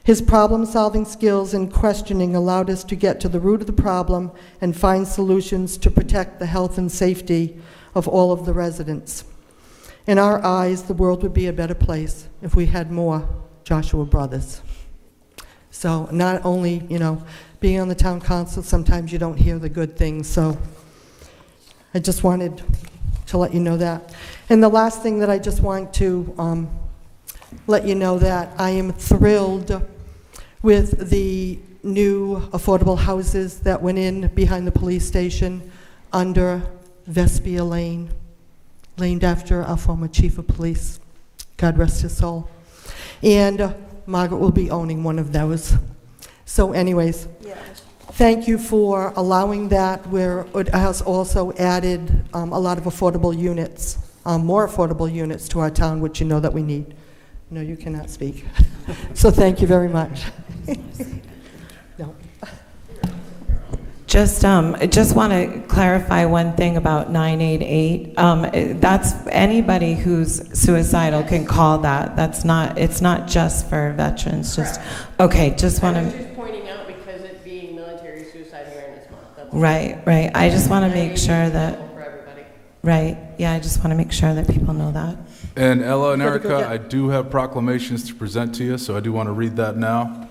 His problem-solving skills and questioning allowed us to get to the root of the problem and find solutions to protect the health and safety of all of the residents. In our eyes, the world would be a better place if we had more Joshua brothers. So not only, being on the town council, sometimes you don't hear the good things, so I just wanted to let you know that. And the last thing that I just want to let you know that I am thrilled with the new affordable houses that went in behind the police station under Vespia Lane, named after our former chief of police. God rest his soul. And Margaret will be owning one of those. So anyways, thank you for allowing that, where it has also added a lot of affordable units, more affordable units to our town, which you know that we need. No, you cannot speak. So thank you very much. No. I just want to clarify one thing about 988. That's anybody who's suicidal can call that. It's not just for veterans. Okay. Just want to. Just pointing out because it being Military Suicide Awareness Month. Right. I just want to make sure that. For everybody. Right. Yeah. I just want to make sure that people know that. And Ella and Erica, I do have proclamations to present to you, so I do want to read that now.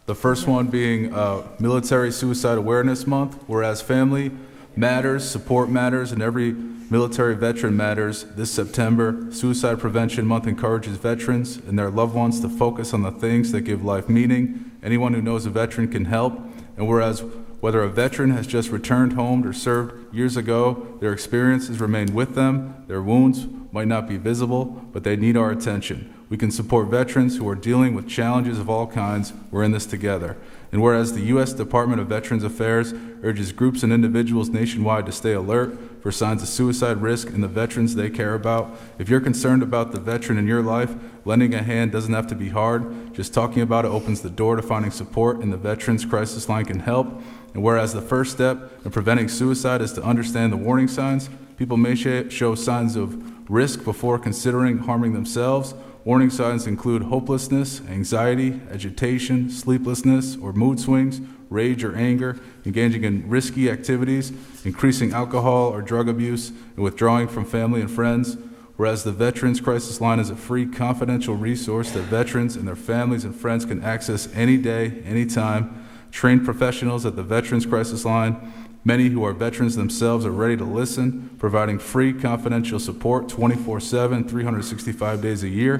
The first one being Military Suicide Awareness Month, whereas family matters, support matters, and every military veteran matters. This September, Suicide Prevention Month encourages veterans and their loved ones to focus on the things that give life meaning. Anyone who knows a veteran can help. And whereas whether a veteran has just returned home or served years ago, their experiences remain with them. Their wounds might not be visible, but they need our attention. we can support veterans who are dealing with challenges of all kinds. We're in this together. And whereas the U.S. Department of Veterans Affairs urges groups and individuals nationwide to stay alert for signs of suicide risk in the veterans they care about, if you're concerned about the veteran in your life, lending a hand doesn't have to be hard. Just talking about it opens the door to finding support, and the Veterans Crisis Line can help. And whereas the first step in preventing suicide is to understand the warning signs, people may show signs of risk before considering harming themselves. Warning signs include hopelessness, anxiety, agitation, sleeplessness or mood swings, rage or anger, engaging in risky activities, increasing alcohol or drug abuse, and withdrawing from family and friends. Whereas the Veterans Crisis Line is a free, confidential resource that veterans and their families and friends can access any day, anytime. Trained professionals at the Veterans Crisis Line, many who are veterans themselves, are ready to listen, providing free, confidential support 24/7, 365 days a year.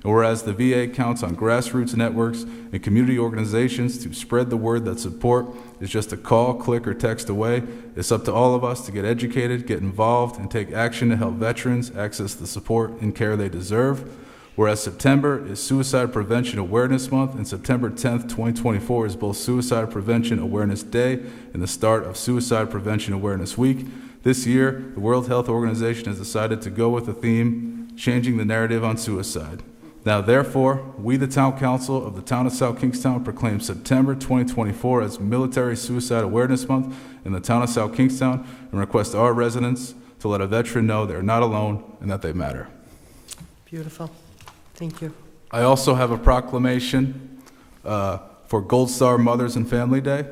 And whereas the VA counts on grassroots networks and community organizations to spread the word that support is just a call, click, or text away, it's up to all of us to get educated, get involved, and take action to help veterans access the support and care they deserve. Whereas September is Suicide Prevention Awareness Month, and September 10th, 2024 is both Suicide Prevention Awareness Day and the start of Suicide Prevention Awareness Week. This year, the World Health Organization has decided to go with the theme, Changing the Narrative on Suicide. Now, therefore, we, the Town Council of the Town of South Kingstown, proclaim September 2024 as Military Suicide Awareness Month in the Town of South Kingstown, and request our residents to let a veteran know they're not alone and that they matter. Beautiful. Thank you. I also have a proclamation for Gold Star Mothers and Family Day.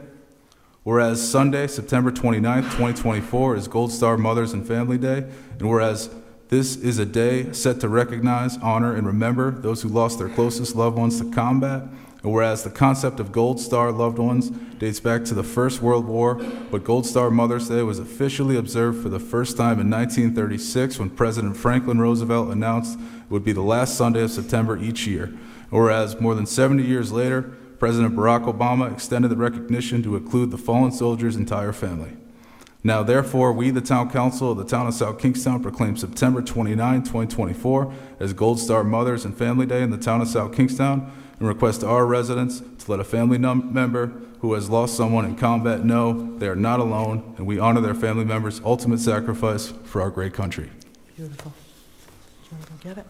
Whereas Sunday, September 29th, 2024 is Gold Star Mothers and Family Day, and whereas this is a day set to recognize, honor, and remember those who lost their closest loved ones to combat, and whereas the concept of Gold Star loved ones dates back to the First World War, but Gold Star Mother's Day was officially observed for the first time in 1936 when President Franklin Roosevelt announced it would be the last Sunday of September each year. Whereas more than 70 years later, President Barack Obama extended the recognition to include the fallen soldier's entire family. Now, therefore, we, the Town Council of the Town of South Kingstown, proclaim September 29, 2024 as Gold Star Mothers and Family Day in the Town of South Kingstown, and request our residents to let a family member who has lost someone in combat know they are not alone, and we honor their family members' ultimate sacrifice for our great country. Beautiful. Do you want to go get it?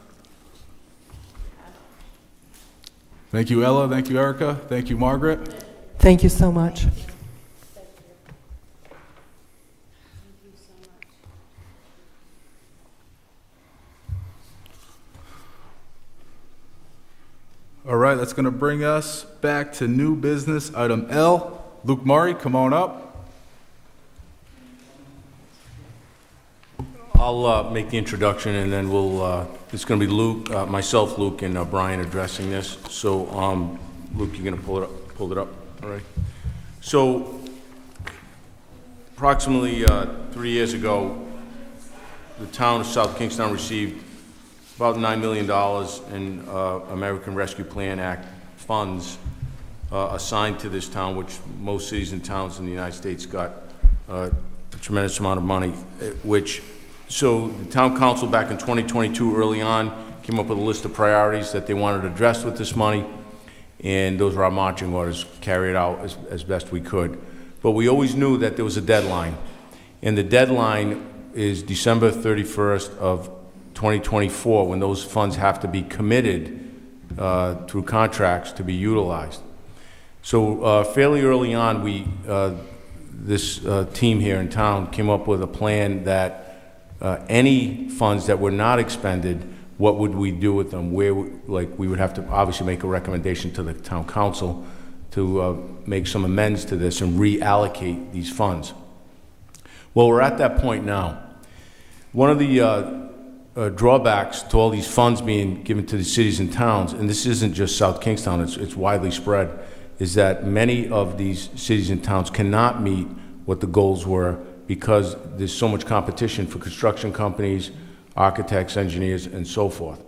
Thank you, Ella. Thank you, Erica. Thank you, Margaret. Thank you so much. All right, that's going to bring us back to new business, item L. Luke Murray, come on up. I'll make the introduction, and then it's going to be Luke, myself, Luke, and Brian addressing this. So, Luke, you're going to pull it up, all right? So, approximately 3 years ago, the town of South Kingstown received about $9 million in American Rescue Plan Act funds assigned to this town, which most cities and towns in the United States got a tremendous amount of money, so the town council back in 2022 early on came up with a list of priorities that they wanted to address with this money, and those were our marching orders, carry it out as best we could. But we always knew that there was a deadline, and the deadline is December 31st of 2024, when those funds have to be committed through contracts to be utilized. So fairly early on, this team here in town came up with a plan that any funds that were not expended, what would we do with them? We would have to obviously make a recommendation to the town council to make some amends to this and reallocate these funds. Well, we're at that point now. One of the drawbacks to all these funds being given to the cities and towns, and this isn't just South Kingstown, it's widely spread, is that many of these cities and towns cannot meet what the goals were because there's so much competition for construction companies, architects, engineers, and so forth.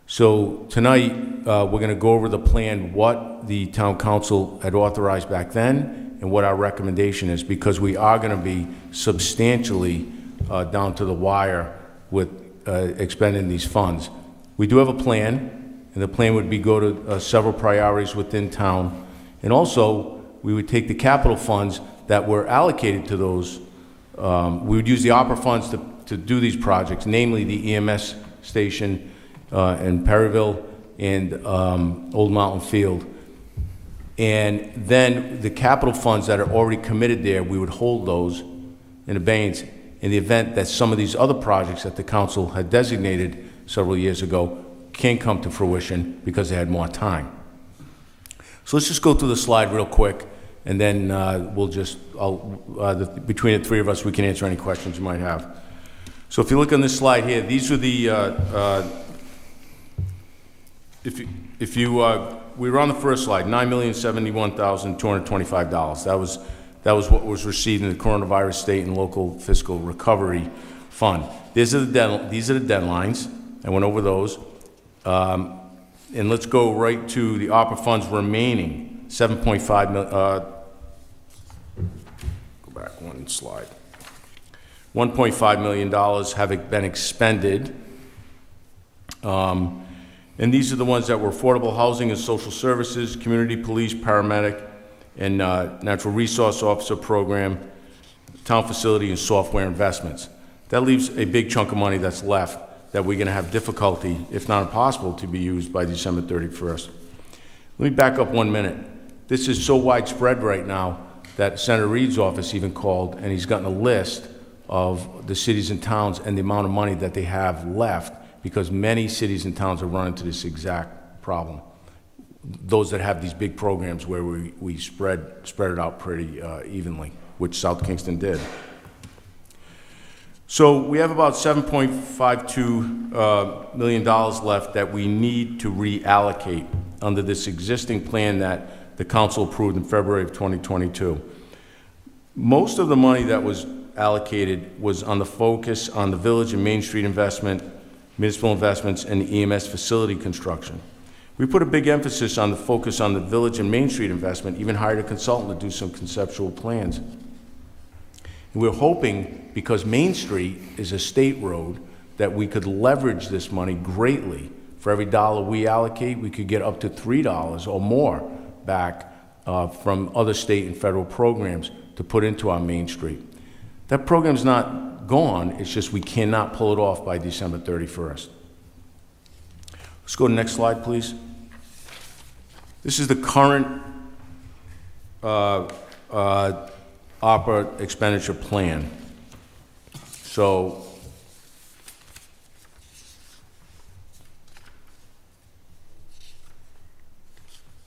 So tonight, we're going to go over the plan, what the town council had authorized back then, and what our recommendation is, because we are going to be substantially down to the wire with expending these funds. We do have a plan. And the plan would be go to several priorities within town. And also, we would take the capital funds that were allocated to those. We would use the ARPA funds to do these projects, namely the EMS station in Perryville and Old Mountain Field. And then the capital funds that are already committed there, we would hold those in abeyance in the event that some of these other projects that the council had designated several years ago can't come to fruition because they had more time. So let's just go through the slide real quick, and then between the three of us, we can answer any questions you might have. So if you look on this slide here, these are the, we were on the first slide, $9,071,225. That was what was received in the coronavirus state and local fiscal recovery fund. These are the deadlines. I went over those. And let's go right to the ARPA funds remaining, 7.5 million, go back one slide. $1.5 million have been expended. And these are the ones that were affordable housing and social services, community police, paramedic, and natural resource officer program, town facility, and software investments. That leaves a big chunk of money that's left that we're going to have difficulty, if not impossible, to be used by December 31st. Let me back up 1 minute. This is so widespread right now that Senator Reed's office even called, and he's gotten a list of the cities and towns and the amount of money that they have left, because many cities and towns are running into this exact problem. Those that have these big programs where we spread it out pretty evenly, which South Kingston did. So we have about $7.52 million left that we need to reallocate under this existing plan that the council approved in February of 2022. Most of the money that was allocated was on the focus on the village and Main Street investment, municipal investments, and EMS facility construction. We put a big emphasis on the focus on the village and Main Street investment, even hired a consultant to do some conceptual plans. And we're hoping, because Main Street is a state road, that we could leverage this money greatly. For every dollar we allocate, we could get up to $3 or more back from other state and federal programs to put into our Main Street. That program's not gone, it's just we cannot pull it off by December 31st. Let's go to the next slide, please. This is the current ARPA expenditure plan. So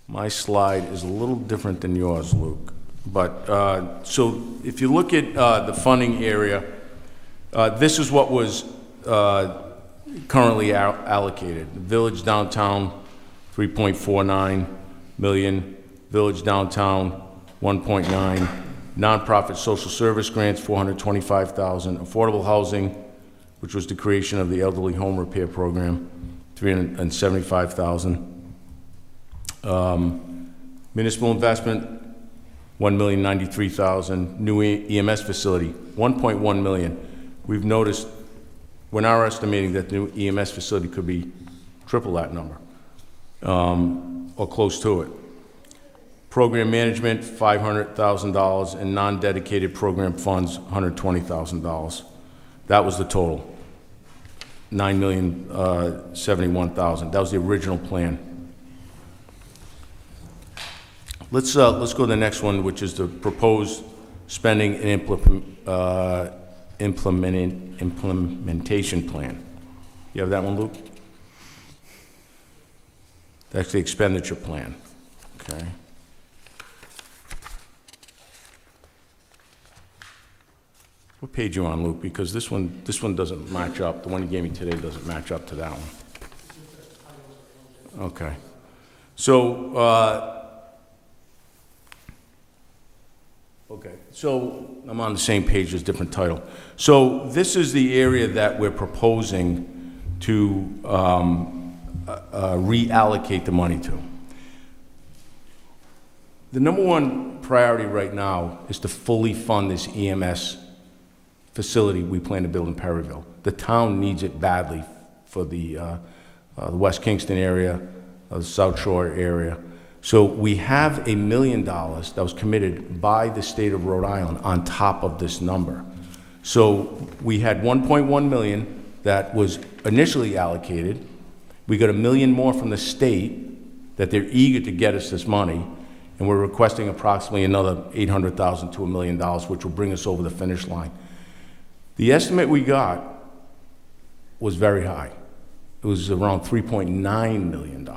my slide is a little different than yours, Luke. But so if you look at the funding area, this is what was currently allocated. The village downtown, 3.49 million. Village downtown, 1.9. Nonprofit social service grants, 425,000. Affordable housing, which was the creation of the elderly home repair program, 375,000. Municipal investment, 1,093,000. New EMS facility, 1.1 million. We've noticed, we're now estimating that the new EMS facility could be triple that number, or close to it. Program management, $500,000, and non-dedicated program funds, $120,000. That was the total, $9,071,000. That was the original plan. Let's go to the next one, which is the proposed spending and implementation plan. You have that one, Luke? That's the expenditure plan. Okay. What page are you on, Luke? Because this one doesn't match up. The one you gave me today doesn't match up to that one. Okay. So, okay. So I'm on the same page as different title. So this is the area that we're proposing to reallocate the money to. The number one priority right now is to fully fund this EMS facility we plan to build in Perryville. The town needs it badly for the the West Kingston area, the South Shore area. So we have $1 million that was committed by the state of Rhode Island on top of this number. So we had 1.1 million that was initially allocated. We got $1 million more from the state that they're eager to get us this money, and we're requesting approximately another $800,000 to $1 million, which will bring us over the finish line. The estimate we got was very high. It was around $3.9 million.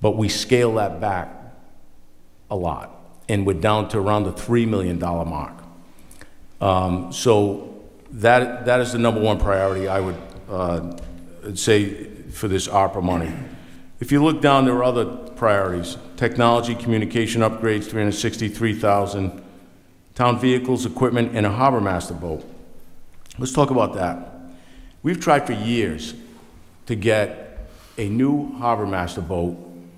But we scale that back a lot, and we're down to around the $3 million mark. So that is the number one priority I would say for this ARPA money. If you look down, there are other priorities. Technology, communication upgrades, $363,000. Town vehicles, equipment, and a harbor master boat. Let's talk about that. We've tried for years to get a new harbor master boat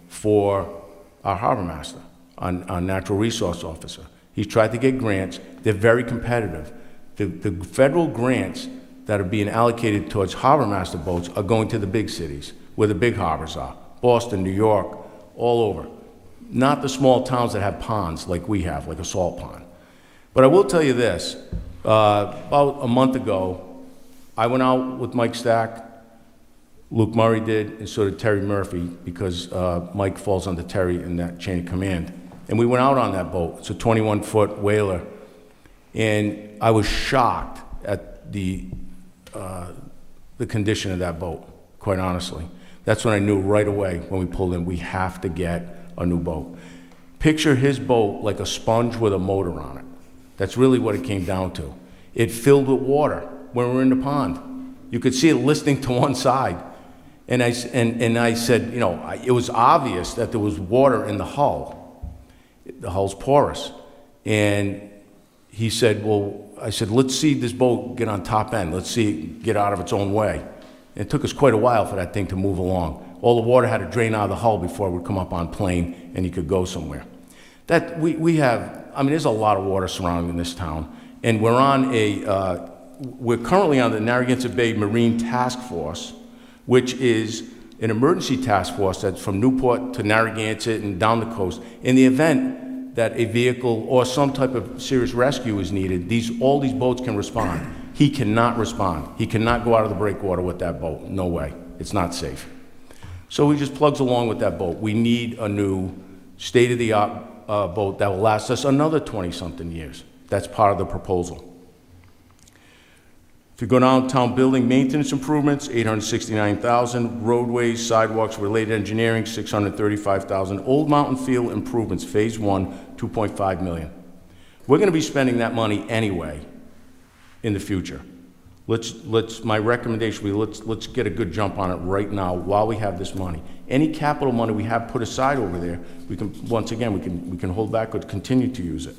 for our harbor master, our natural resource officer. He's tried to get grants. They're very competitive. The federal grants that are being allocated towards harbor master boats are going to the big cities, where the big harbors are. Boston, New York, all over. Not the small towns that have ponds like we have, like a salt pond. But I will tell you this, about a month ago, I went out with Mike Stack, Luke Murray did, and so did Terry Murphy, because Mike falls under Terry in that chain of command. And we went out on that boat. It's a 21-foot whaler. And I was shocked at the condition of that boat, quite honestly. That's when I knew right away when we pulled in, we have to get a new boat. Picture his boat like a sponge with a motor on it. That's really what it came down to. It filled with water when we were in the pond. You could see it listing to one side. And I said, you know, it was obvious that there was water in the hull. The hull's porous. And he said, well, I said, let's see this boat get on top end. Let's see it get out of its own way. And it took us quite a while for that thing to move along. All the water had to drain out of the hull before it would come up on plane and you could go somewhere. That we have, I mean, there's a lot of water surrounding this town. And we're on we're currently on the Narragansett Bay Marine Task Force, which is an emergency task force that's from Newport to Narragansett and down the coast. In the event that a vehicle or some type of serious rescue is needed, all these boats can respond. He cannot respond. He cannot go out of the breakwater with that boat. No way. It's not safe. So he just plugs along with that boat. We need a new state-of-the-art boat that will last us another 20-something years. That's part of the proposal. If you go downtown building maintenance improvements, $869,000. Roadways, sidewalks, related engineering, $635,000. Old Mountain Field improvements, phase 1, $2.5 million. We're going to be spending that money anyway in the future. My recommendation would be let's get a good jump on it right now while we have this money. Any capital money we have put aside over there, we can, once again, we can hold back or continue to use it.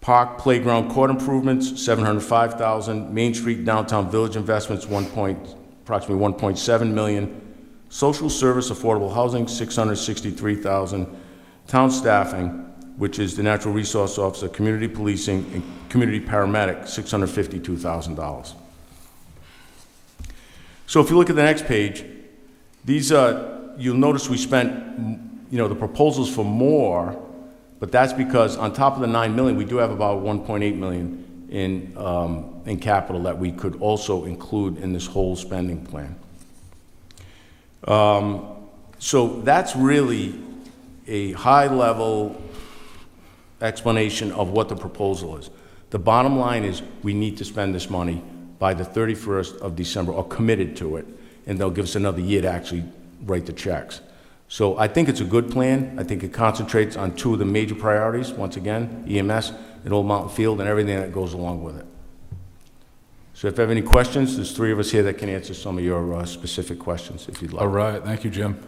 Park, playground, court improvements, $705,000. Main Street, downtown village investments, approximately $1.7 million. Social service, affordable housing, $663,000. Town staffing, which is the natural resource officer, community policing, and community paramedic, $652,000. So if you look at the next page, these you'll notice we spent, the proposals for more. But that's because on top of the $9 million, we do have about $1.8 million in capital that we could also include in this whole spending plan. So that's really a high-level explanation of what the proposal is. The bottom line is we need to spend this money by the 31st of December, or committed to it, and they'll give us another year to actually write the checks. So I think it's a good plan. I think it concentrates on two of the major priorities, once again, EMS and Old Mountain Field and everything that goes along with it. So if you have any questions, there's three of us here that can answer some of your specific questions, if you'd like. All right, thank you, Jim.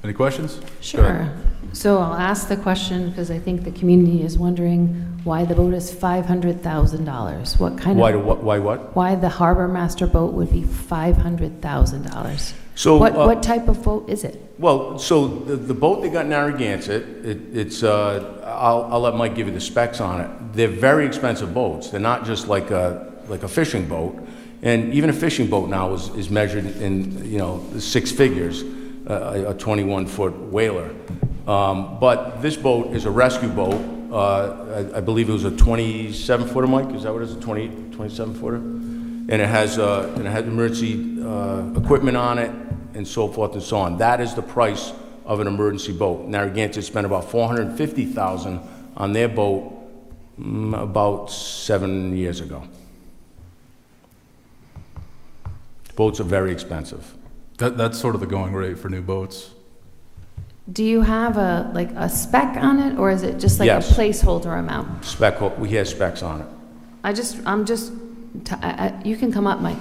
Any questions? Sure. So I'll ask the question because I think the community is wondering why the boat is $500,000. What kind Why of... why what? Why the harbor master boat would be $500,000. So what type of boat is it? Well, so the boat they got in Narragansett, it's I'll let Mike give you the specs on it. They're very expensive boats. They're not just like a fishing boat. And even a fishing boat now is measured in, six figures, a 21-foot whaler. But this boat is a rescue boat. I believe it was a 27-footer, Mike? Is that what it is, a 27-footer? And it has emergency equipment on it, and so forth and so on. That is the price of an emergency boat. Narragansett spent about $450,000 on their boat about 7 years ago. Boats are very expensive. That's sort of the going rate for new boats. Do you have a spec on it, or is it just like Yes. a placeholder amount? We have specs on it. You can come up, Mike.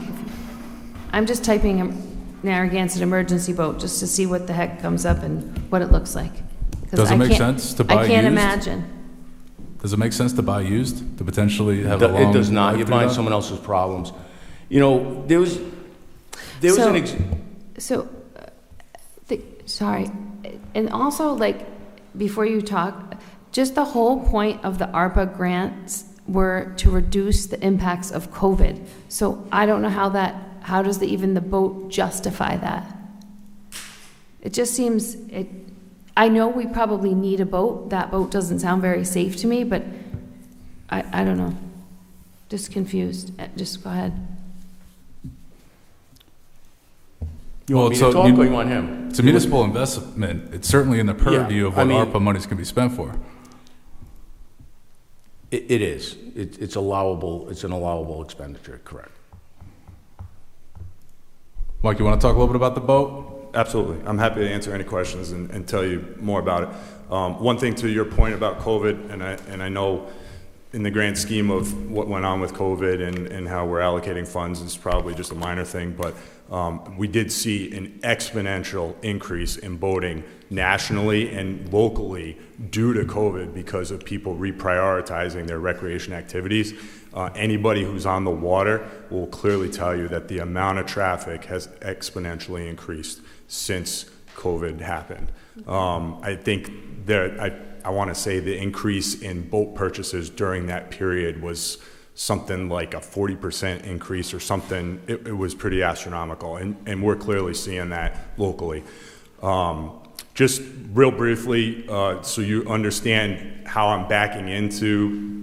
I'm just typing Narragansett emergency boat just to see what the heck comes up and what it looks like. 'Cause Does it make sense to buy I can't used? imagine. Does it make sense to buy used, to potentially have a long... It does not. life You're through buying that? someone else's problems. There was Sorry. And also, before you talk, just the whole point of the ARPA grants were to reduce the impacts of COVID. So I don't know how does even the boat justify that? It just seems, I know we probably need a boat. That boat doesn't sound very safe to me, but I don't know. Just confused. Just go ahead. You want me to talk, or you want him? It's a municipal investment. It's certainly in the purview of what ARPA monies can be spent for. It is. It's allowable. It's an allowable expenditure, correct. Mike, you want to talk a little bit about the boat? Absolutely. I'm happy to answer any questions and tell you more about it. One thing to your point about COVID, and I know in the grand scheme of what went on with COVID and how we're allocating funds is probably just a minor thing, but we did see an exponential increase in boating nationally and locally due to COVID because of people reprioritizing their recreation activities. Anybody who's on the water will clearly tell you that the amount of traffic has exponentially increased since COVID happened. I think I want to say the increase in boat purchases during that period was something like a 40% increase or something. It was pretty astronomical, and we're clearly seeing that locally. Just real briefly, so you understand how I'm backing into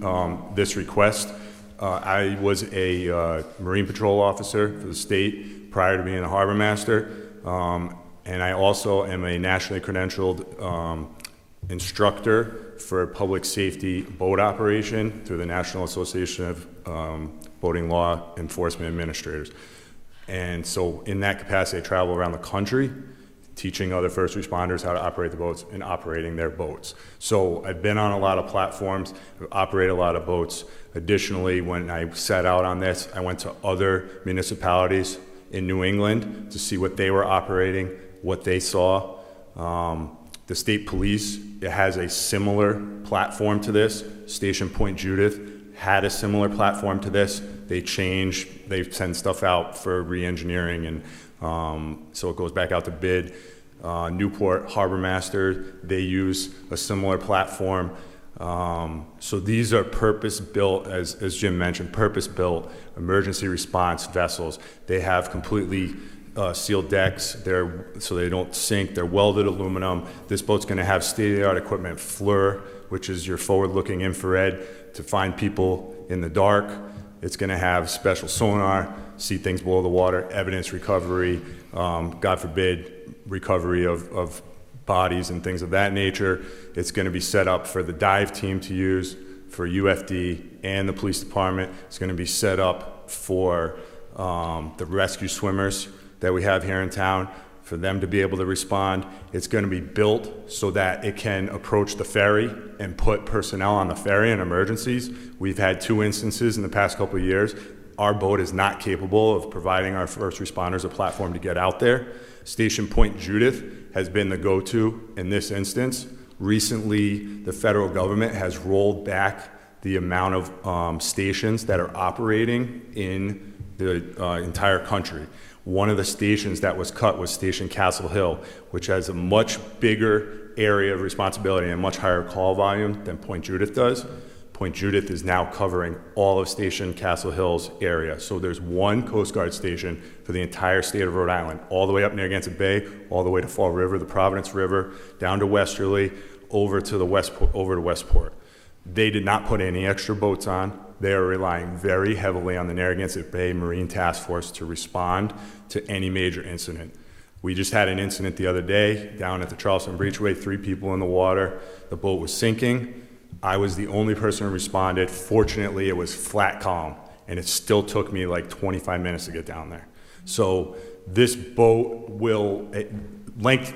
this request, I was a Marine Patrol officer for the state prior to being a harbor master, and I also am a nationally credentialed instructor for public safety boat operation through the National Association of Boating Law Enforcement Administrators. And so in that capacity, I travel around the country teaching other first responders how to operate the boats and operating their boats. So I've been on a lot of platforms, I've operated a lot of boats. Additionally, when I set out on this, I went to other municipalities in New England to see what they were operating, what they saw. The state police, it has a similar platform to this. Station Point Judith had a similar platform to this. They send stuff out for re-engineering, and so it goes back out to bid. Newport Harbor Master, they use a similar platform. So these are purpose-built, as Jim mentioned, purpose-built emergency response vessels. They have completely sealed decks, so they don't sink. They're welded aluminum. This boat's going to have state-of-the-art equipment, FLIR, which is your forward-looking infrared to find people in the dark. It's going to have special sonar, see things below the water, evidence recovery, God forbid, recovery of bodies and things of that nature. It's going to be set up for the dive team to use, for UFD and the police department. It's going to be set up for the rescue swimmers that we have here in town, for them to be able to respond. It's going to be built so that it can approach the ferry and put personnel on the ferry in emergencies. We've had 2 instances in the past couple of years. Our boat is not capable of providing our first responders a platform to get out there. Station Point Judith has been the go-to in this instance. Recently, the federal government has rolled back the amount of stations that are operating in the entire country. One of the stations that was cut was Station Castle Hill, which has a much bigger area of responsibility and a much higher call volume than Point Judith does. Point Judith is now covering all of Station Castle Hills area. So there's one Coast Guard station for the entire state of Rhode Island, all the way up Narragansett Bay, all the way to Fall River, the Providence River, down to Westerly, over to Westport. They did not put any extra boats on. They are relying very heavily on the Narragansett Bay Marine Task Force to respond to any major incident. We just had an incident the other day down at the Charleston Breachway, 3 people in the water. The boat was sinking. I was the only person who responded. Fortunately, it was flat calm, and it still took me like 25 minutes to get down there. So this boat will,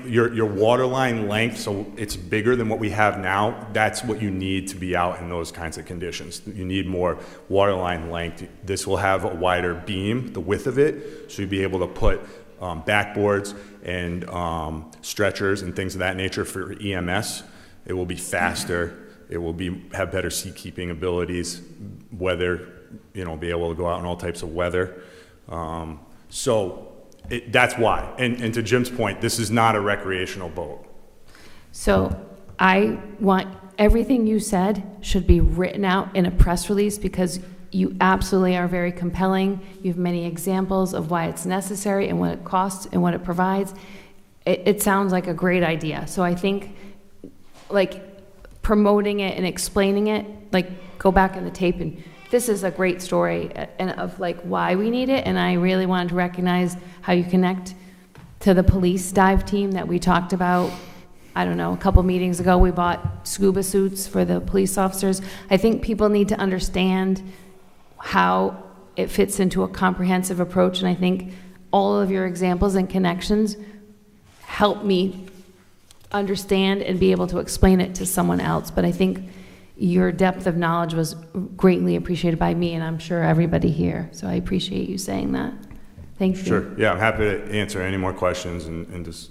your waterline length, so it's bigger than what we have now. That's what you need to be out in those kinds of conditions. You need more waterline length. This will have a wider beam, the width of it, so you'll be able to put backboards and stretchers and things of that nature for EMS. It will be faster. It will have better seakeeping abilities, weather, be able to go out in all types of weather. That's why. And to Jim's point, this is not a recreational boat. So I want everything you said should be written out in a press release, because you absolutely are very compelling. You have many examples of why it's necessary and what it costs and what it provides. It sounds like a great idea. So I think, like, promoting it and explaining it, like, go back in the tape, and this is a great story and of like why we need it. And I really wanted to recognize how you connect to the police dive team that we talked about, I don't know, a couple meetings ago. We bought scuba suits for the police officers. I think people need to understand how it fits into a comprehensive approach, and I think all of your examples and connections help me understand and be able to explain it to someone else. But I think your depth of knowledge was greatly appreciated by me, and I'm sure everybody here. So I appreciate you saying that. Thank you. Sure. Yeah, I'm happy to answer any more questions, and just,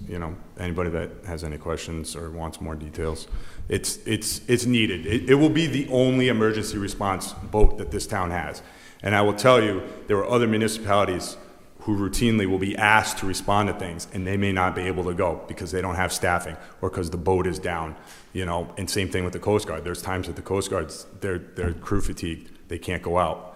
anybody that has any questions or wants more details. It's needed. It will be the only emergency response boat that this town has. And I will tell you, there are other municipalities who routinely will be asked to respond to things, and they may not be able to go because they don't have staffing or because the boat is down, and same thing with the Coast Guard. There's times that the Coast Guard's, they're crew fatigued. They can't go out,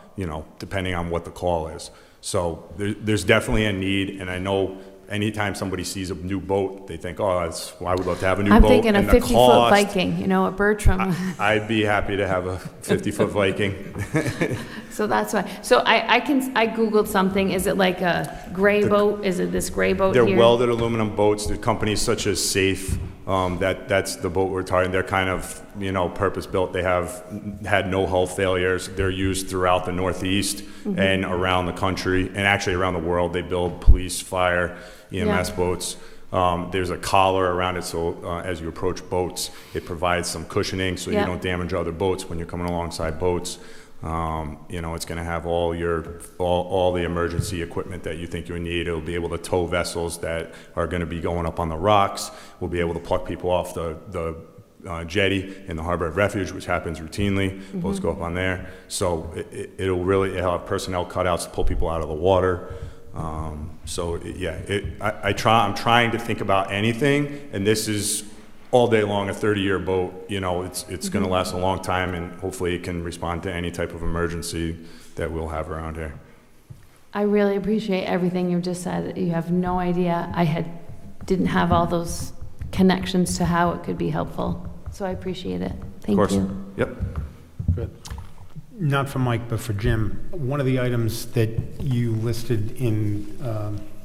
depending on what the call is. So there's definitely a need, and I know anytime somebody sees a new boat, they think, I would love to have a new boat. I'm thinking a 50-foot Viking, at Bertram. I'd be happy to have a 50-foot Viking. So that's why. So I Googled something. Is it like a gray boat? Is it this gray boat They're here? welded aluminum boats. There are companies such as Safe, that's the boat we're targeting. They're kind of, purpose-built. They have had no hull failures. They're used throughout the Northeast and around the country, and actually around the world. They build police, fire, EMS boats. There's a collar around it, so as you approach boats, it provides some cushioning so you don't damage other boats when you're coming alongside boats. It's going to have all the emergency equipment that you think you need. It'll be able to tow vessels that are going to be going up on the rocks. We'll be able to pluck people off the jetty in the Harbor of Refuge, which happens routinely. Boats go up on there. So it'll have personnel cutouts to pull people out of the water. I'm trying to think about anything, and this is all day long, a 30-year boat. It's going to last a long time, and hopefully it can respond to any type of emergency that we'll have around here. I really appreciate everything you've just said. You have no idea. I didn't have all those connections to how it could be helpful. So I appreciate it. Thank you. Yep. Good. Not for Mike, but for Jim. One of the items that you listed in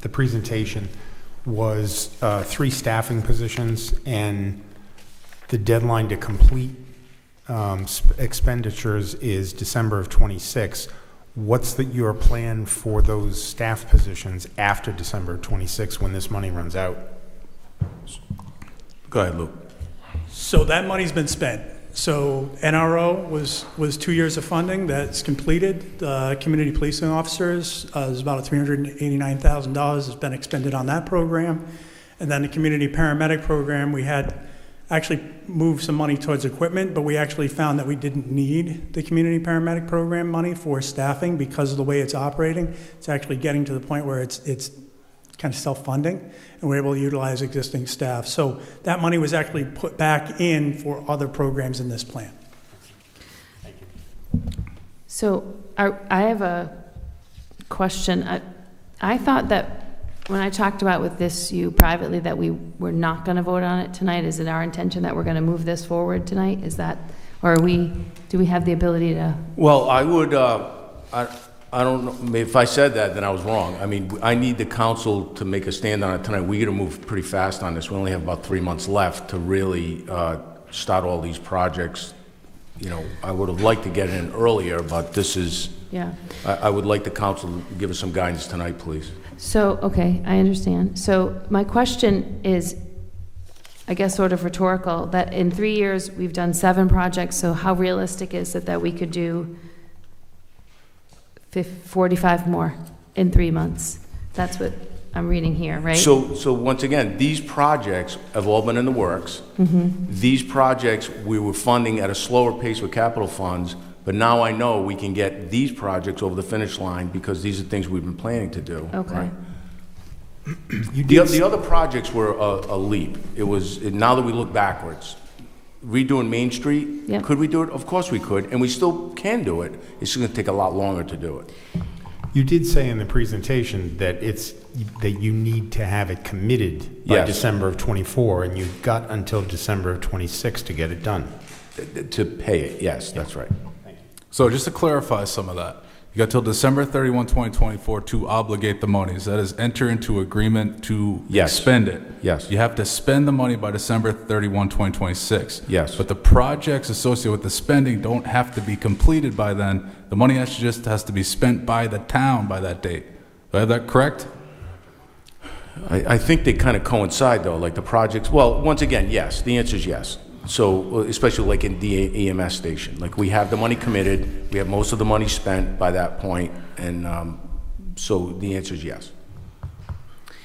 the presentation was 3 staffing positions, and the deadline to complete expenditures is December of '26. What's your plan for those staff positions after December of '26 when this money runs out? Go ahead, Luke. So that money's been spent. So NRO was 2 years of funding that's completed. Community policing officers, there's about $389,000 has been expended on that program. And then the community paramedic program, we had actually moved some money towards equipment, but we actually found that we didn't need the community paramedic program money for staffing because of the way it's operating. It's actually getting to the point where it's kind of self-funding, and we're able to utilize existing staff. So that money was actually put back in for other programs in this plan. Thank you. So I have a question. I thought that when I talked about with you privately that we were not going to vote on it tonight. Is it our intention that we're going to move this forward tonight? Is that, or do we have the ability to? Well, I would, I don't know, if I said that, then I was wrong. I mean, I need the council to make a stand on it tonight. We gotta move pretty fast on this. We only have about 3 months left to really start all these projects. You know, I would have liked to get it in earlier, but this is, Yeah. I would like the council to give us some guidance tonight, please. So, okay, I understand. So my question is, I guess sort of rhetorical, that in 3 years, we've done 7 projects, so how realistic is it that we could do 45 more in 3 months? That's what I'm reading here, right? So once again, these projects have all been in the works. These projects, we were funding at a slower pace with capital funds, but now I know we can get these projects over the finish line because these are things we've been planning to do. Okay. Right? The other projects were a leap. It was, now that we look backwards, redoing Main Street, Yep. could we do it? Of course we could, and we still can do it. It's just gonna take a lot longer to do it. You did say in the presentation that that you need to have it committed by Yes. December of '24, and you've got until December of '26 to get it done. To pay it, yes, that's right. So just to clarify some of that, you got till December 31, 2024 to obligate the monies. That is, enter into agreement to Yes. spend it. Yes. You have to spend the money by December 31, 2026. Yes. But the projects associated with the spending don't have to be completed by then. The money just has to be spent by the town by that date. Do I have that correct? I think they kind of coincide, though, like the projects, well, once again, yes, the answer is yes. So, especially like in the EMS station, like we have the money committed, we have most of the money spent by that point, and so the answer is yes.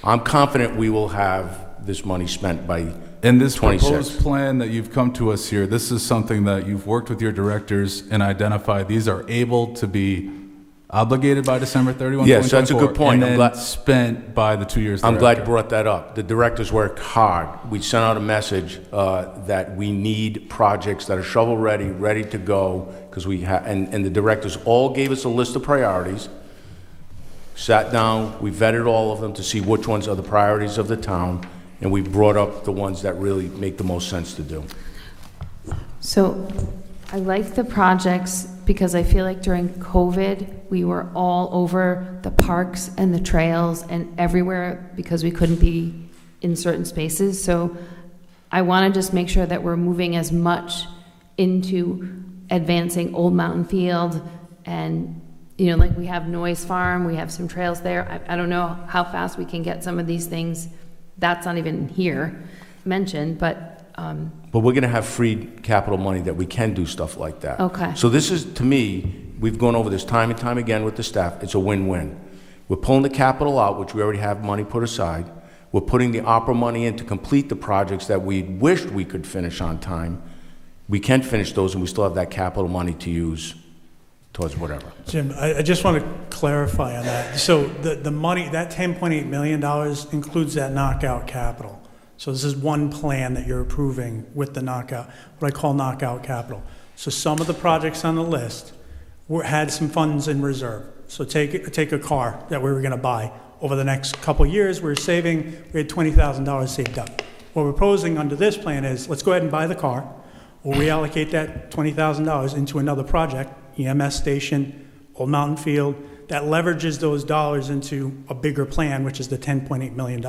I'm confident we will have this money spent by In this 26. proposed plan that you've come to us here, this is something that you've worked with your directors and identified these are able to be obligated by December 31, Yes, that's a 2024, good point. and I'm then glad- spent by the 2 years I'm glad you thereafter. brought that up. The directors worked hard. We sent out a message that we need projects that are shovel-ready, ready to go, because and the directors all gave us a list of priorities, sat down, we vetted all of them to see which ones are the priorities of the town, and we brought up the ones that really make the most sense to do. So I like the projects because I feel like during COVID, we were all over the parks and the trails and everywhere because we couldn't be in certain spaces. So I want to just make sure that we're moving as much into advancing Old Mountain Field and, you know, like we have Noise Farm, we have some trails there. I don't know how fast we can get some of these things. That's not even here mentioned, but But we're going to have free capital money that we can do stuff like that. Okay. So this is, to me, we've gone over this time and time again with the staff. It's a win-win. We're pulling the capital out, which we already have money put aside. We're putting the ARPA money in to complete the projects that we wished we could finish on time. We can finish those, and we still have that capital money to use towards whatever. Jim, I just want to clarify on that. So the money, that $10.8 million includes that knockout capital. So this is one plan that you're approving with the knockout, what I call knockout capital. So some of the projects on the list had some funds in reserve. So take a car that we were going to buy. Over the next couple of years, we had $20,000 saved up. What we're proposing under this plan is, let's go ahead and buy the car. We'll reallocate that $20,000 into another project, EMS station, Old Mountain Field, that leverages those dollars into a bigger plan, which is the $10.8 million.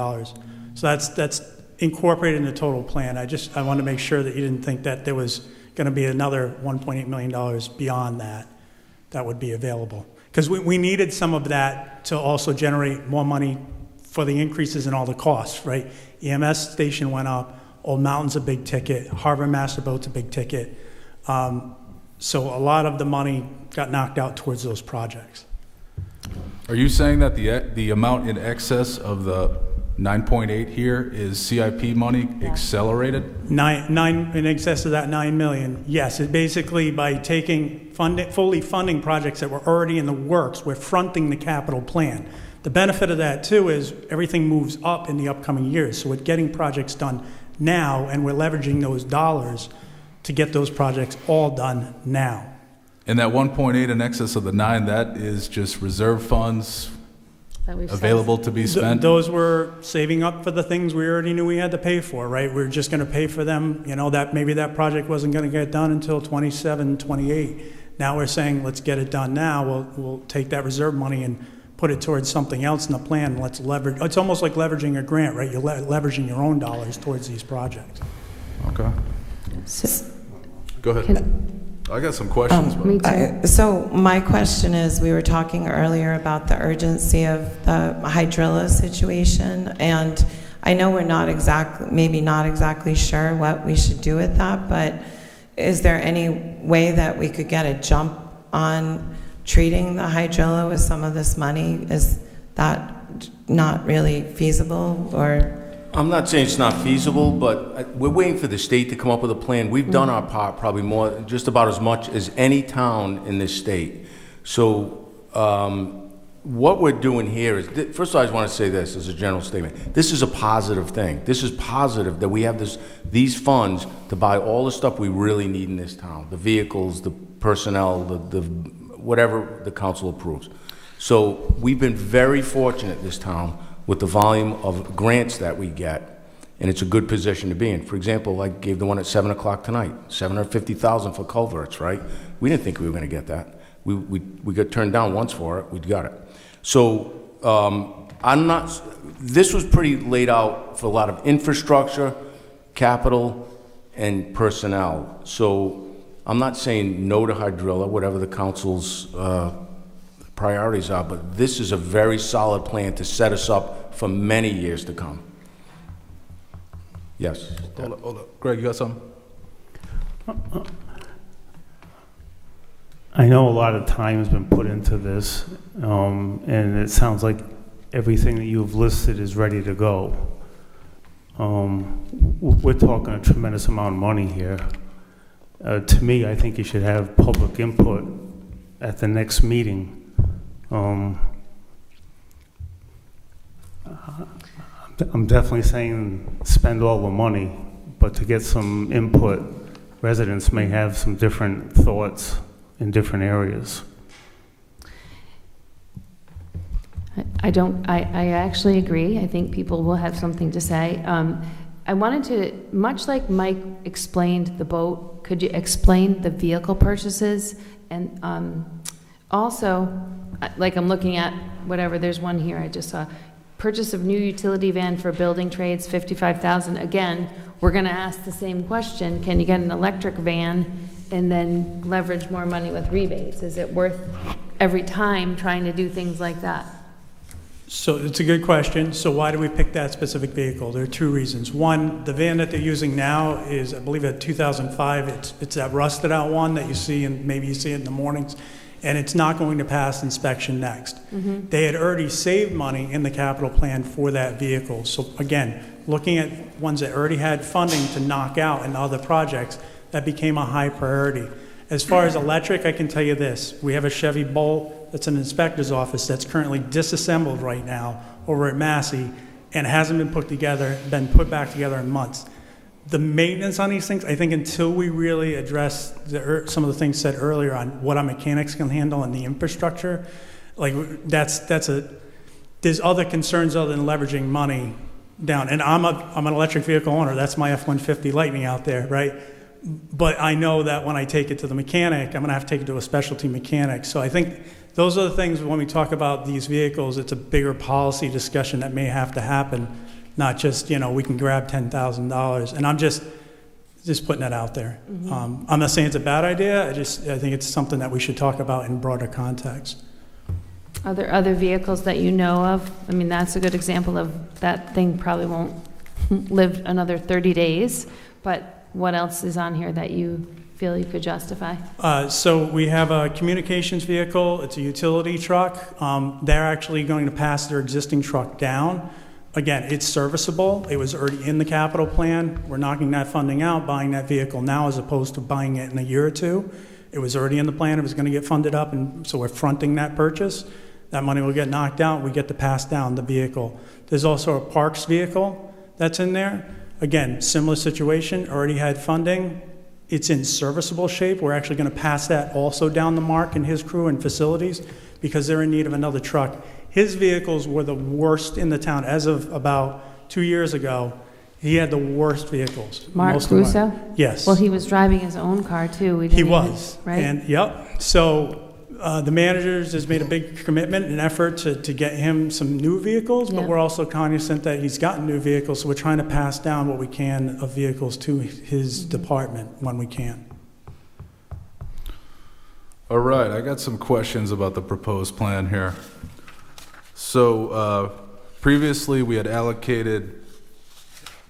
So that's incorporated in the total plan. I want to make sure that you didn't think that there was going to be another $1.8 million beyond that would be available. Because we needed some of that to also generate more money for the increases in all the costs, right? EMS station went up, Old Mountain's a big ticket, Harbor Master Boat's a big ticket. So a lot of the money got knocked out towards those projects. Are you saying that the amount in excess of the 9.8 here is CIP money accelerated? Nine in excess of that 9 million. Yes, it basically by taking fully funding projects that were already in the works, we're fronting the capital plan. The benefit of that too is everything moves up in the upcoming years. So we're getting projects done now, and we're leveraging those dollars to get those projects all done now. And that 1.8 in excess of the 9, that is just reserve funds That we've set available to be spent? Those were saving up for the things we already knew we had to pay for, right? We were just going to pay for them, that maybe that project wasn't going to get done until 27, 28. Now we're saying, let's get it done now. We'll take that reserve money and put it towards something else in the plan. Let's leverage. It's almost like leveraging a grant, right? You're leveraging your own dollars towards these projects. Okay. Go ahead. I got some questions. Me too. So my question is, we were talking earlier about the urgency of the hydrilla situation, and I know we're maybe not exactly sure what we should do with that, but is there any way that we could get a jump on treating the hydrilla with some of this money? Is that not really feasible, or? I'm not saying it's not feasible, but we're waiting for the state to come up with a plan. We've done our part probably just about as much as any town in this state. So what we're doing here is, first of all, I just want to say this as a general statement. This is a positive thing. This is positive that we have these funds to buy all the stuff we really need in this town, the vehicles, the personnel, the whatever the council approves. So we've been very fortunate in this town with the volume of grants that we get, and it's a good position to be in. For example, I gave the one at 7 o'clock tonight, $750,000 for culverts, right? We didn't think we were going to get that. We got turned down once for it. We got it. So this was pretty laid out for a lot of infrastructure, capital, and personnel. So I'm not saying no to hydrilla, whatever the council's priorities are, but this is a very solid plan to set us up for many years to come. Yes. Hold up. Greg, you got something? I know a lot of time has been put into this, and it sounds like everything that you've listed is ready to go. We're talking a tremendous amount of money here. To me, I think you should have public input at the next meeting. I'm definitely saying spend all the money, but to get some input, residents may have some different thoughts in different areas. I actually agree. I think people will have something to say. I wanted to, much like Mike explained the boat, could you explain the vehicle purchases? And also, like I'm looking at whatever, there's one here I just saw. Purchase of new utility van for building trades, $55,000. Again, we're going to ask the same question. Can you get an electric van and then leverage more money with rebates? Is it worth every time trying to do things like that? So it's a good question. So why do we pick that specific vehicle? There are two reasons. One, the van that they're using now is, I believe, a 2005. It's that rusted out one that you see, and maybe you see it in the mornings, and it's not going to pass inspection next. Mm-hmm. They had already saved money in the capital plan for that vehicle. So again, looking at ones that already had funding to knock out in other projects, that became a high priority. As far as electric, I can tell you this. We have a Chevy Bolt that's in an inspector's office that's currently disassembled right now over at Massey and hasn't been put back together in months. The maintenance on these things, I think until we really address some of the things said earlier on what our mechanics can handle and the infrastructure, like there's other concerns other than leveraging money down. And I'm an electric vehicle owner. That's my F-150 Lightning out there, right? But I know that when I take it to the mechanic, I'm going to have to take it to a specialty mechanic. So I think those are the things when we talk about these vehicles, it's a bigger policy discussion that may have to happen, not just, we can grab $10,000. And I'm just putting that out there. Mm-hmm. I'm not saying it's a bad idea. I think it's something that we should talk about in broader context. Are there other vehicles that you know of? I mean, that's a good example of that thing probably won't live another 30 days, but what else is on here that you feel you could justify? So we have a communications vehicle. It's a utility truck. They're actually going to pass their existing truck down. Again, it's serviceable. It was already in the capital plan. We're knocking that funding out, buying that vehicle now as opposed to buying it in a year or two. It was already in the plan. It was going to get funded up, and so we're fronting that purchase. That money will get knocked out. We get to pass down the vehicle. There's also a parks vehicle that's in there. Again, similar situation, already had funding. it's in serviceable shape. We're actually going to pass that also down to Mark and his crew and facilities because they're in need of another truck. His vehicles were the worst in the town. As of about 2 years ago, he had the worst vehicles. Mark most of Russo? Yes. Well, he was driving his own car too. We He didn't was. even, right? And, yep. So the managers has made a big commitment and effort to get him some new vehicles, but Yeah. we're also cognizant that he's gotten new vehicles, so we're trying to pass down what we can of vehicles to his department when we can. All right, I got some questions about the proposed plan here. So previously, we had allocated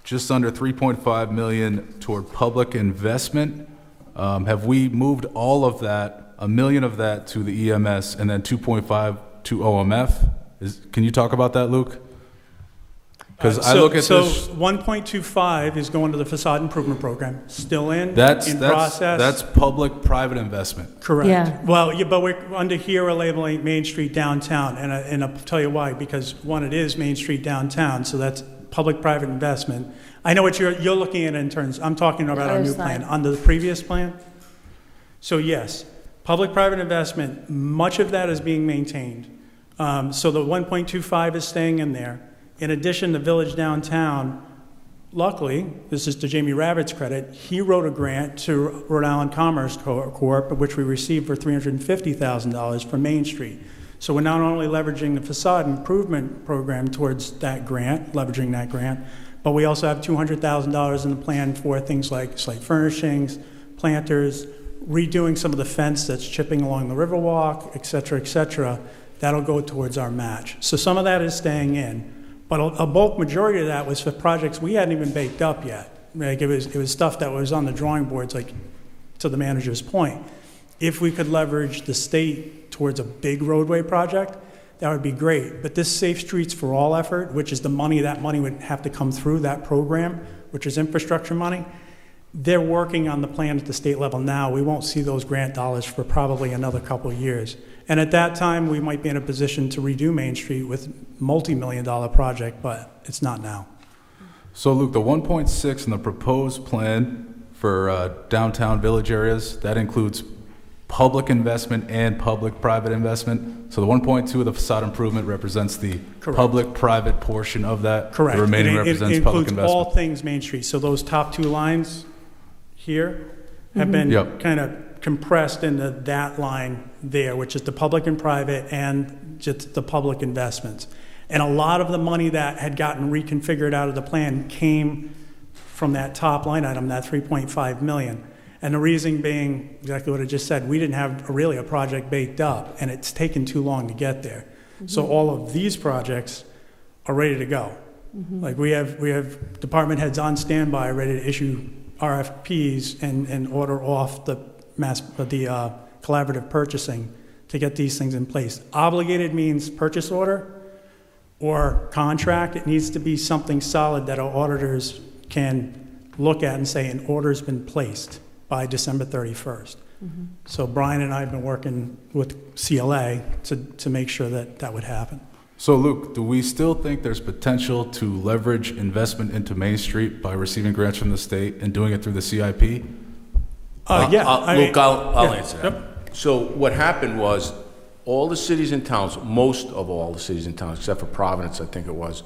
just under 3.5 million toward public investment. Have we moved all of that, $1 million of that to the EMS and then 2.5 to OMF? Can you talk about that, Luke? Because I look at so this. 1.25 is going to the facade improvement program, still in That's process. That's public-private investment. Correct. Yeah. Well, yeah, but we're under here, we're labeling Main Street downtown, and I'll tell you why. Because one, it is Main Street downtown, so that's public-private investment. I know what you're looking at in terms. I'm talking about our Other new side. plan under the previous plan. So yes, public-private investment. Much of that is being maintained. So the 1.25 is staying in there. In addition, the village downtown, luckily, this is to Jamie Rabbit's credit, he wrote a grant to Rhode Island Commerce Corp., which we received for $350,000 for Main Street. So we're not only leveraging the facade improvement program towards that grant, leveraging that grant, but we also have $200,000 in the plan for things like slate furnishings, planters, redoing some of the fence that's chipping along the Riverwalk, et cetera, et cetera. That'll go towards our match. So some of that is staying in. But a bulk majority of that was for projects we hadn't even baked up yet. Like it was stuff that was on the drawing boards, like to the manager's point. If we could leverage the state towards a big roadway project, that would be great. But this Safe Streets for All effort, which is the money, that money would have to come through that program, which is infrastructure money, they're working on the plan at the state level now. We won't see those grant dollars for probably another couple of years. And at that time, we might be in a position to redo Main Street with multi-million-dollar project, but it's not now. So Luke, the 1.6 in the proposed plan for downtown village areas, that includes public investment and public-private investment. So the 1.2 of the facade improvement represents the Correct. public-private portion of that. Correct. The remaining represents public includes investment. all things Main Street. So those top two lines here have been Yep. kind of compressed into that line there, which is the public and private and just the public investments. And a lot of the money that had gotten reconfigured out of the plan came from that top line item, that 3.5 million. And the reason being exactly what I just said, we didn't have really a project baked up, and it's taken too long to get there. So all of these projects are ready to go. Like we have department heads on standby, ready to issue RFPs and order off the collaborative purchasing to get these things in place. Obligated means purchase order or contract. It needs to be something solid that our auditors can look at and say an order's been placed by December 31st. So Brian and I have been working with CLA to make sure that that would happen. So Luke, do we still think there's potential to leverage investment into Main Street by receiving grants from the state and doing it through the CIP? Luke, I'll answer that. Yep. So what happened was, all the cities and towns, most of all the cities and towns, except for Providence, I think it was,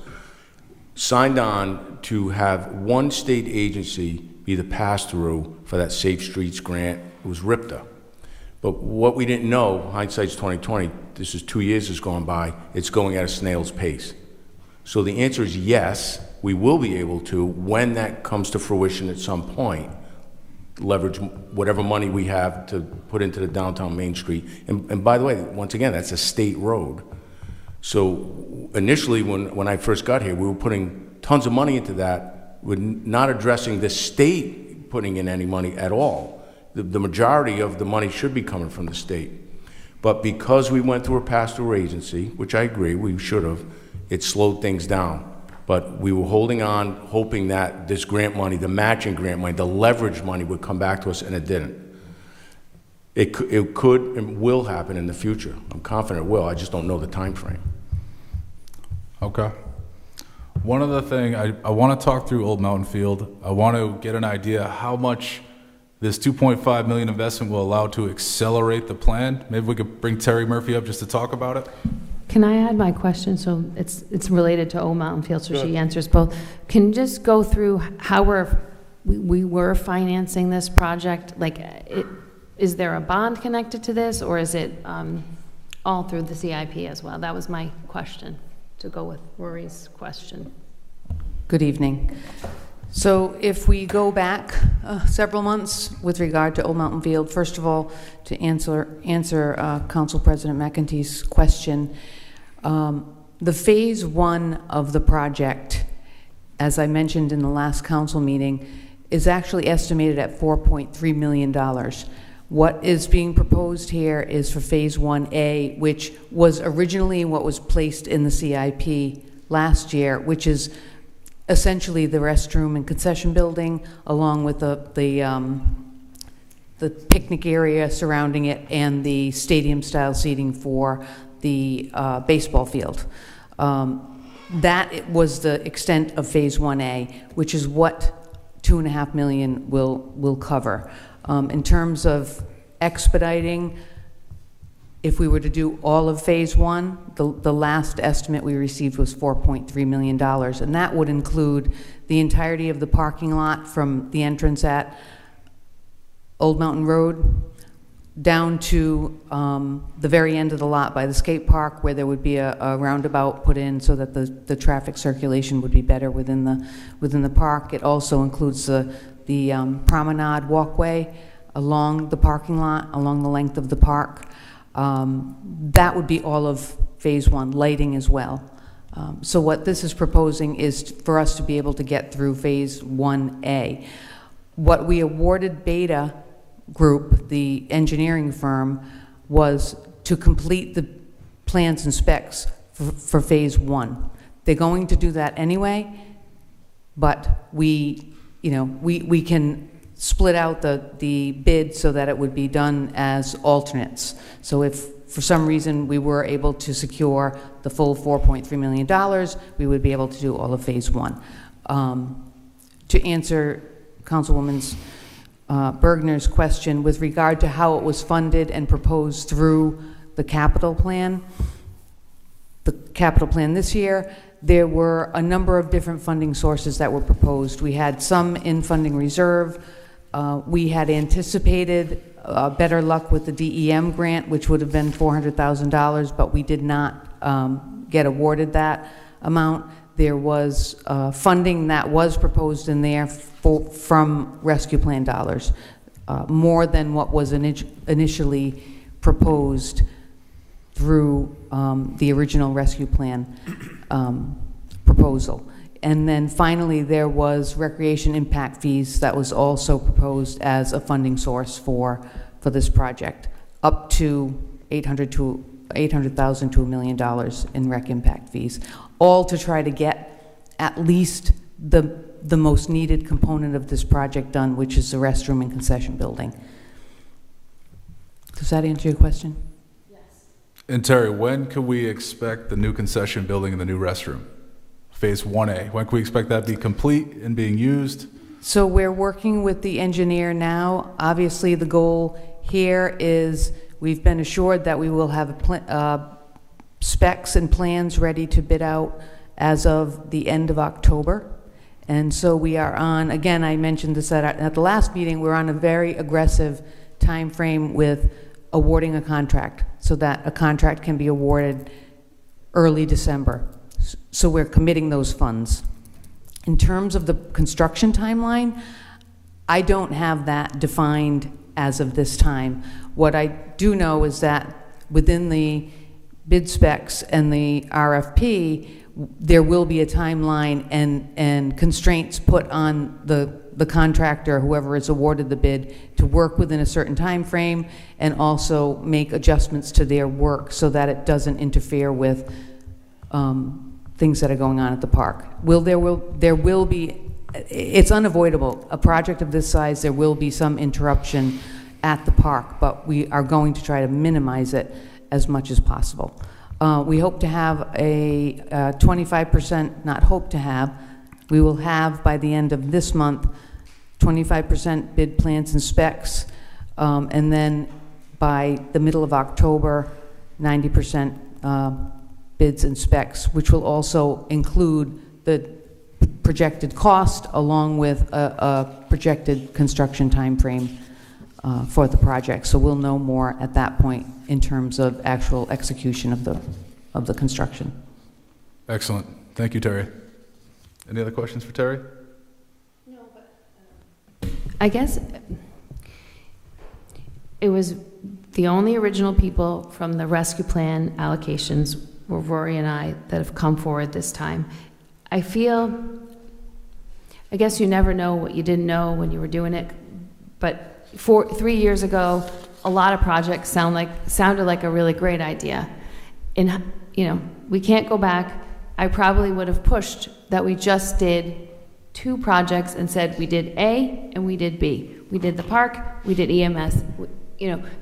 signed on to have one state agency be the pass-through for that Safe Streets grant. It was RIPTA. But what we didn't know, hindsight's 2020, this is 2 years has gone by, it's going at a snail's pace. So the answer is yes, we will be able to, when that comes to fruition at some point, leverage whatever money we have to put into the downtown Main Street. And by the way, once again, that's a state road. So initially, when I first got here, we were putting tons of money into that, we're not addressing the state putting in any money at all. The majority of the money should be coming from the state. But because we went through a pass-through agency, which I agree, we should have, it slowed things down. But we were holding on, hoping that this grant money, the matching grant money, the leverage money would come back to us, and it didn't. It could and will happen in the future. I'm confident it will. I just don't know the time frame. Okay. One other thing, I want to talk through Old Mountain Field. I want to get an idea how much This $2.5 million investment will allow to accelerate the plan. Maybe we could bring Terry Murphy up just to talk about it. Can I add my question? So it's related to Old Mountain Field, so she answers both. Can you just go through how we were financing this project? Like, is there a bond connected to this, or is it all through the CIP as well? That was my question, to go with Rory's question. Good evening. So if we go back several months with regard to Old Mountain Field, first of all, to answer Council President McEntee's question, the phase one of the project, as I mentioned in the last council meeting, is actually estimated at $4.3 million. What is being proposed here is for phase 1A, which was originally what was placed in the CIP last year, which is essentially the restroom and concession building, along with the picnic area surrounding it and the stadium-style seating for the baseball field. That was the extent of phase 1A, which is what $2.5 million will cover. In terms of expediting, if we were to do all of phase one, the last estimate we received was $4.3 million, and that would include the entirety of the parking lot from the entrance at Old Mountain Road down to the very end of the lot by the skate park, where there would be a roundabout put in so that the traffic circulation would be better within the park. It also includes the promenade walkway along the parking lot, along the length of the park. That would be all of phase one, lighting as well. So what this is proposing is for us to be able to get through phase 1A. What we awarded Beta Group, the engineering firm, was to complete the plans and specs for phase one. They're going to do that anyway, but we can split out the bid so that it would be done as alternates. So if for some reason we were able to secure the full $4.3 million, we would be able to do all of phase one. To answer Councilwoman Bergner's question with regard to how it was funded and proposed through the capital plan this year, there were a number of different funding sources that were proposed. We had some in funding reserve. We had anticipated better luck with the DEM grant, which would have been $400,000, but we did not get awarded that amount. There was funding that was proposed in there from rescue plan dollars, more than what was initially proposed through the original rescue plan proposal. And then finally, there was recreation impact fees that was also proposed as a funding source for this project, up to $800,000 to $1 million in rec impact fees, all to try to get at least the most needed component of this project done, which is the restroom and concession building. Does that answer your question? Yes. And Terry, when can we expect the new concession building and the new restroom? Phase 1A, when can we expect that to be complete and being used? So we're working with the engineer now. Obviously, the goal here is we've been assured that we will have specs and plans ready to bid out as of the end of October. And so we are on, again, I mentioned this at the last meeting, we're on a very aggressive time frame with awarding a contract so that a contract can be awarded early December. So we're committing those funds. In terms of the construction timeline, I don't have that defined as of this time. What I do know is that within the bid specs and the RFP, there will be a timeline and constraints put on the contractor, whoever is awarded the bid, to work within a certain time frame and also make adjustments to their work so that it doesn't interfere with things that are going on at the park. There will be, it's unavoidable. A project of this size, there will be some interruption at the park, but we are going to try to minimize it as much as possible. We hope to have a 25%, not hope to have, we will have by the end of this month 25% bid plans and specs, and then by the middle of October, 90% bids and specs, which will also include the projected cost along with a projected construction timeframe for the project. So we'll know more at that point in terms of actual execution of the construction. Excellent. Thank you, Terry. Any other questions for Terry? I guess it was the only original people from the rescue plan allocations were Rory and I that have come forward this time. I guess you never know what you didn't know when you were doing it, but 3 years ago, a lot of projects sounded like a really great idea. And, we can't go back. I probably would have pushed that we just did 2 projects and said we did A and we did B. We did the park, we did EMS,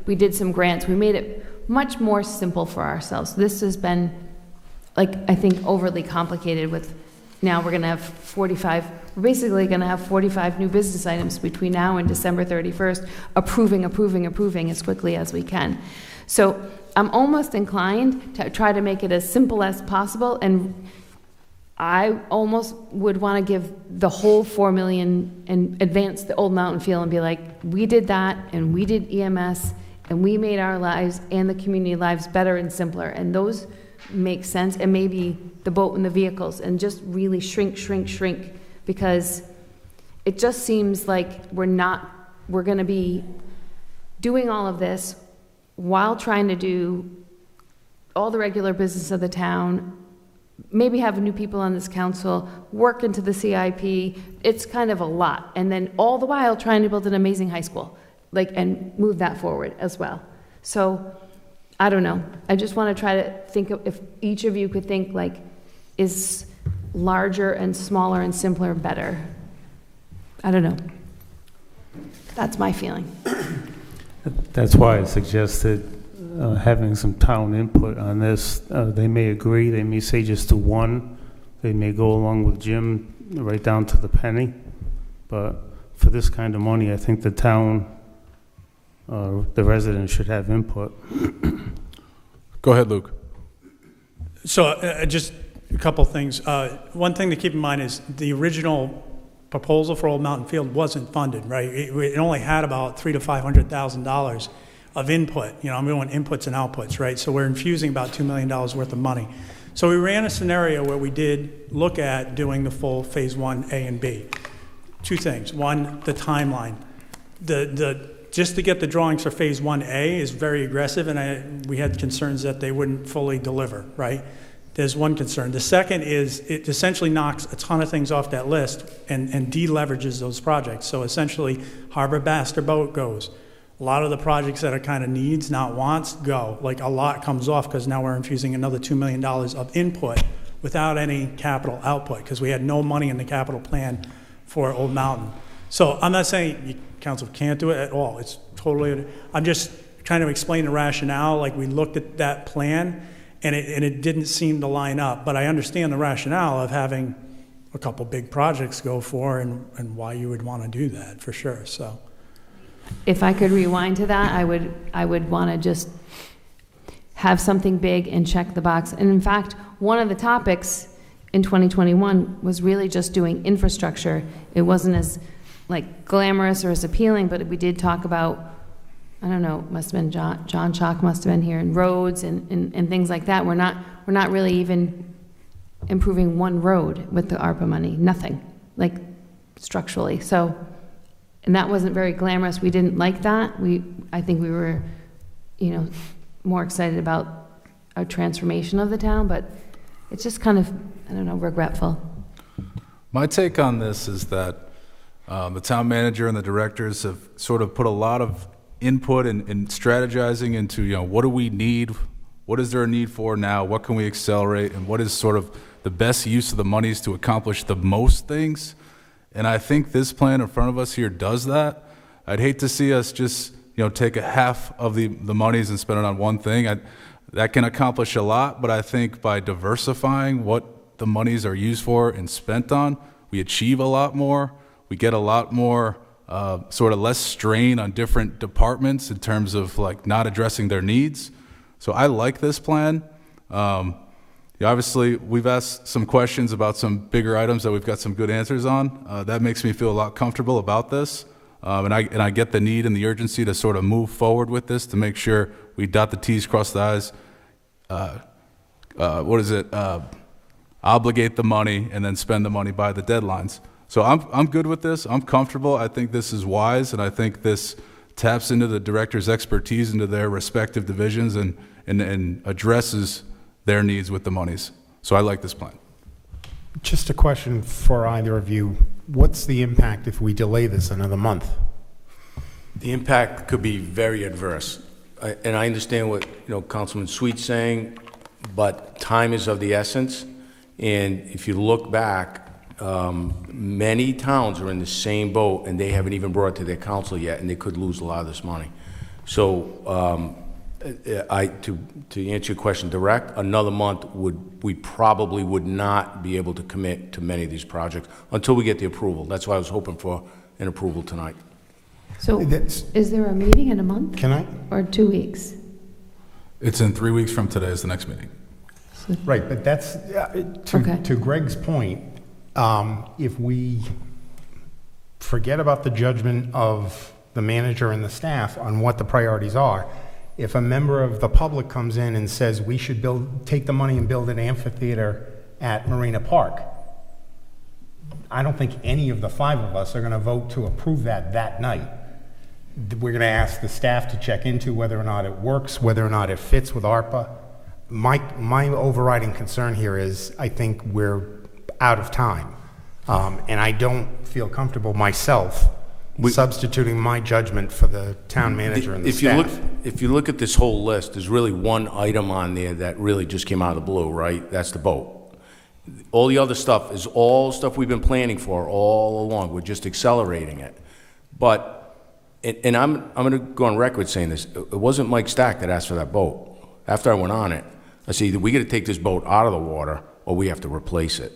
we did some grants. We made it much more simple for ourselves. This has been, I think, overly complicated with, now we're going to have we're basically going to have 45 new business items between now and December 31st, approving as quickly as we can. So I'm almost inclined to try to make it as simple as possible, and I almost would want to give the whole $4 million and advance the Old Mountain feel and be like, we did that, and we did EMS, and we made our lives and the community lives better and simpler, and those make sense, and maybe the boat and the vehicles, and just really shrink, because it just seems like we're going to be doing all of this while trying to do all the regular business of the town, maybe have new people on this council, work into the CIP. It's kind of a lot. And then all the while trying to build an amazing high school, and move that forward as well. So I don't know. I just want to try to think of if each of you could think is larger and smaller and simpler better? I don't know. That's my feeling. That's why I suggested having some town input on this. They may agree, they may say just do one. They may go along with Jim right down to the penny. But for this kind of money, I think the town, the residents should have input. Go ahead, Luke. So just a couple things. One thing to keep in mind is the original proposal for Old Mountain Field wasn't funded, right? It only had about $300,000 to $500,000 of input. I'm doing inputs and outputs, right? So we're infusing about $2 million worth of money. So we ran a scenario where we did look at doing the full phase 1A and B. 2 things. One, the timeline. Just to get the drawings for phase 1A is very aggressive, and we had concerns that they wouldn't fully deliver, right? There's one concern. The second is it essentially knocks a ton of things off that list and de-leverages those projects. So essentially, Harbor Baster Boat goes. A lot of the projects that are kind of needs, not wants, go. A lot comes off because now we're infusing another $2 million of input without any capital output because we had no money in the capital plan for Old Mountain. So I'm not saying council can't do it at all. It's totally, I'm just trying to explain the rationale. We looked at that plan and it didn't seem to line up, but I understand the rationale of having a couple big projects go for and why you would want to do that for sure. So if I could rewind to that, I would want to just have something big and check the box. And in fact, one of the topics in 2021 was really just doing infrastructure. It wasn't as glamorous or as appealing, but we did talk about, I don't know, must have been John Chalk must have been here, and roads and things like that. We're not really even improving one road with the ARPA money, nothing, structurally. So, and that wasn't very glamorous. We didn't like that. I think we were, more excited about a transformation of the town, but it's just kind of, I don't know, regretful. My take on this is that the town manager and the directors have sort of put a lot of input and strategizing into, what do we need? What is there a need for now? What can we accelerate? And what is sort of the best use of the monies to accomplish the most things? And I think this plan in front of us here does that. I'd hate to see us just, take a half of the monies and spend it on one thing. That can accomplish a lot, but I think by diversifying what the monies are used for and spent on, we achieve a lot more. We get a lot more sort of less strain on different departments in terms of like not addressing their needs. So I like this plan. Obviously, we've asked some questions about some bigger items that we've got some good answers on. That makes me feel a lot comfortable about this. And I get the need and the urgency to sort of move forward with this to make sure we dot the T's, cross the I's, obligate the money, and then spend the money by the deadlines. So I'm good with this. I'm comfortable. I think this is wise, and I think this taps into the director's expertise into their respective divisions and addresses their needs with the monies. So I like this plan. Just a question for either of you. What's the impact if we delay this another month? The impact could be very adverse. And I understand what, Councilman Sweet's saying, but time is of the essence. And if you look back, many towns are in the same boat, and they haven't even brought it to their council yet, and they could lose a lot of this money. So to answer your question direct, another month we probably would not be able to commit to many of these projects until we get the approval. That's why I was hoping for an approval tonight. So is there a meeting in a month? Can I? Or 2 weeks? It's in 3 weeks from today is the next meeting. Right, but that's, to Greg's point, if we forget about the judgment of the manager and the staff on what the priorities are, if a member of the public comes in and says we should take the money and build an amphitheater at Marina Park, I don't think any of the 5 of us are going to vote to approve that night. We're going to ask the staff to check into whether or not it works, whether or not it fits with ARPA. My overriding concern here is I think we're out of time. And I don't feel comfortable myself substituting my judgment for the town manager and the staff. If you look at this whole list, there's really one item on there that really just came out of the blue, right? That's the boat. All the other stuff is all stuff we've been planning for all along. We're just accelerating it. But, and I'm going to go on record saying this, it wasn't Mike Stack that asked for that boat. After I went on it, I said, either we got to take this boat out of the water or we have to replace it.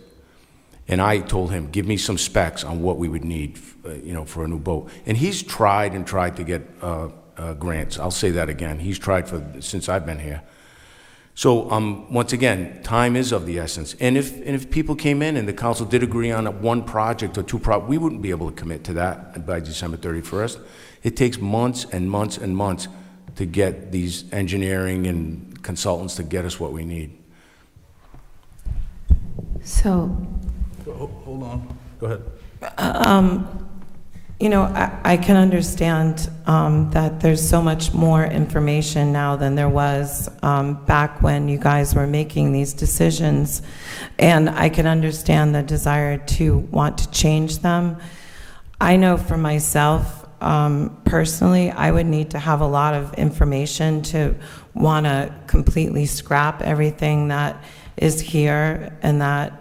And I told him, give me some specs on what we would need, for a new boat. And he's tried to get grants. I'll say that again. He's tried since I've been here. So once again, time is of the essence. And if people came in and the council did agree on one project or 2 projects, we wouldn't be able to commit to that by December 31st. It takes months and months and months to get these engineering and consultants to get us what we need. So, hold on. Go ahead. I can understand that there's so much more information now than there was back when you guys were making these decisions. And I can understand the desire to want to change them. I know for myself, personally, I would need to have a lot of information to want to completely scrap everything that is here and that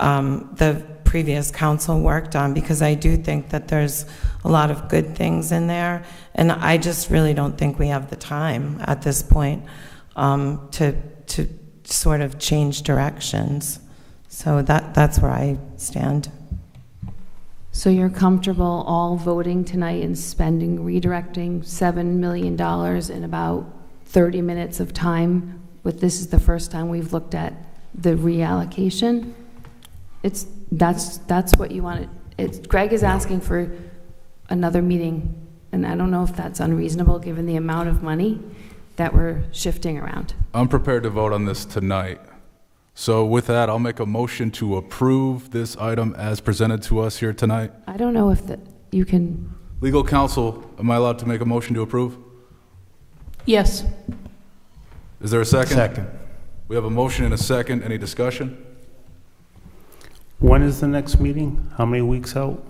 the previous council worked on, because I do think that there's a lot of good things in there, and I just really don't think we have the time at this point to sort of change directions. So that's where I stand. So you're comfortable all voting tonight and redirecting $7 million in about 30 minutes of time, but this is the first time we've looked at the reallocation? That's what you want. Greg is asking for another meeting, and I don't know if that's unreasonable given the amount of money that we're shifting around. I'm prepared to vote on this tonight. So with that, I'll make a motion to approve this item as presented to us here tonight. I don't know if you can. Legal counsel, am I allowed to make a motion to approve? Yes. Is there a second? Second. We have a motion and a second. Any discussion? When is the next meeting? How many weeks out?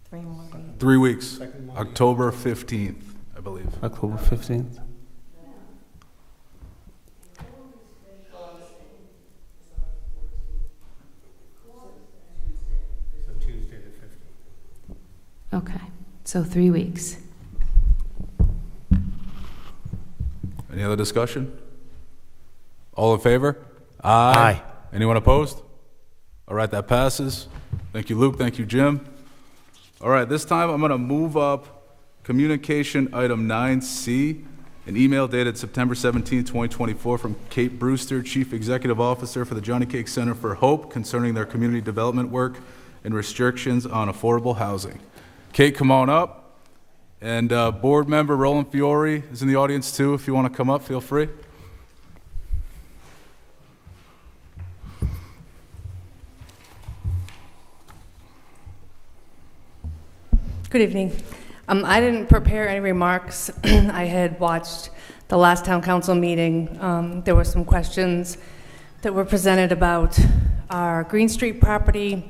3 more weeks. 3 weeks. October 15th, I believe. October 15th? Okay, so 3 weeks. Any other discussion? All in favor? Aye. Anyone opposed? All right, that passes. Thank you, Luke. Thank you, Jim. All right, this time I'm going to move up communication item 9C, an email dated September 17, 2024 from Kate Brewster, Chief Executive Officer for the Johnny Cake Center for Hope concerning their community development work and restrictions on affordable housing. Kate, come on up. And board member Roland Fiore is in the audience too. If you want to come up, feel free. Good evening. I didn't prepare any remarks. I had watched the last town council meeting. There were some questions that were presented about our Green Street property,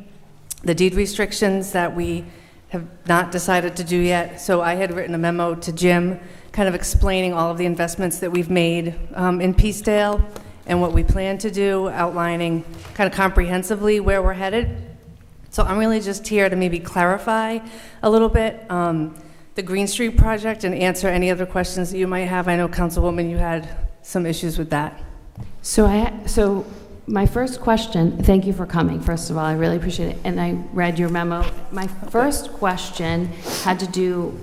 the deed restrictions that we have not decided to do yet. So I had written a memo to Jim kind of explaining all of the investments that we've made in Peacedale and what we plan to do, outlining kind of comprehensively where we're headed. So I'm really just here to maybe clarify a little bit the Green Street project and answer any other questions that you might have. I know, Councilwoman, you had some issues with that. So my first question, thank you for coming, first of all, I really appreciate it, and I read your memo. My first question had to do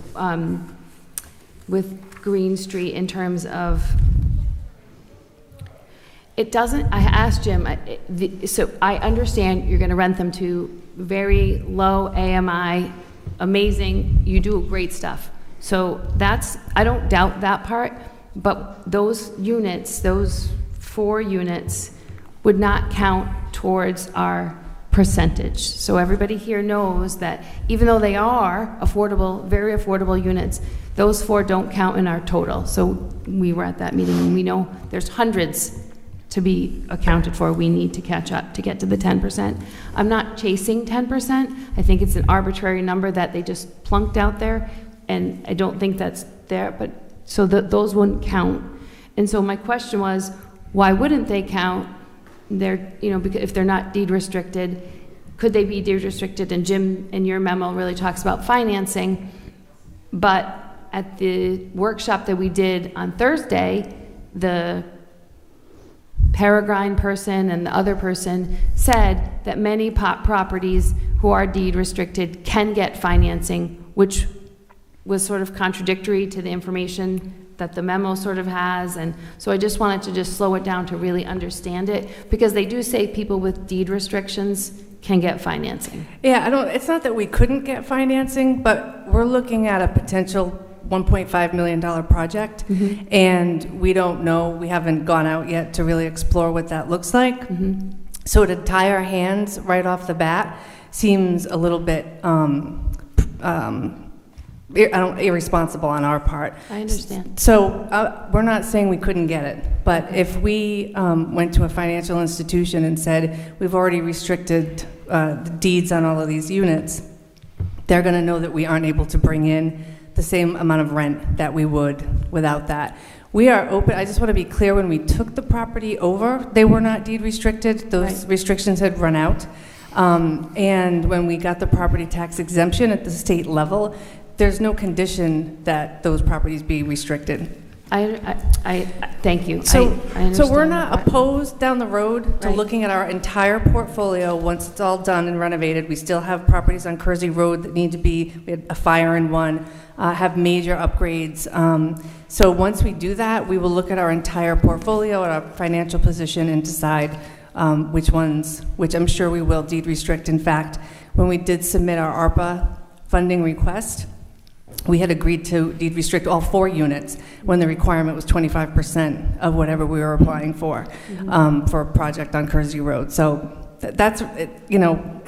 with Green Street in terms of, it doesn't, I asked Jim, so I understand you're going to rent them to very low AMI, amazing, you do great stuff. So that's, I don't doubt that part, but those units, those 4 units would not count towards our percentage. So everybody here knows that even though they are affordable, very affordable units, those 4 don't count in our total. So we were at that meeting and we know there's hundreds to be accounted for. We need to catch up to get to the 10%. I'm not chasing 10%. I think it's an arbitrary number that they just plunked out there, and I don't think that's there, but so those wouldn't count. And so my question was, why wouldn't they count? They're, you know, because if they're not deed restricted, could they be deed restricted? And Jim, in your memo, really talks about financing, but at the workshop that we did on Thursday, the Peregrine person and the other person said that many properties who are deed restricted can get financing, which was sort of contradictory to the information that the memo sort of has. And so I just wanted to just slow it down to really understand it, because they do say people with deed restrictions can get financing. Yeah, it's not that we couldn't get financing, but we're looking at a potential $1.5 million project, and we don't know, we haven't gone out yet to really explore what that looks like. So to tie our hands right off the bat seems a little bit irresponsible on our part. I understand. So we're not saying we couldn't get it, but if we went to a financial institution and said, we've already restricted the deeds on all of these units, they're going to know that we aren't able to bring in the same amount of rent that we would without that. We are open. I just want to be clear, when we took the property over, they were not deed restricted. Those restrictions had run out. And when we got the property tax exemption at the state level, there's no condition that those properties be restricted. I thank you. So, I understand we're not that. opposed down the road to looking at our entire portfolio once it's all done and renovated. We still have properties on Kersey Road that need to be, we had a fire in one, have major upgrades. So once we do that, we will look at our entire portfolio and our financial position and decide which ones, which I'm sure we will deed restrict. In fact, when we did submit our ARPA funding request, we had agreed to deed restrict all 4 units when the requirement was 25% of whatever we were applying for a project on Kersey Road. So that's, you know,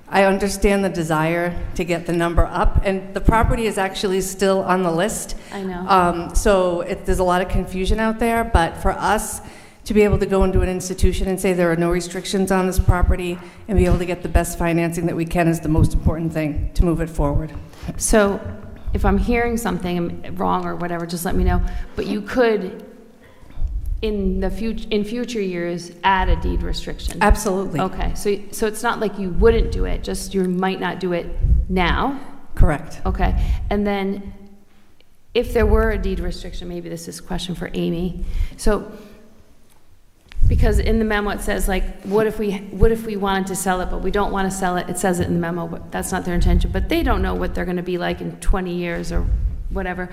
I understand the desire to get the number up, and the property is actually still on the list. I know. So there's a lot of confusion out there, but for us to be able to go into an institution and say there are no restrictions on this property and be able to get the best financing that we can is the most important thing to move it forward. So if I'm hearing something wrong or whatever, just let me know. But you could, in future years, add a deed restriction. Absolutely. Okay, so it's not like you wouldn't do it, just you might not do it now. Correct. Okay, and then if there were a deed restriction, maybe this is a question for Amy. So because in the memo it says like, what if we wanted to sell it, but we don't want to sell it? It says it in the memo, but that's not their intention. But they don't know what they're going to be like in 20 years or whatever.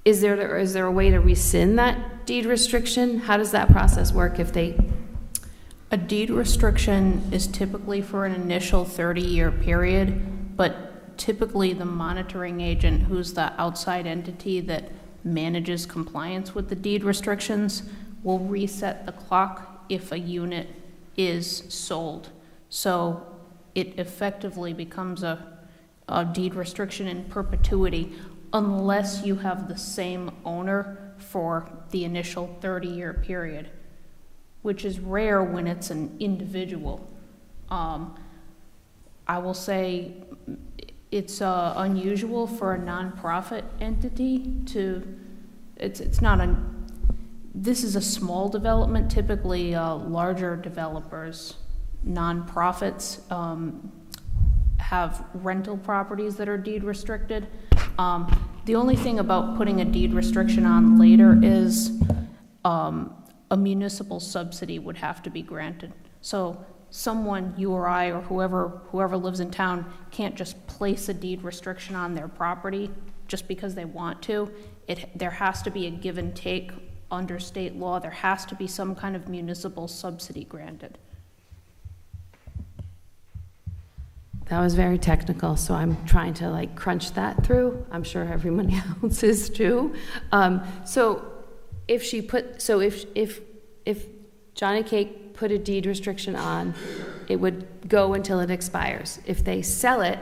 Is there a way to rescind that deed restriction? How does that process work if they? A deed restriction is typically for an initial 30-year period, but typically the monitoring agent, who's the outside entity that manages compliance with the deed restrictions, will reset the clock if a unit is sold. So it effectively becomes a deed restriction in perpetuity unless you have the same owner for the initial 30-year period, which is rare when it's an individual. I will say it's unusual for a nonprofit entity to, it's not a, this is a small development. Typically larger developers, nonprofits, have rental properties that are deed restricted. The only thing about putting a deed restriction on later is a municipal subsidy would have to be granted. So someone, you or I, or whoever lives in town can't just place a deed restriction on their property just because they want to. There has to be a give and take under state law. There has to be some kind of municipal subsidy granted. That was very technical, so I'm trying to like crunch that through. I'm sure everyone else is too. So if Johnny Cake put a deed restriction on, it would go until it expires. If they sell it,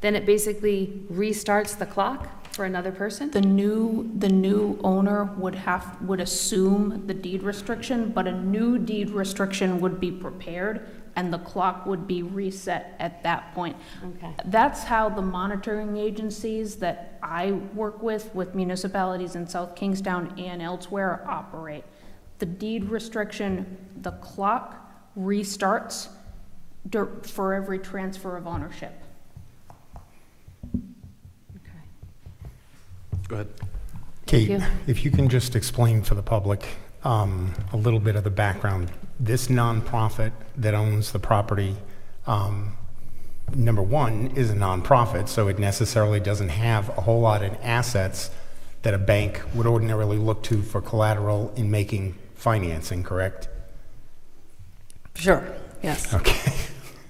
then it basically restarts the clock for another person? The new owner would assume the deed restriction, but a new deed restriction would be prepared and the clock would be reset at that point. Okay. That's how the monitoring agencies that I work with municipalities in South Kingstown and elsewhere, operate. The deed restriction, the clock restarts for every transfer of ownership. Go ahead. Kate, if you can just explain for the public a little bit of the background. This nonprofit that owns the property, number one, is a nonprofit, so it necessarily doesn't have a whole lot of assets that a bank would ordinarily look to for collateral in making financing, correct? Sure, yes. Okay.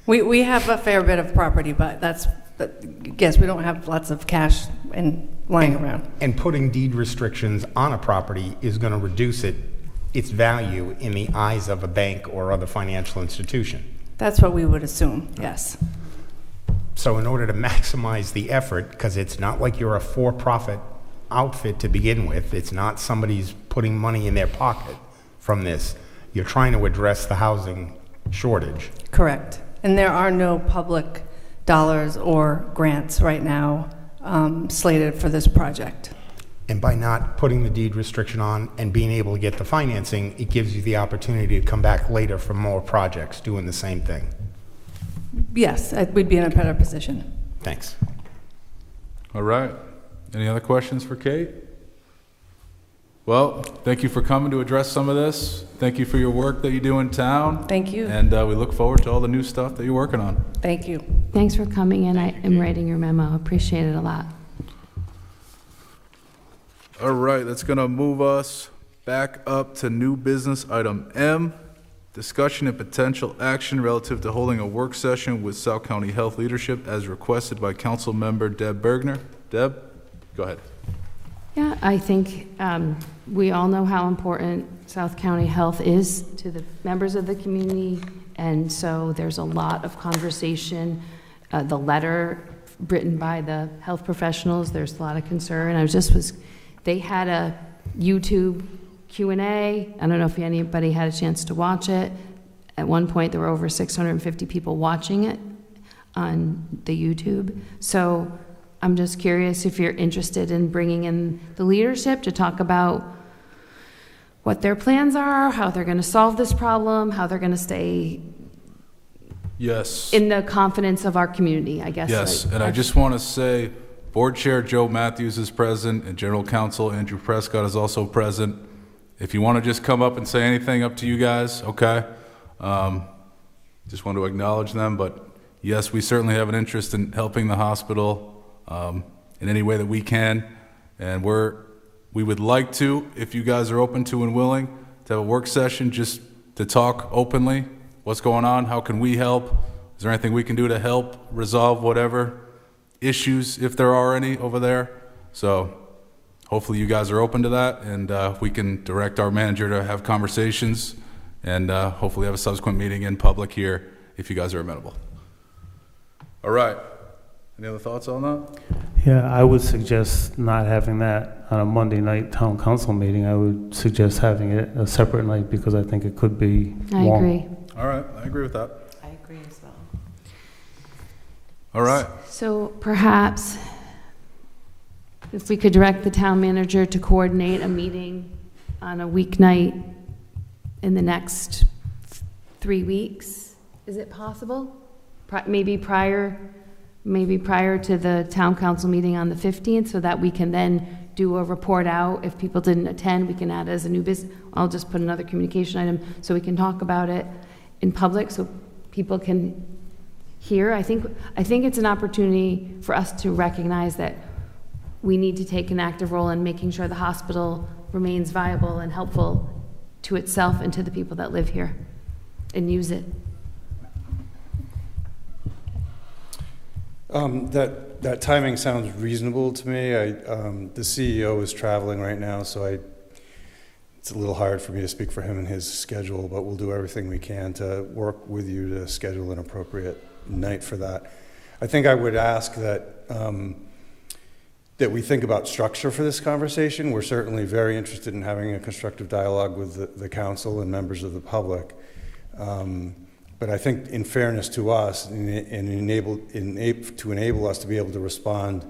We have a fair bit of property, but yes, we don't have lots of cash lying around. And putting deed restrictions on a property is going to reduce its value in the eyes of a bank or other financial institution. That's what we would assume, yes. So in order to maximize the effort, because it's not like you're a for-profit outfit to begin with, it's not somebody's putting money in their pocket from this, you're trying to address the housing shortage. Correct. And there are no public dollars or grants right now slated for this project. And by not putting the deed restriction on and being able to get the financing, it gives you the opportunity to come back later for more projects doing the same thing. Yes, we'd be in a better position. Thanks. All right. Any other questions for Kate? Well, thank you for coming to address some of this. Thank you for your work that you do in town. Thank you. And we look forward to all the new stuff that you're working on. Thank you. Thanks for coming in and writing your memo. Appreciate it a lot. All right, that's going to move us back up to new business item M, discussion and potential action relative to holding a work session with South County Health Leadership as requested by Council Member Deb Bergner. Deb, go ahead. Yeah, I think we all know how important South County Health is to the members of the community, and so there's a lot of conversation. The letter written by the health professionals, there's a lot of concern. They had a YouTube Q&A. I don't know if anybody had a chance to watch it. At one point, there were over 650 people watching it on the YouTube. So I'm just curious if you're interested in bringing in the leadership to talk about what their plans are, how they're going to solve this problem, how they're going to stay in the confidence of our community, I guess. Yes, and I just want to say, Board Chair Joe Matthews is present, and General Counsel Andrew Prescott is also present. if you want to just come up and say anything, up to you guys, okay? Just want to acknowledge them, but yes, we certainly have an interest in helping the hospital in any way that we can, and we would like to, if you guys are open to and willing, to have a work session just to talk openly. What's going on? How can we help? Is there anything we can do to help resolve whatever issues, if there are any, over there? So hopefully you guys are open to that, and we can direct our manager to have conversations and hopefully have a subsequent meeting in public here if you guys are amenable. All right. Any other thoughts on that? Yeah, I would suggest not having that on a Monday night town council meeting. I would suggest having it a separate night because I think it could be I long. agree. All right, I agree with that. I agree as well. All right. So perhaps if we could direct the town manager to coordinate a meeting on a weeknight in the next 3 weeks, is it possible? Maybe prior to the town council meeting on the 15th, so that we can then do a report out. If people didn't attend, we can add as a new business. I'll just put another communication item so we can talk about it in public so people can hear. I think it's an opportunity for us to recognize that we need to take an active role in making sure the hospital remains viable and helpful to itself and to the people that live here and use it. That timing sounds reasonable to me. The CEO is traveling right now, so it's a little hard for me to speak for him and his schedule, but we'll do everything we can to work with you to schedule an appropriate night for that. I think I would ask that we think about structure for this conversation. We're certainly very interested in having a constructive dialogue with the council and members of the public. But I think in fairness to us and to enable us to be able to respond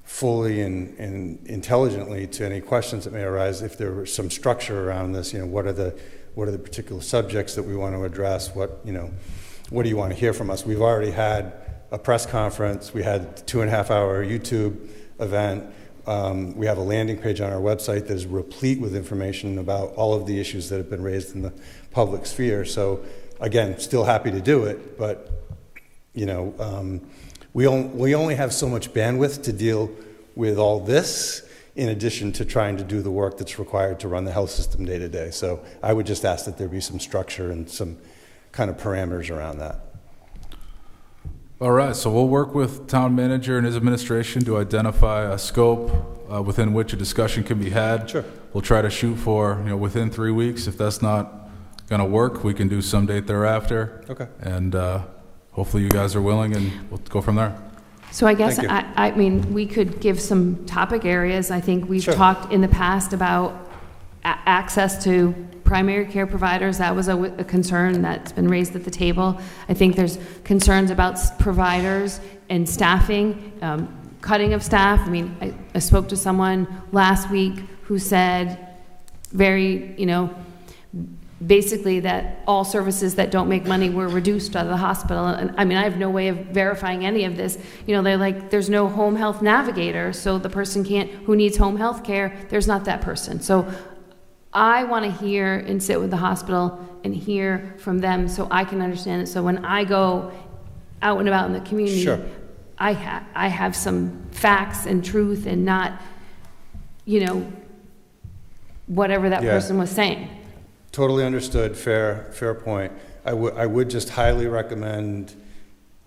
fully and intelligently to any questions that may arise, if there were some structure around this, what are the particular subjects that we want to address? What do you want to hear from us? We've already had a press conference. We had a 2.5-hour YouTube event. We have a landing page on our website that is replete with information about all of the issues that have been raised in the public sphere. So again, still happy to do it, but we only have so much bandwidth to deal with all this in addition to trying to do the work that's required to run the health system day to day. So I would just ask that there be some structure and some kind of parameters around that. All right, so we'll work with town manager and his administration to identify a scope within which a discussion can be had. Sure. We'll try to shoot for, within 3 weeks. If that's not going to work, we can do some date thereafter. Okay. And hopefully you guys are willing, and we'll go from there. So I guess, Thank you. I mean, we could give some topic areas. I think we've Sure. talked in the past about access to primary care providers. That was a concern that's been raised at the table. I think there's concerns about providers and staffing, cutting of staff. I mean, I spoke to someone last week who said basically that all services that don't make money were reduced out of the hospital. And I mean, I have no way of verifying any of this. They're like, there's no home health navigator, so the person who needs home health care, there's not that person. So I want to hear and sit with the hospital and hear from them so I can understand it. So when I go out and about in the community, Sure. I have some facts and truth and not, whatever that Yeah. person was saying. Totally understood. Fair point. I would just highly recommend,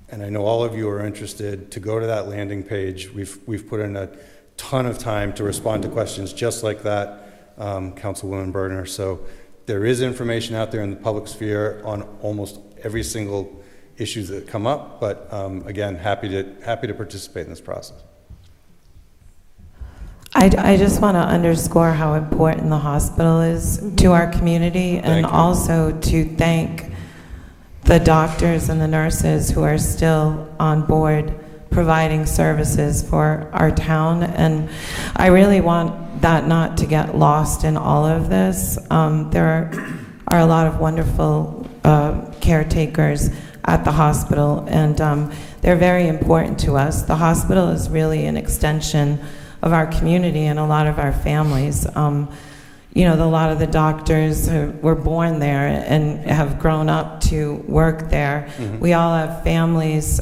and I know all of you are interested, to go to that landing page. We've put in a ton of time to respond to questions just like that, Councilwoman Berner. So there is information out there in the public sphere on almost every single issue that come up. But again, happy to participate in this process. I just want to underscore how important the hospital is to our community, and also to thank the doctors and the nurses who are still on board providing services for our town. And I really want that not to get lost in all of this. There are a lot of wonderful caretakers at the hospital, and they're very important to us. The hospital is really an extension of our community and a lot of our families. a lot of the doctors who were born there and have grown up to work there. We all have families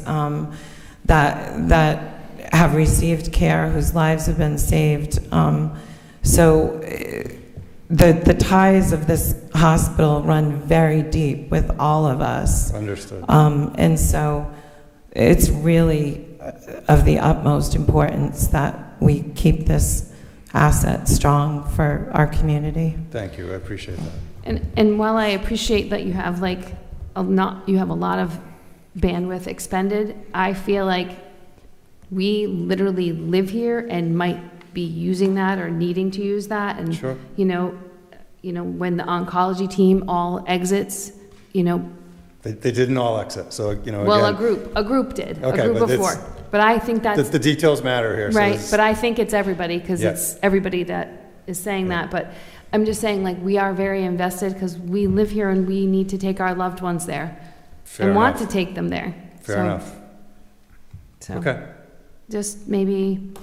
that have received care, whose lives have been saved. So the ties of this hospital run very deep with all of us. Understood. And so it's really of the utmost importance that we keep this asset strong for our community. Thank you, I appreciate that. And while I appreciate that you have you have a lot of bandwidth expended, I feel like we literally live here and might be using that or needing to use that. And Sure. When the oncology team all exits, They didn't all exit, so, well, again, a group did, Okay, a group but of it's- 4. But I think that's the details matter here. So right. it's- But I think it's everybody, because Yeah. it's everybody that is saying that. But I'm just saying, we are very invested because we live here and we need to take our loved ones there Fair and want enough. to take them there. Fair enough. So Okay. just maybe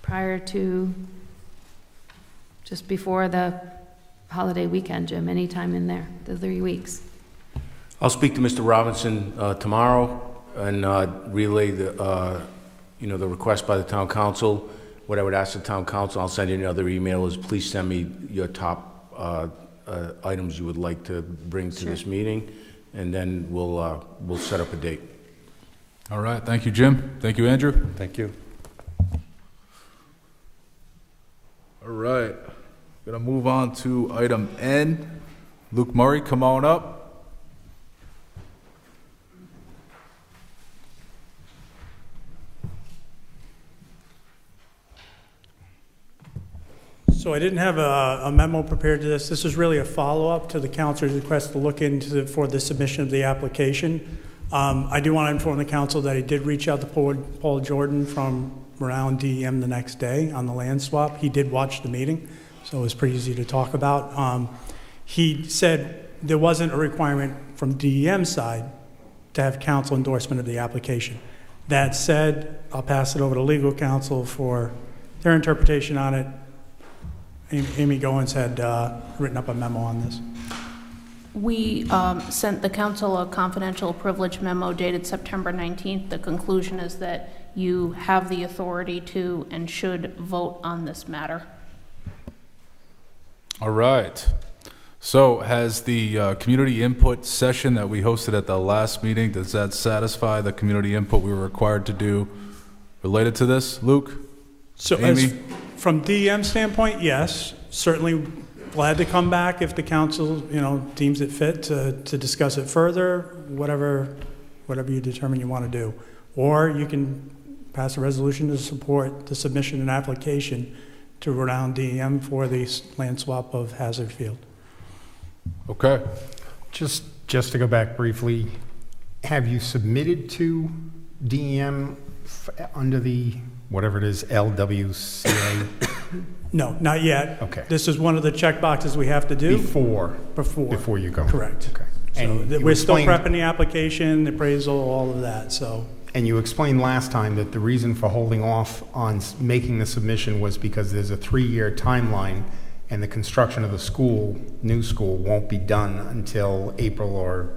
prior to, just before the holiday weekend, Jim, anytime in there, the 3 weeks. I'll speak to Mr. Robinson tomorrow and relay the request by the town council. What I would ask the town council, I'll send you another email, is please send me your top items you would like to bring to this meeting, and then we'll set up a date. All right, thank you, Jim. Thank you, Andrew. Thank you. All right, gonna move on to item N. Luke Murray, come on up. So I didn't have a memo prepared to this. This is really a follow-up to the council's request to look for the submission of the application. I do want to inform the council that I did reach out to Paul Jordan from around DEM the next day on the land swap. He did watch the meeting, so it was pretty easy to talk about. He said there wasn't a requirement from DEM side to have council endorsement of the application. That said, I'll pass it over to legal counsel for their interpretation on it. Amy Goins had written up a memo on this. We sent the council a confidential privilege memo dated September 19th. The conclusion is that you have the authority to and should vote on this matter. All right. So has the community input session that we hosted at the last meeting, does that satisfy the community input we were required to do related to this? Luke? So Amy? From DEM standpoint, yes, certainly glad to come back if the council, deems it fit to discuss it further, whatever you determine you want to do. Or you can pass a resolution to support the submission and application to Rhode Island DEM for the land swap of Hazard Field. Okay. Just to go back briefly, have you submitted to DEM under the, whatever it is, LWCA? No, not yet. Okay. This is one of the check boxes we have to do. Before you go. Correct. Okay. So And you we're still explained- prepping the application, the appraisal, all of that, so. And you explained last time that the reason for holding off on making the submission was because there's a 3-year timeline, and the construction of the new school, won't be done until April or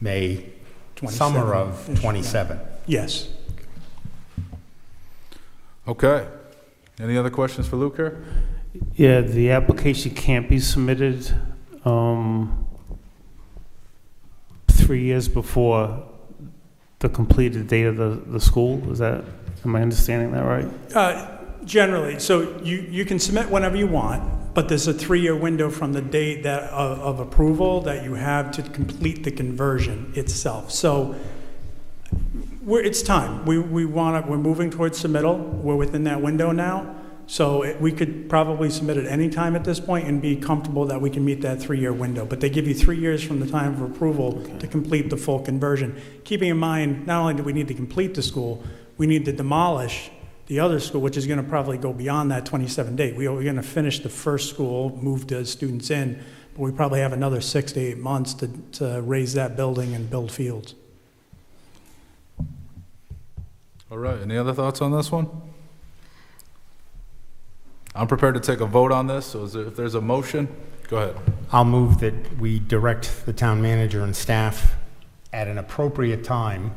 May, summer of 27. Yes. Okay. Any other questions for Luke here? Yeah, the application can't be submitted 3 years before the completed date of the school. Am I understanding that right? Generally, so you can submit whenever you want, but there's a 3-year window from the date of approval that you have to complete the conversion itself. So it's time. We're moving towards submittal. We're within that window now. So we could probably submit at any time at this point and be comfortable that we can meet that 3-year window. But they give you 3 years from the time of approval to complete the full conversion. Keeping in mind, not only do we need to complete the school, we need to demolish the other school, which is going to probably go beyond that 27 date. We're going to finish the first school, move the students in, but we probably have another 6 to 8 months to raise that building and build fields. All right, any other thoughts on this one? I'm prepared to take a vote on this, so if there's a motion, go ahead. I'll move that we direct the town manager and staff at an appropriate time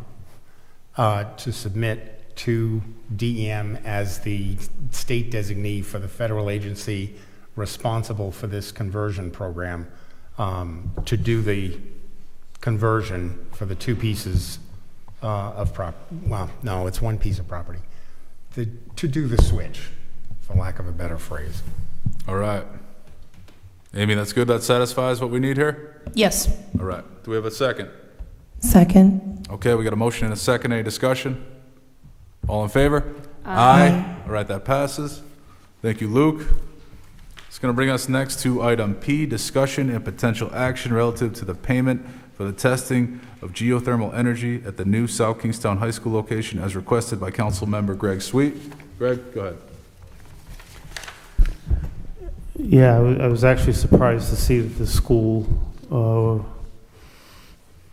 to submit to DEM as the state designee for the federal agency responsible for this conversion program to do the conversion for the two pieces of well, no, it's one piece of property. To do the switch, for lack of a better phrase. All right. Amy, that's good. That satisfies what we need here? Yes. All right. Do we have a second? Second. Okay, we got a motion and a second. Any discussion? All in favor? Aye. All right, that passes. Thank you, Luke. It's going to bring us next to item P, discussion and potential action relative to the payment for the testing of geothermal energy at the new South Kingstown High School location as requested by Council Member Greg Sweet. Greg, go ahead. Yeah, I was actually surprised to see that the school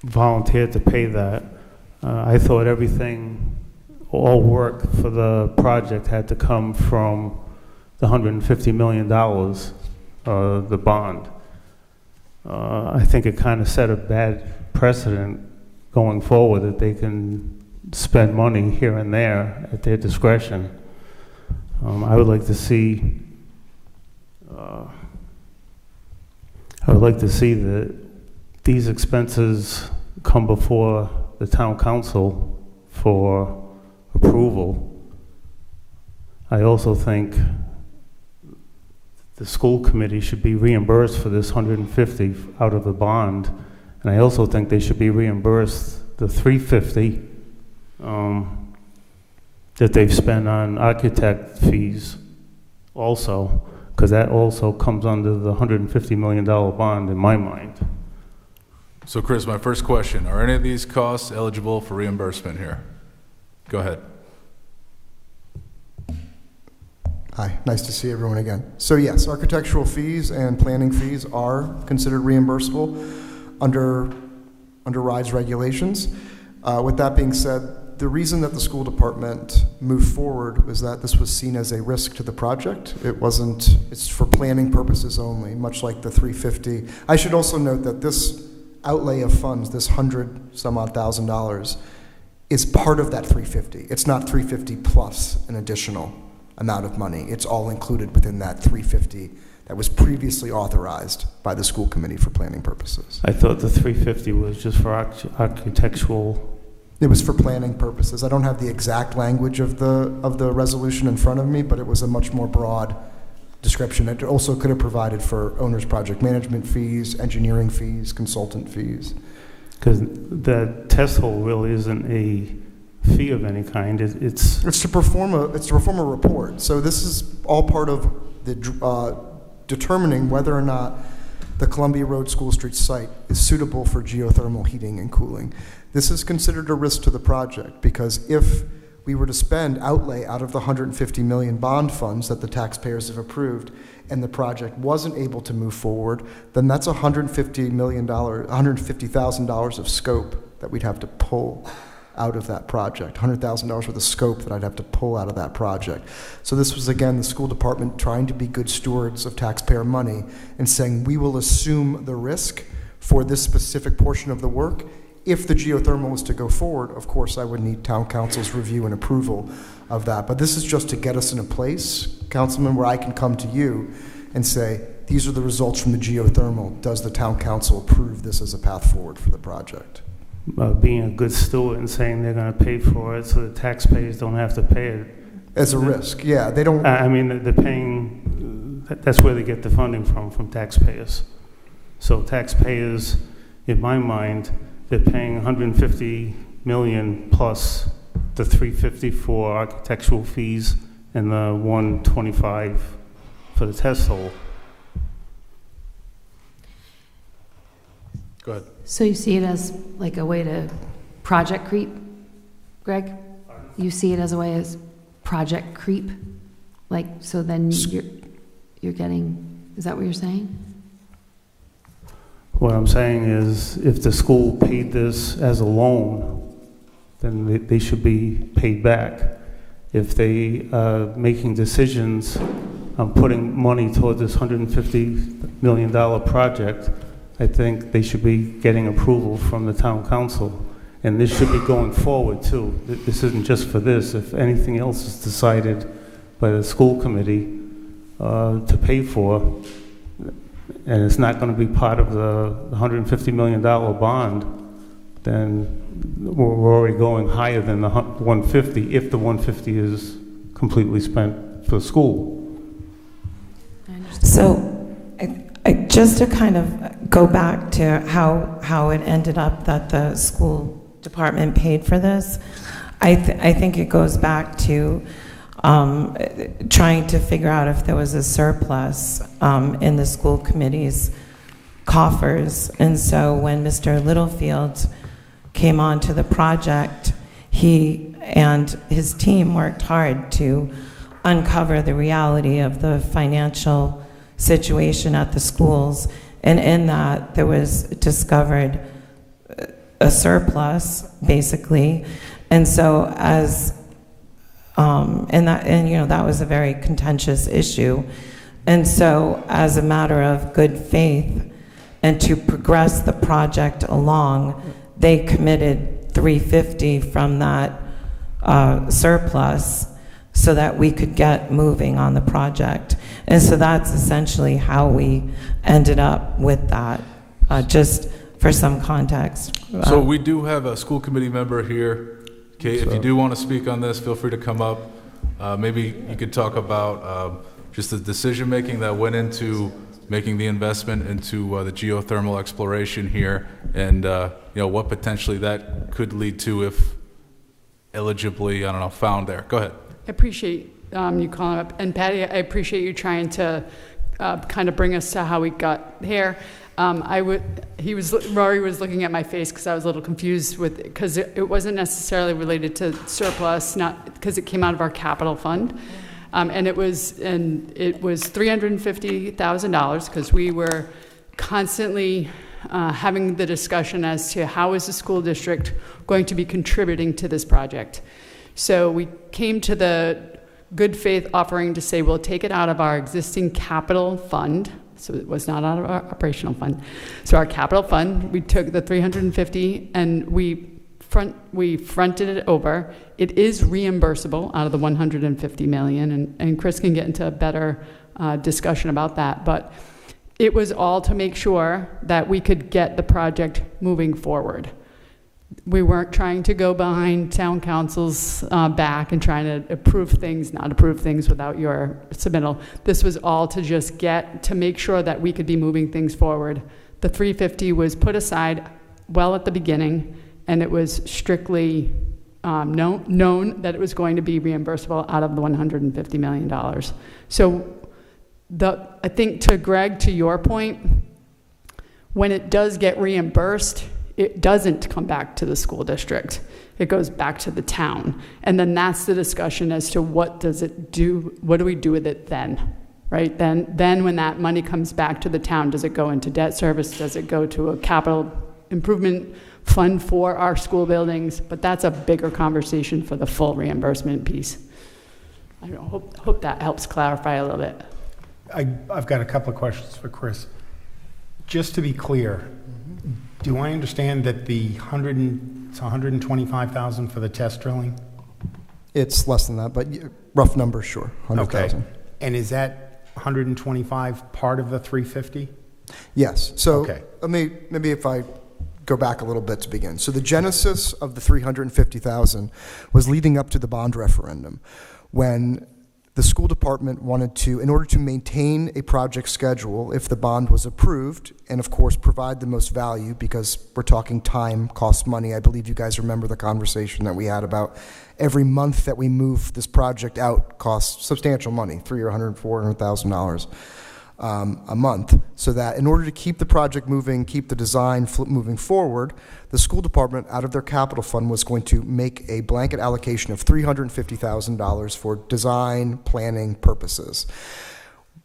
volunteered to pay that. I thought everything, all work for the project had to come from the $150 million, the bond. I think it kind of set a bad precedent going forward that they can spend money here and there at their discretion. I would like to see that these expenses come before the town council for approval. I also think the school committee should be reimbursed for this $150 out of the bond, and I also think they should be reimbursed the $350 that they've spent on architect fees also, because that also comes under the $150 million bond in my mind. So, Chris, my first question, are any of these costs eligible for reimbursement here? Go ahead. Hi, nice to see everyone again. So yes, architectural fees and planning fees are considered reimbursable under RIDE's regulations. With that being said, the reason that the school department moved forward was that this was seen as a risk to the project. It's for planning purposes only, much like the 350. I should also note that this outlay of funds, this $100,000, is part of that 350. It's not 350 plus an additional amount of money. It's all included within that 350 that was previously authorized by the school committee for planning purposes. I thought the 350 was just for architectural. It was for planning purposes. I don't have the exact language of the resolution in front of me, but it was a much more broad description. It also could have provided for owner's project management fees, engineering fees, consultant fees. Because the test hole really isn't a fee of any kind. It's to perform a report. So this is all part of the determining whether or not the Columbia Road School Street site is suitable for geothermal heating and cooling. This is considered a risk to the project because if we were to outlay out of the $150 million bond funds that the taxpayers have approved and the project wasn't able to move forward, then that's $150,000 of scope that we'd have to pull out of that project, $100,000 worth of scope that I'd have to pull out of that project. So this was, again, the school department trying to be good stewards of taxpayer money and saying, we will assume the risk for this specific portion of the work. If the geothermal was to go forward, of course, I would need town council's review and approval of that. But this is just to get us in a place, Councilman, where I can come to you and say, these are the results from the geothermal. Does the town council approve this as a path forward for the project? Being a good steward and saying they're going to pay for it so the taxpayers don't have to pay it. As a risk, yeah. They don't. I mean, they're paying, that's where they get the funding from taxpayers. So taxpayers, in my mind, they're paying $150 million plus the $350 for architectural fees and the $125 for the test hole. Go ahead. So you see it as like a way to project creep, Greg? You see it as a way as project creep? Like, so then you're getting, is that what you're saying? What I'm saying is if the school paid this as a loan, then they should be paid back. If they are making decisions putting money toward this $150 million project, I think they should be getting approval from the town council. And this should be going forward too. This isn't just for this. If anything else is decided by the school committee to pay for, and it's not going to be part of the $150 million bond, then we're already going higher than the 150 if the 150 is completely spent for school. So, just to kind of go back to how it ended up that the school department paid for this, I think it goes back to trying to figure out if there was a surplus in the school committee's coffers. And so when Mr. Littlefield came on to the project, he and his team worked hard to uncover the reality of the financial situation at the schools. And in that, there was discovered a surplus, basically. And so that was a very contentious issue. And so as a matter of good faith and to progress the project along, they committed $350 from that surplus so that we could get moving on the project. And so that's essentially how we ended up with that, just for some context. So we do have a school committee member here. Okay, if you do want to speak on this, feel free to come up. Maybe you could talk about just the decision-making that went into making the investment into the geothermal exploration here, and what potentially that could lead to if eligibly, found there. Go ahead. I appreciate you calling up. And Patty, I appreciate you trying to kind of bring us to how we got here. Rory was looking at my face because I was a little confused because it wasn't necessarily related to surplus, not because it came out of our capital fund. And it was $350,000 because we were constantly having the discussion as to how is the school district going to be contributing to this project. So we came to the good faith offering to say we'll take it out of our existing capital fund. So it was not out of our operational fund. So our capital fund, we took the 350 and we fronted it over. It is reimbursable out of the 150 million, and Chris can get into a better discussion about that. But it was all to make sure that we could get the project moving forward. We weren't trying to go behind town council's back and trying to not approve things without your submittal. This was all to just to make sure that we could be moving things forward. The 350 was put aside well at the beginning, and it was strictly known that it was going to be reimbursable out of the $150 million. So I think to Greg, to your point, when it does get reimbursed, it doesn't come back to the school district. It goes back to the town. And then that's the discussion as to what do we do with it then, right? Then when that money comes back to the town, does it go into debt service? Does it go to a capital improvement fund for our school buildings? But that's a bigger conversation for the full reimbursement piece. I don't know, hope that helps clarify a little bit. I've got a couple of questions for Chris. Just to be clear, do I understand that it's $125,000 for the test drilling? It's less than that, but rough number, sure, 100,000. Okay. And is that 125 part of the 350? Yes. So okay. Maybe if I go back a little bit to begin. So the genesis of the 350,000 was leading up to the bond referendum, when the school department wanted to, in order to maintain a project schedule, if the bond was approved, and of course provide the most value, because we're talking time, costs money. I believe you guys remember the conversation that we had about every month that we move this project out costs substantial money, $300,000 or $400,000 a month. So that in order to keep the project moving, keep the design moving forward, the school department, out of their capital fund, was going to make a blanket allocation of $350,000 for design planning purposes.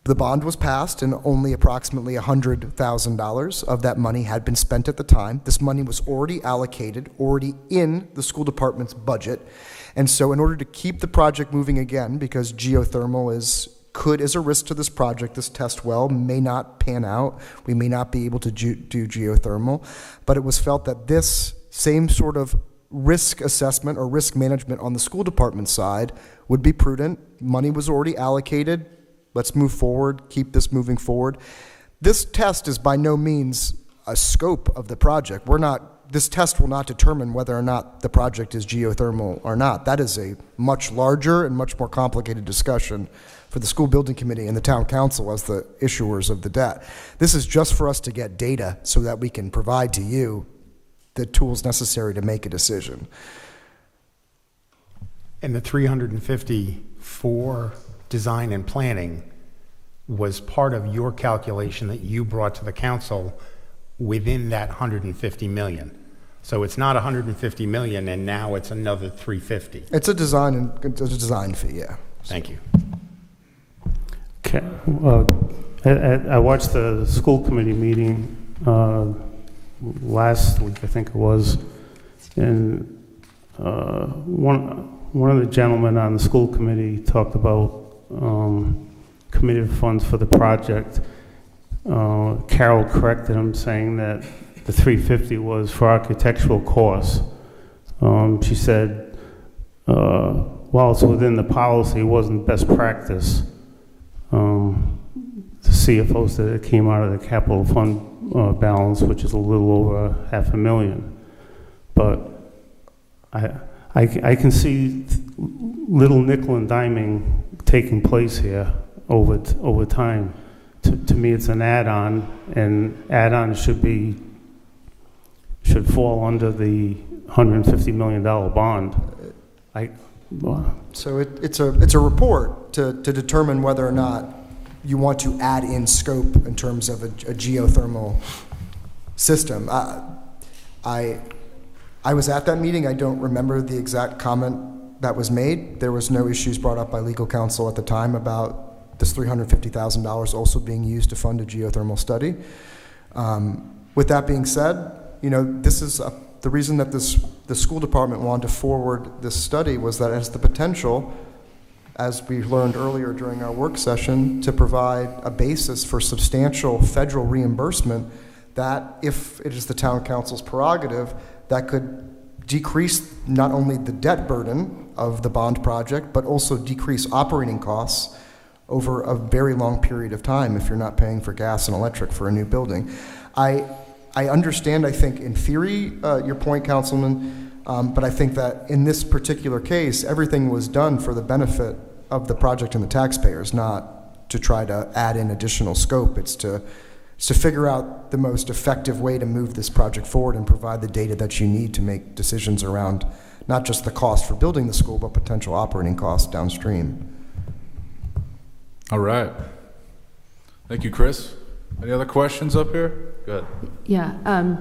The bond was passed, and only approximately $100,000 of that money had been spent at the time. This money was already allocated, already in the school department's budget. And so in order to keep the project moving again, because geothermal is is a risk to this project. This test well may not pan out. We may not be able to do geothermal, but it was felt that this same sort of risk assessment or risk management on the school department side would be prudent. Money was already allocated. Let's move forward, keep this moving forward. This test is by no means a scope of the project. This test will not determine whether or not the project is geothermal or not. That is a much larger and much more complicated discussion for the school building committee and the town council as the issuers of the debt. This is just for us to get data so that we can provide to you the tools necessary to make a decision. And the 350 for design and planning was part of your calculation that you brought to the council within that 150 million. So it's not 150 million and now it's another 350. It's a design fee, yeah. Thank you. Okay. I watched the school committee meeting last week, I think it was, and one of the gentlemen on the school committee talked about committed funds for the project. Carol corrected him, saying that the 350 was for architectural costs. She said, while it's within the policy, it wasn't best practice. The CFO said it came out of the capital fund balance, which is a little over $500,000. But I can see little nickel and diming taking place here over time. To me, it's an add-on, and add-on should fall under the $150 million bond. So it's a report to determine whether or not you want to add in scope in terms of a geothermal system. I was at that meeting. I don't remember the exact comment that was made. There was no issues brought up by legal counsel at the time about this $350,000 also being used to fund a geothermal study. With that being said, this is the reason that the school department wanted to forward this study was that it has the potential, as we learned earlier during our work session, to provide a basis for substantial federal reimbursement that, if it is the town council's prerogative, that could decrease not only the debt burden of the bond project, but also decrease operating costs over a very long period of time if you're not paying for gas and electric for a new building. I understand, I think, in theory, your point, Councilman, but I think that in this particular case, everything was done for the benefit of the project and the taxpayers, not to try to add in additional scope. It's to figure out the most effective way to move this project forward and provide the data that you need to make decisions around not just the cost for building the school, but potential operating costs downstream. All right. Thank you, Chris. Any other questions up here? Good. Yeah.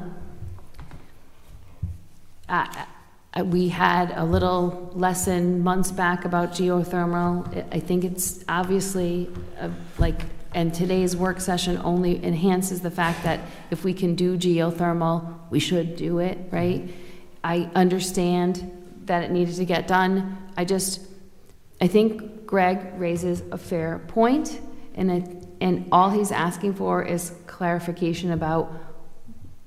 We had a little lesson months back about geothermal. I think it's obviously and today's work session only enhances the fact that if we can do geothermal, we should do it, right? I understand that it needed to get done. I think Greg raises a fair point, and all he's asking for is clarification about,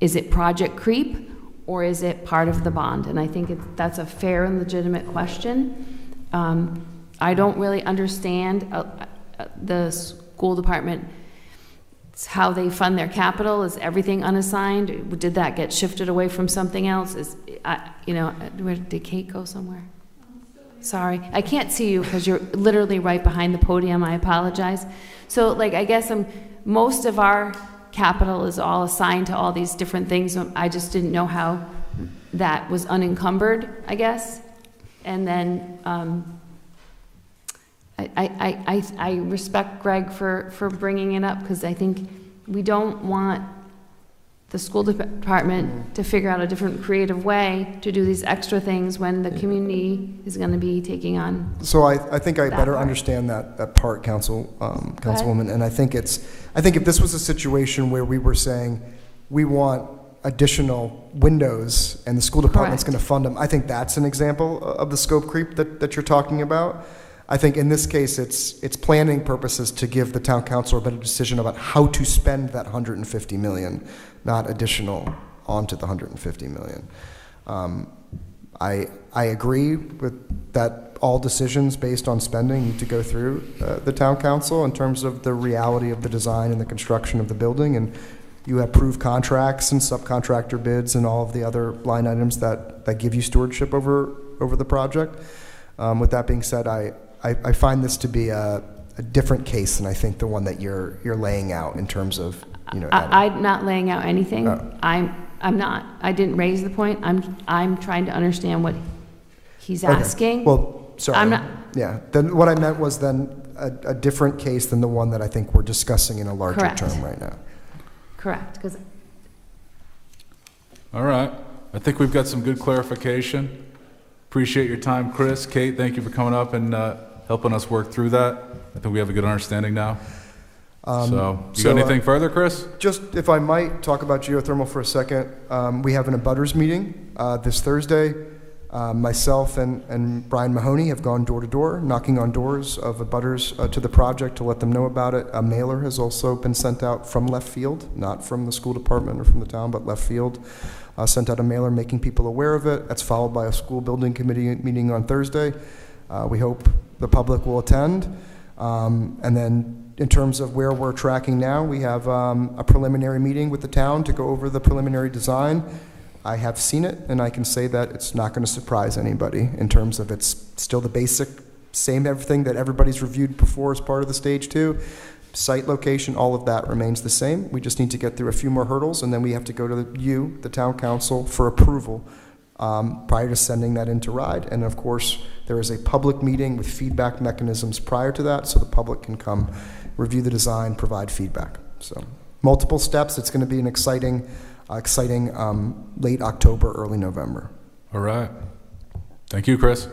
is it project creep or is it part of the bond? And I think that's a fair and legitimate question. I don't really understand the school department, how they fund their capital. Is everything unassigned? Did that get shifted away from something else? Where did Kate go somewhere? Sorry, I can't see you because you're literally right behind the podium. I apologize. So, I guess most of our capital is all assigned to all these different things. I just didn't know how that was unencumbered, I guess. And then I respect Greg for bringing it up, because I think we don't want the school department to figure out a different creative way to do these extra things when the community is going to be taking on. So I think I better understand that part, Councilwoman, and I think if this was a situation where we were saying we want additional windows and the school department's going to fund them, I think that's an example of the scope creep that you're talking about. I think in this case, it's planning purposes to give the town council a better decision about how to spend that 150 million, not additional onto the 150 million. I agree with that all decisions based on spending need to go through the town council in terms of the reality of the design and the construction of the building, and you approve contracts and subcontractor bids and all of the other line items that give you stewardship over the project. With that being said, I find this to be a different case than I think the one that you're laying out in terms of, adding. I'm not laying out anything. Oh. I'm not. I didn't raise the point. I'm trying to understand what he's asking. Okay. Well, sorry. I'm not. Yeah. Then what I meant was then a different case than the one that I think we're discussing in a larger Correct. term right now. Correct. Because All right. I think we've got some good clarification. Appreciate your time, Chris. Kate, thank you for coming up and helping us work through that. I think we have a good understanding now. So, you got anything further, Chris? Just, if I might, talk about geothermal for a second. We have an abutters meeting this Thursday. Myself and Brian Mahoney have gone door to door, knocking on doors of abutters to the project to let them know about it. A mailer has also been sent out from left field, not from the school department or from the town, but left field. Sent out a mailer making people aware of it. That's followed by a school building committee meeting on Thursday. We hope the public will attend. And then in terms of where we're tracking now, we have a preliminary meeting with the town to go over the preliminary design. I have seen it, and I can say that it's not going to surprise anybody in terms of it's still the basic, same everything that everybody's reviewed before as part of the stage 2. Site location, all of that remains the same. We just need to get through a few more hurdles, and then we have to go to the town council, for approval prior to sending that into RIDE. And of course, there is a public meeting with feedback mechanisms prior to that, so the public can come review the design, provide feedback. So multiple steps. It's going to be an exciting late October, early November. All right. Thank you, Chris.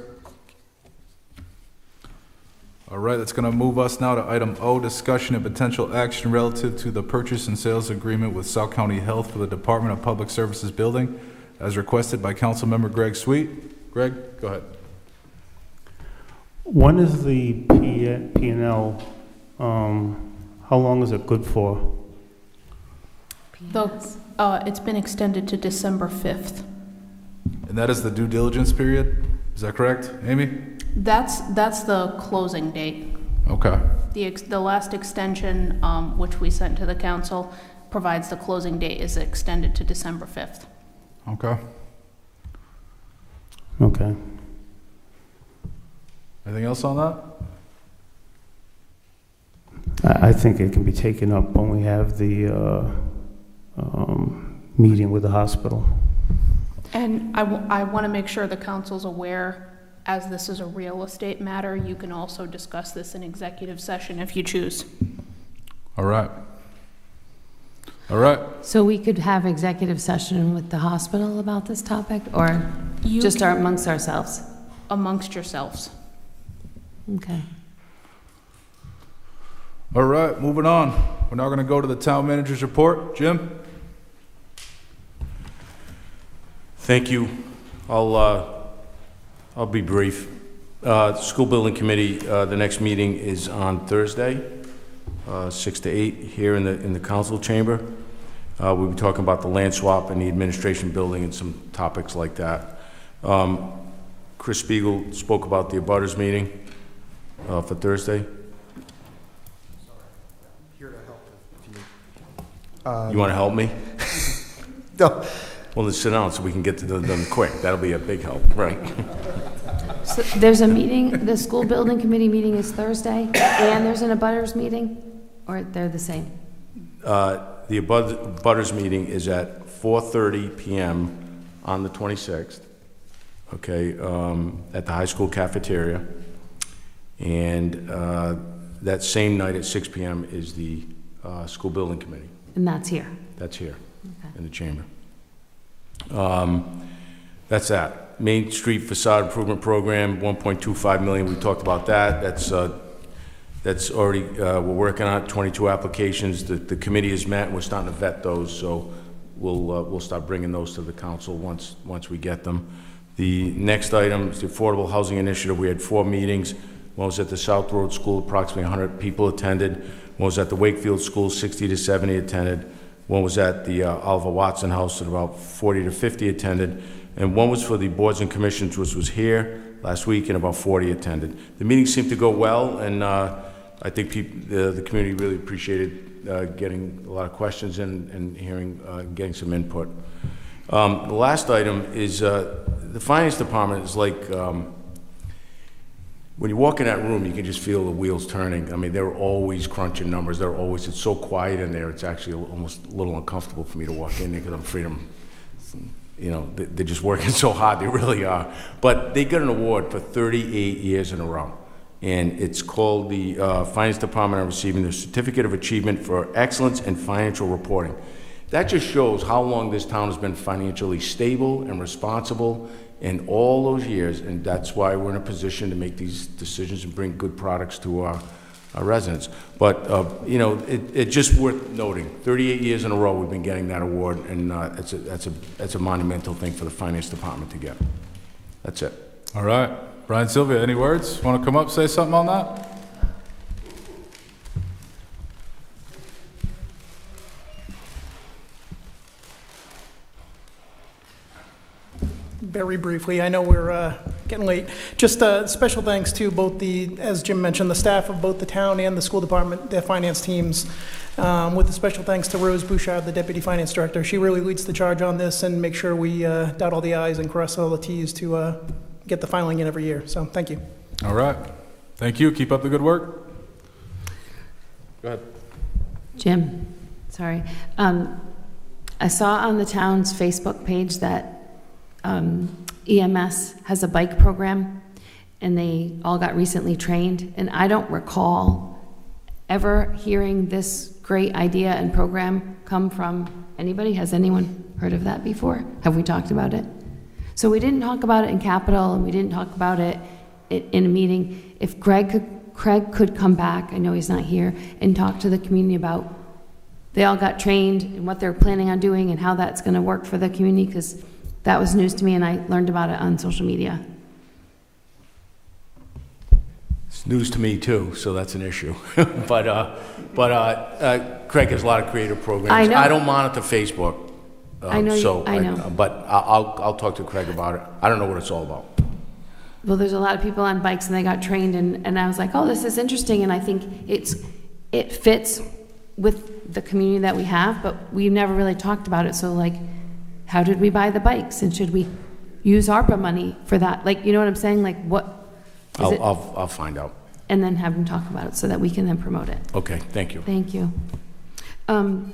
All right, that's going to move us now to item O, discussion and potential action relative to the purchase and sales agreement with South County Health for the Department of Public Services building, as requested by Councilmember Greg Sweet. Greg, go ahead. When is the P&L, how long is it good for? It's been extended to December 5th. And that is the due diligence period? Is that correct, Amy? That's the closing date. Okay. The last extension, which we sent to the council, provides the closing date is extended to December 5th. Okay. Okay. Anything else on that? I think it can be taken up when we have the meeting with the hospital. And I want to make sure the council's aware, as this is a real estate matter, you can also discuss this in executive session if you choose. All right. All right. So we could have executive session with the hospital about this topic, or just amongst ourselves? Amongst yourselves. Okay. All right, moving on. We're now going to go to the town manager's report. Jim? Thank you. I'll be brief. School Building Committee, the next meeting is on Thursday, 6 to 8, here in the council chamber. We'll be talking about the land swap and the administration building and some topics like that. Chris Spiegel spoke about the abutters meeting for Thursday. You want to help me? No. Well, then sit down so we can get to them quick. That'll be a big help, right? So there's a meeting, the school building committee meeting is Thursday, and there's an abutters meeting, or they're the same? The abutters meeting is at 4:30 p.m. on the 26th, okay, at the high school cafeteria. And that same night at 6 p.m. is the school building committee. And that's here? That's here, Okay. in the chamber. That's that. Main Street Facade Improvement Program, $1.25 million. We talked about that. That's already, we're working on it, 22 applications. The committee is met. We're starting to vet those, so we'll start bringing those to the council once we get them. The next item is the Affordable Housing Initiative. We had 4 meetings. One was at the South Road School, approximately 100 people attended. One was at the Wakefield School, 60 to 70 attended. One was at the Oliver Watson House, and about 40 to 50 attended. And one was for the boards and commissions, which was here last week, and about 40 attended. The meeting seemed to go well, and I think the community really appreciated getting a lot of questions and hearing, getting some input. The last item is the finance department is like, when you walk in that room, you can just feel the wheels turning. I mean, they're always crunching numbers. It's so quiet in there, it's actually almost a little uncomfortable for me to walk in there because I'm afraid they're just working so hard, they really are. But they got an award for 38 years in a row. And it's called the Finance Department are receiving the Certificate of Achievement for Excellence in Financial Reporting. That just shows how long this town has been financially stable and responsible in all those years, and that's why we're in a position to make these decisions and bring good products to our residents. But, it's just worth noting, 38 years in a row we've been getting that award, and that's a monumental thing for the Finance Department to get. That's it. All right. Brian Sylvia, any words? Want to come up, say something on that? Very briefly, I know we're getting late. Just special thanks to both as Jim mentioned, the staff of both the town and the school department, their finance teams, with the special thanks to Rose Bouchard, the deputy finance director. She really leads the charge on this and make sure we dot all the I's and cross all the T's to get the filing in every year. So thank you. All right. Thank you. Keep up the good work. Go ahead. Jim, sorry. I saw on the town's Facebook page that EMS has a bike program, and they all got recently trained, and I don't recall ever hearing this great idea and program come from anybody. Has anyone heard of that before? Have we talked about it? So we didn't talk about it in Capitol, and we didn't talk about it in a meeting. If Craig could come back, I know he's not here, and talk to the community about they all got trained and what they're planning on doing and how that's going to work for the community, because that was news to me, and I learned about it on social media. It's news to me too, so that's an issue. but Craig has a lot of creative programs. I know. I don't monitor Facebook. I know. I know. But I'll talk to Craig about it. I don't know what it's all about. Well, there's a lot of people on bikes, and they got trained, and I was like, oh, this is interesting, and I think it fits with the community that we have, but we've never really talked about it. So, like, how did we buy the bikes, and should we use ARPA money for that? Like, you know what I'm saying? Like, what is it? I'll find out. And then have them talk about it so that we can then promote it. Okay, thank you. Thank you. And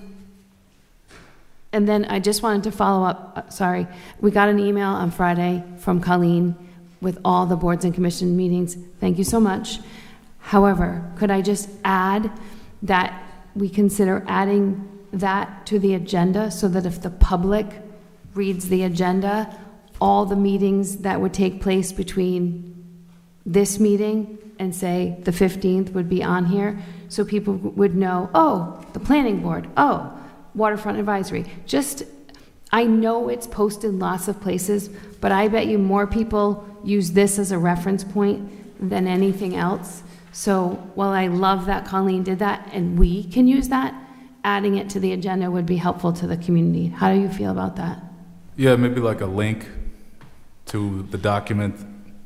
then I just wanted to follow up, sorry, we got an email on Friday from Colleen with all the boards and commission meetings. Thank you so much. However, could I just add that we consider adding that to the agenda so that if the public reads the agenda, all the meetings that would take place between this meeting and say the 15th would be on here, so people would know, oh, the planning board, oh, waterfront advisory. Just, I know it's posted in lots of places, but I bet you more people use this as a reference point than anything else. So while I love that Colleen did that and we can use that, adding it to the agenda would be helpful to the community. How do you feel about that? Yeah, maybe like a link to the document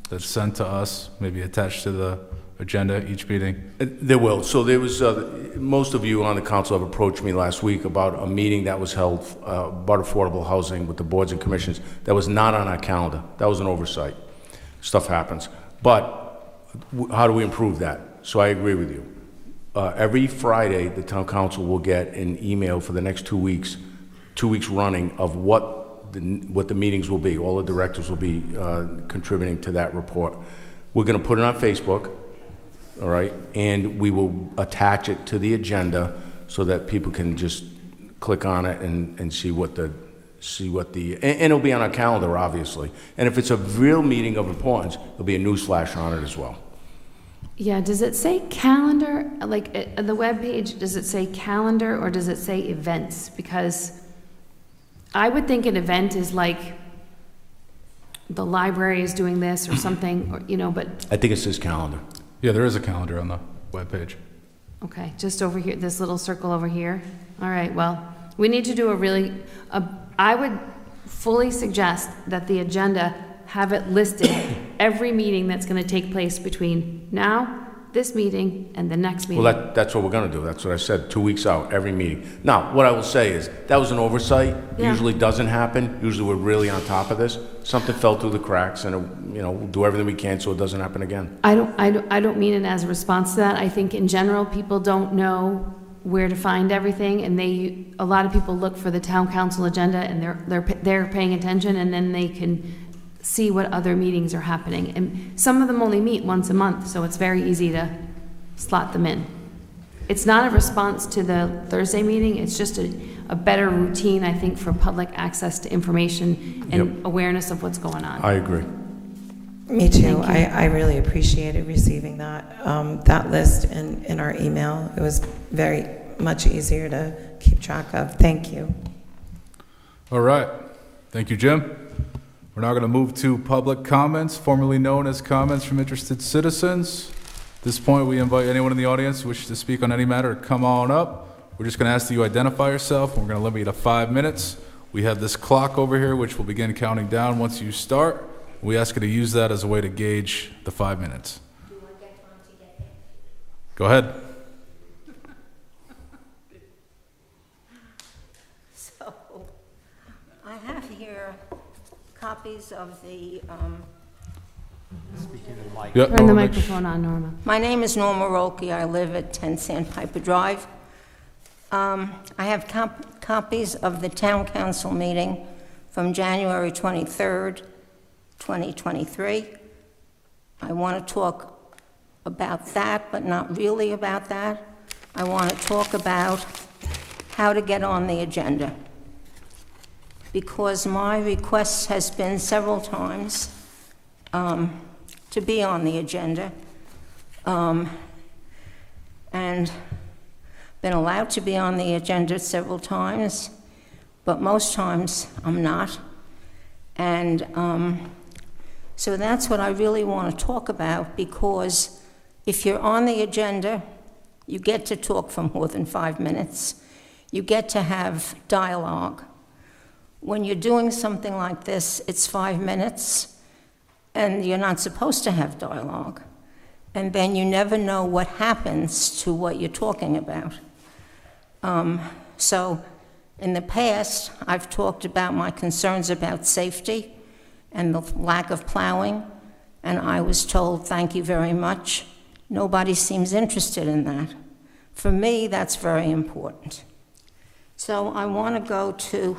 that's sent to us, maybe attached to the agenda each meeting. There will. So there was, most of you on the council have approached me last week about a meeting that was held about affordable housing with the boards and commissions that was not on our calendar. That was an oversight. Stuff happens. But how do we improve that? So I agree with you. Every Friday, the town council will get an email for the next 2 weeks running of what the meetings will be. All the directors will be contributing to that report. We're going to put it on Facebook, all right, and we will attach it to the agenda so that people can just click on it and see what the and it'll be on our calendar, obviously. And if it's a real meeting of importance, there'll be a news flash on it as well. Yeah, does it say calendar? Like at the webpage, does it say calendar or does it say events? Because I would think an event is like the library is doing this or something, or, but. I think it says calendar. Yeah, there is a calendar on the webpage. Okay, just over here, this little circle over here. All right, well, we need to do I would fully suggest that the agenda have it listed every meeting that's going to take place between now, this meeting, and the next meeting. Well, that's what we're gonna do. That's what I said, 2 weeks out, every meeting. Now, what I will say is, that was an oversight. Yeah. Usually doesn't happen. Usually we're really on top of this. Something fell through the cracks, and, we'll do everything we can so it doesn't happen again. I don't mean it as a response to that. I think in general, people don't know where to find everything, and a lot of people look for the town council agenda, and they're paying attention, and then they can see what other meetings are happening. And some of them only meet once a month, so it's very easy to slot them in. It's not a response to the Thursday meeting, it's just a better routine, I think, for public access to information and awareness of what's going on. I agree. Me too. I really appreciated receiving that list in our email. It was very much easier to keep track of. Thank you. All right. Thank you, Jim. We're now going to move to public comments, formerly known as comments from interested citizens. At this point, we invite anyone in the audience who wishes to speak on any matter to come on up. We're just going to ask that you identify yourself, and we're going to limit you to 5 minutes. We have this clock over here, which will begin counting down once you start. We ask you to use that as a way to gauge the 5 minutes. Go ahead. So, I have here copies of the, Turn the microphone on, Norma. My name is Norma Rolke. I live at 10 Sandpiper Drive. I have copies of the town council meeting from January 23rd, 2023. I want to talk about that, but not really about that. I want to talk about how to get on the agenda, because my request has been several times to be on the agenda, and been allowed to be on the agenda several times, but most times I'm not. And so that's what I really want to talk about, because if you're on the agenda, you get to talk for more than 5 minutes. You get to have dialogue. When you're doing something like this, it's 5 minutes, and you're not supposed to have dialogue. And then you never know what happens to what you're talking about. So in the past, I've talked about my concerns about safety and the lack of plowing, and I was told, thank you very much. Nobody seems interested in that. For me, that's very important. So I want to go to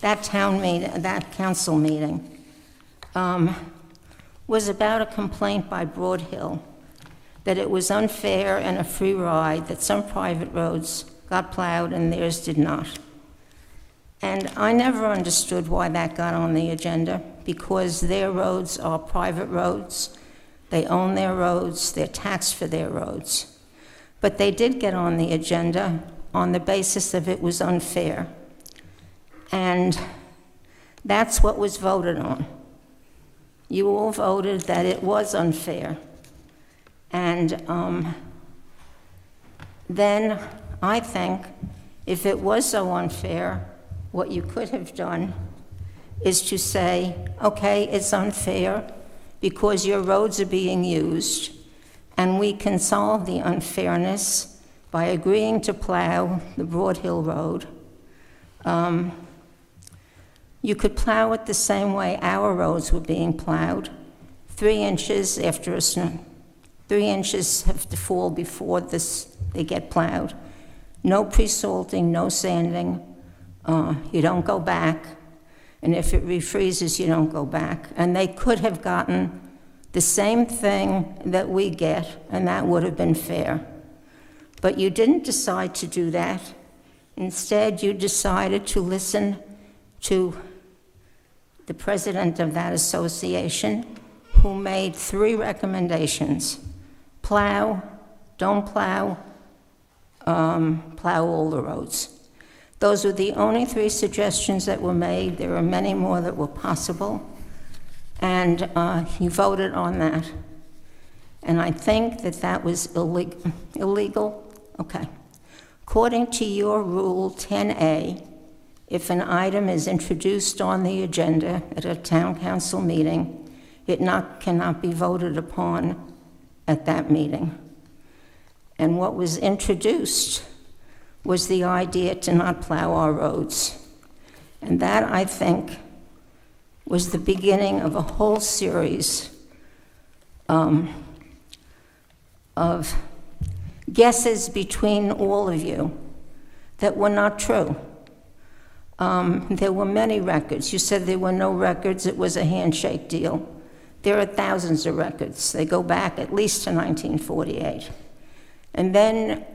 that council meeting was about a complaint by Broad Hill that it was unfair and a free ride, that some private roads got plowed and theirs did not. And I never understood why that got on the agenda, because their roads are private roads. They own their roads, they're taxed for their roads. But they did get on the agenda on the basis of it was unfair. And that's what was voted on. You all voted that it was unfair. And then I think if it was so unfair, what you could have done is to say, okay, it's unfair because your roads are being used, and we can solve the unfairness by agreeing to plow the Broad Hill Road. You could plow it the same way our roads were being plowed, 3 inches after a snow. 3 inches have to fall before they get plowed. No pre-salting, no sanding. You don't go back. And if it refreezes, you don't go back. And they could have gotten the same thing that we get, and that would have been fair. But you didn't decide to do that. Instead, you decided to listen to the president of that association, who made 3 recommendations. Plow, don't plow, plow all the roads. Those were the only 3 suggestions that were made. There are many more that were possible. and you voted on that. And I think that that was illegal? Okay. According to your Rule 10A, if an item is introduced on the agenda at a town council meeting, it cannot be voted upon at that meeting. And what was introduced was the idea to not plow our roads. And that, I think, was the beginning of a whole series of guesses between all of you that were not true. There were many records. You said there were no records, it was a handshake deal. There are thousands of records. They go back at least to 1948. And then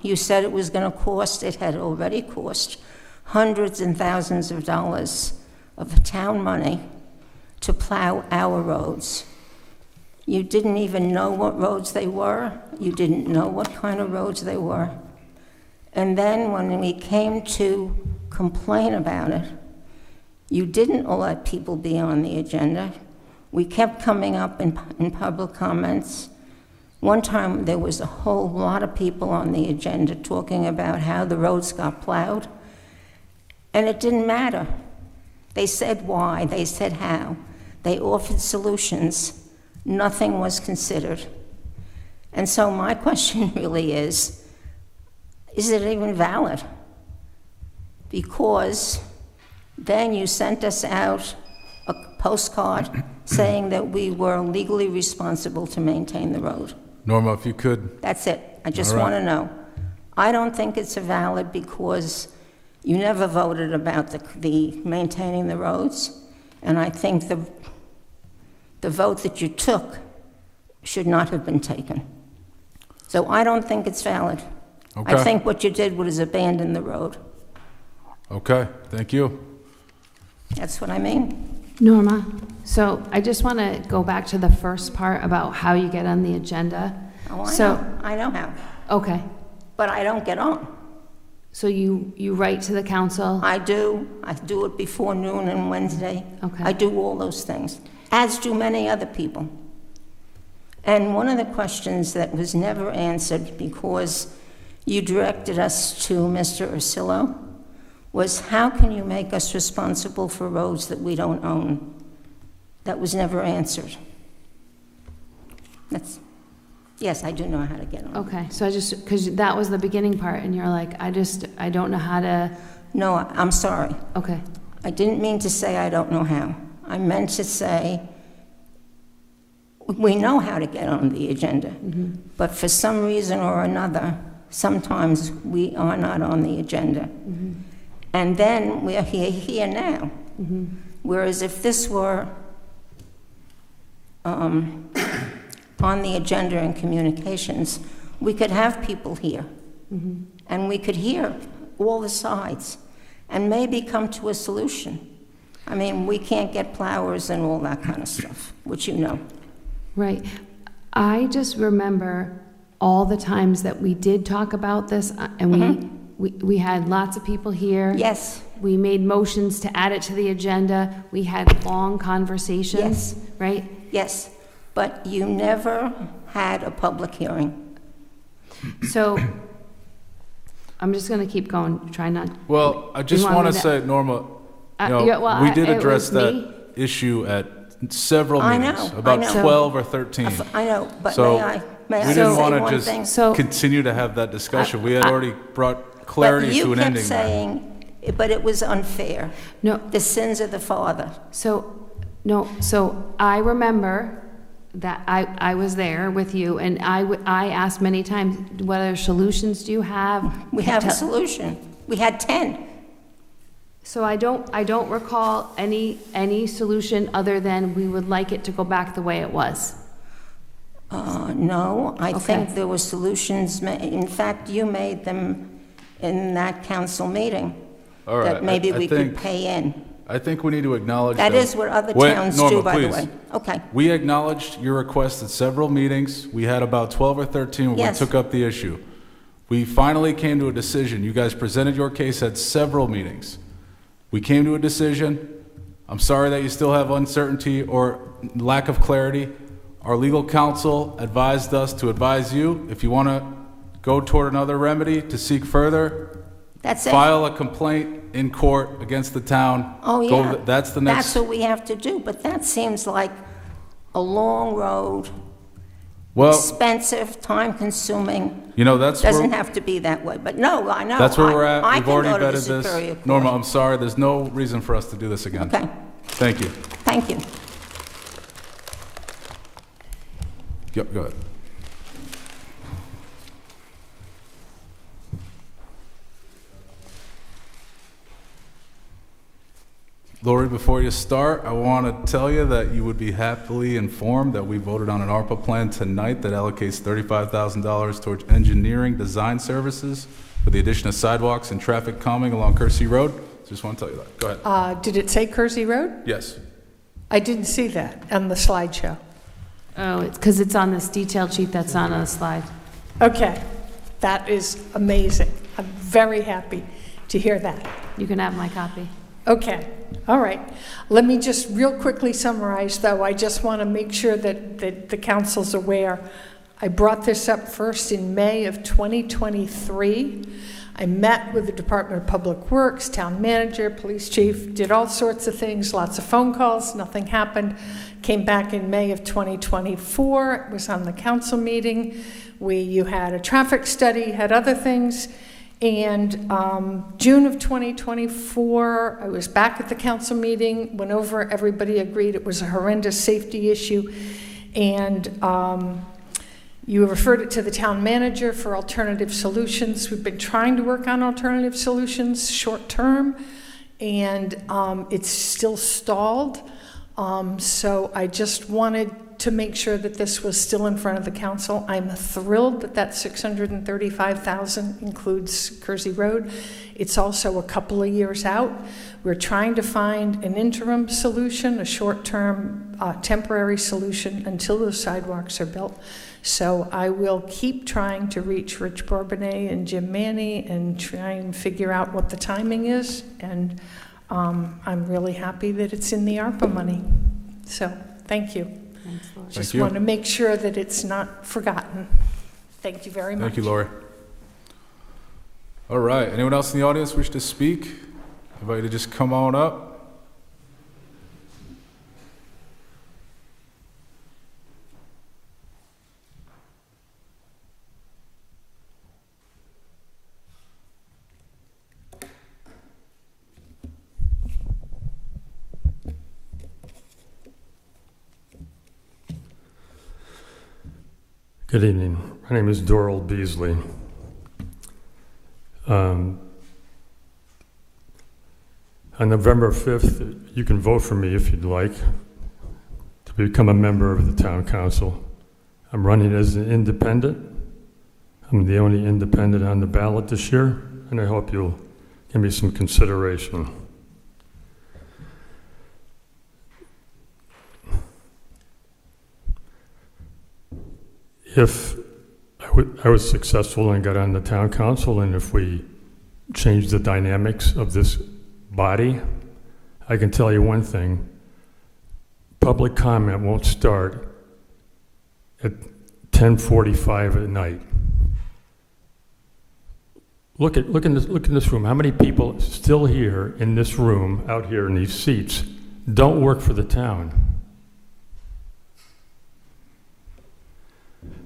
you said it was going to cost, it had already cost, hundreds and thousands of dollars of town money to plow our roads. You didn't even know what roads they were. You didn't know what kind of roads they were. And then when we came to complain about it, you didn't let people be on the agenda. We kept coming up in public comments. One time there was a whole lot of people on the agenda talking about how the roads got plowed, and it didn't matter. They said why, they said how. They offered solutions. Nothing was considered. And so my question really is it even valid? Because then you sent us out a postcard saying that we were legally responsible to maintain the road. Norma, if you could. That's it. I just All right. want to know. I don't think it's valid because you never voted about the maintaining the roads, and I think the vote that you took should not have been taken. So I don't think it's valid. Okay. I think what you did was abandon the road. Okay, thank you. That's what I mean. Norma, so I just want to go back to the first part about how you get on the agenda. Oh, So- I know how, Okay, but I don't get on. so you write to the council? I do. I do it before noon and Wednesday. Okay. I do all those things, as do many other people. And one of the questions that was never answered because you directed us to Mr. Ursillo was how can you make us responsible for roads that we don't own? That was never answered. Yes, I do know how to get on. Okay, so because that was the beginning part, and you're like, I don't know how to... No, I'm sorry. Okay. I didn't mean to say I don't know how. I meant to say we know how to get on the agenda, but for some reason or another, sometimes we are not on the agenda. And then we're here now. Whereas if this were on the agenda in communications, we could have people here, and we could hear all the sides, and maybe come to a solution. I mean, we can't get plowers and all that kind of stuff, which you know. Right. I just remember all the times that we did talk about this, and we had lots of people here. Yes. We made motions to add it to the agenda. We had long conversations, right? Yes, but you never had a public hearing. So I'm just going to keep going, try not... Well, I just want to say, Norma, we did address that issue at several meetings, about 12 or 13. I know, but So may I we say didn't want one to thing? just continue to have that discussion. We had already brought clarity to an ending. But you kept saying, but it was unfair. No. The sins of the father. So I remember that I was there with you, and I asked many times, what other solutions do you have? We have a solution. We had 10. So I don't recall any solution other than we would like it to go back the way it was. No, I think there were solutions. In fact, you made them in that council meeting. All right, that maybe we think- could pay in. I think we need to acknowledge That is what other towns Norma, do, by the please. way. Okay. We acknowledged your request at several meetings. We had about 12 or 13 when Yes. we took up the issue. We finally came to a decision. You guys presented your case at several meetings. We came to a decision. I'm sorry that you still have uncertainty or lack of clarity. Our legal counsel advised us to advise you, if you want to go toward another remedy to seek further, That's it. file a complaint in court against the town. Oh, yeah. That's the next. That's what we have to do, but that seems like a long road, Well, expensive, time-consuming. you know, that's Doesn't where, have to be that way, but no, I know. that's where we're at. I We've can already go to the vetted Superior this. Court. Norma, I'm sorry. There's no reason for us to do this again. Okay, Thank you. thank you. Yep, go ahead. Lori, before you start, I want to tell you that you would be happily informed that we voted on an ARPA plan tonight that allocates $35,000 towards engineering design services for the addition of sidewalks and traffic calming along Kersey Road. Just want to tell you that. Go ahead. Did it say Kersey Road? Yes. I didn't see that on the slideshow. Oh, it's because it's on this detailed sheet that's on a slide. Okay, that is amazing. I'm very happy to hear that. You can have my copy. Okay, all right. Let me just real quickly summarize, though. I just want to make sure that the council's aware. I brought this up first in May of 2023. I met with the Department of Public Works, town manager, police chief, did all sorts of things, lots of phone calls, nothing happened. Came back in May of 2024, it was on the council meeting. You had a traffic study, had other things. And June of 2024, I was back at the council meeting, went over, everybody agreed it was a horrendous safety issue. And you referred it to the town manager for alternative solutions. We've been trying to work on alternative solutions short term, and it's still stalled. So I just wanted to make sure that this was still in front of the council. I'm thrilled that that $635,000 includes Kersey Road. It's also a couple of years out. We're trying to find an interim solution, a short-term temporary solution until those sidewalks are built. So I will keep trying to reach Rich Bourbonnais and Jim Manny and try and figure out what the timing is. And I'm really happy that it's in the ARPA money. So thank you. Just want to make sure that it's not forgotten. Thank you very much. Thank you, Lori. All right. Anyone else in the audience wish to speak? Invite you to just come on up. Good evening. My name is Doral Beasley. On November 5th, you can vote for me if you'd like to become a member of the town council. I'm running as an independent. I'm the only independent on the ballot this year, and I hope you'll give me some consideration. If I was successful and got on the town council, and if we change the dynamics of this body, I can tell you one thing: public comment won't start at 10:45 at night. Look in this room. How many people still here in this room, out here in these seats, don't work for the town?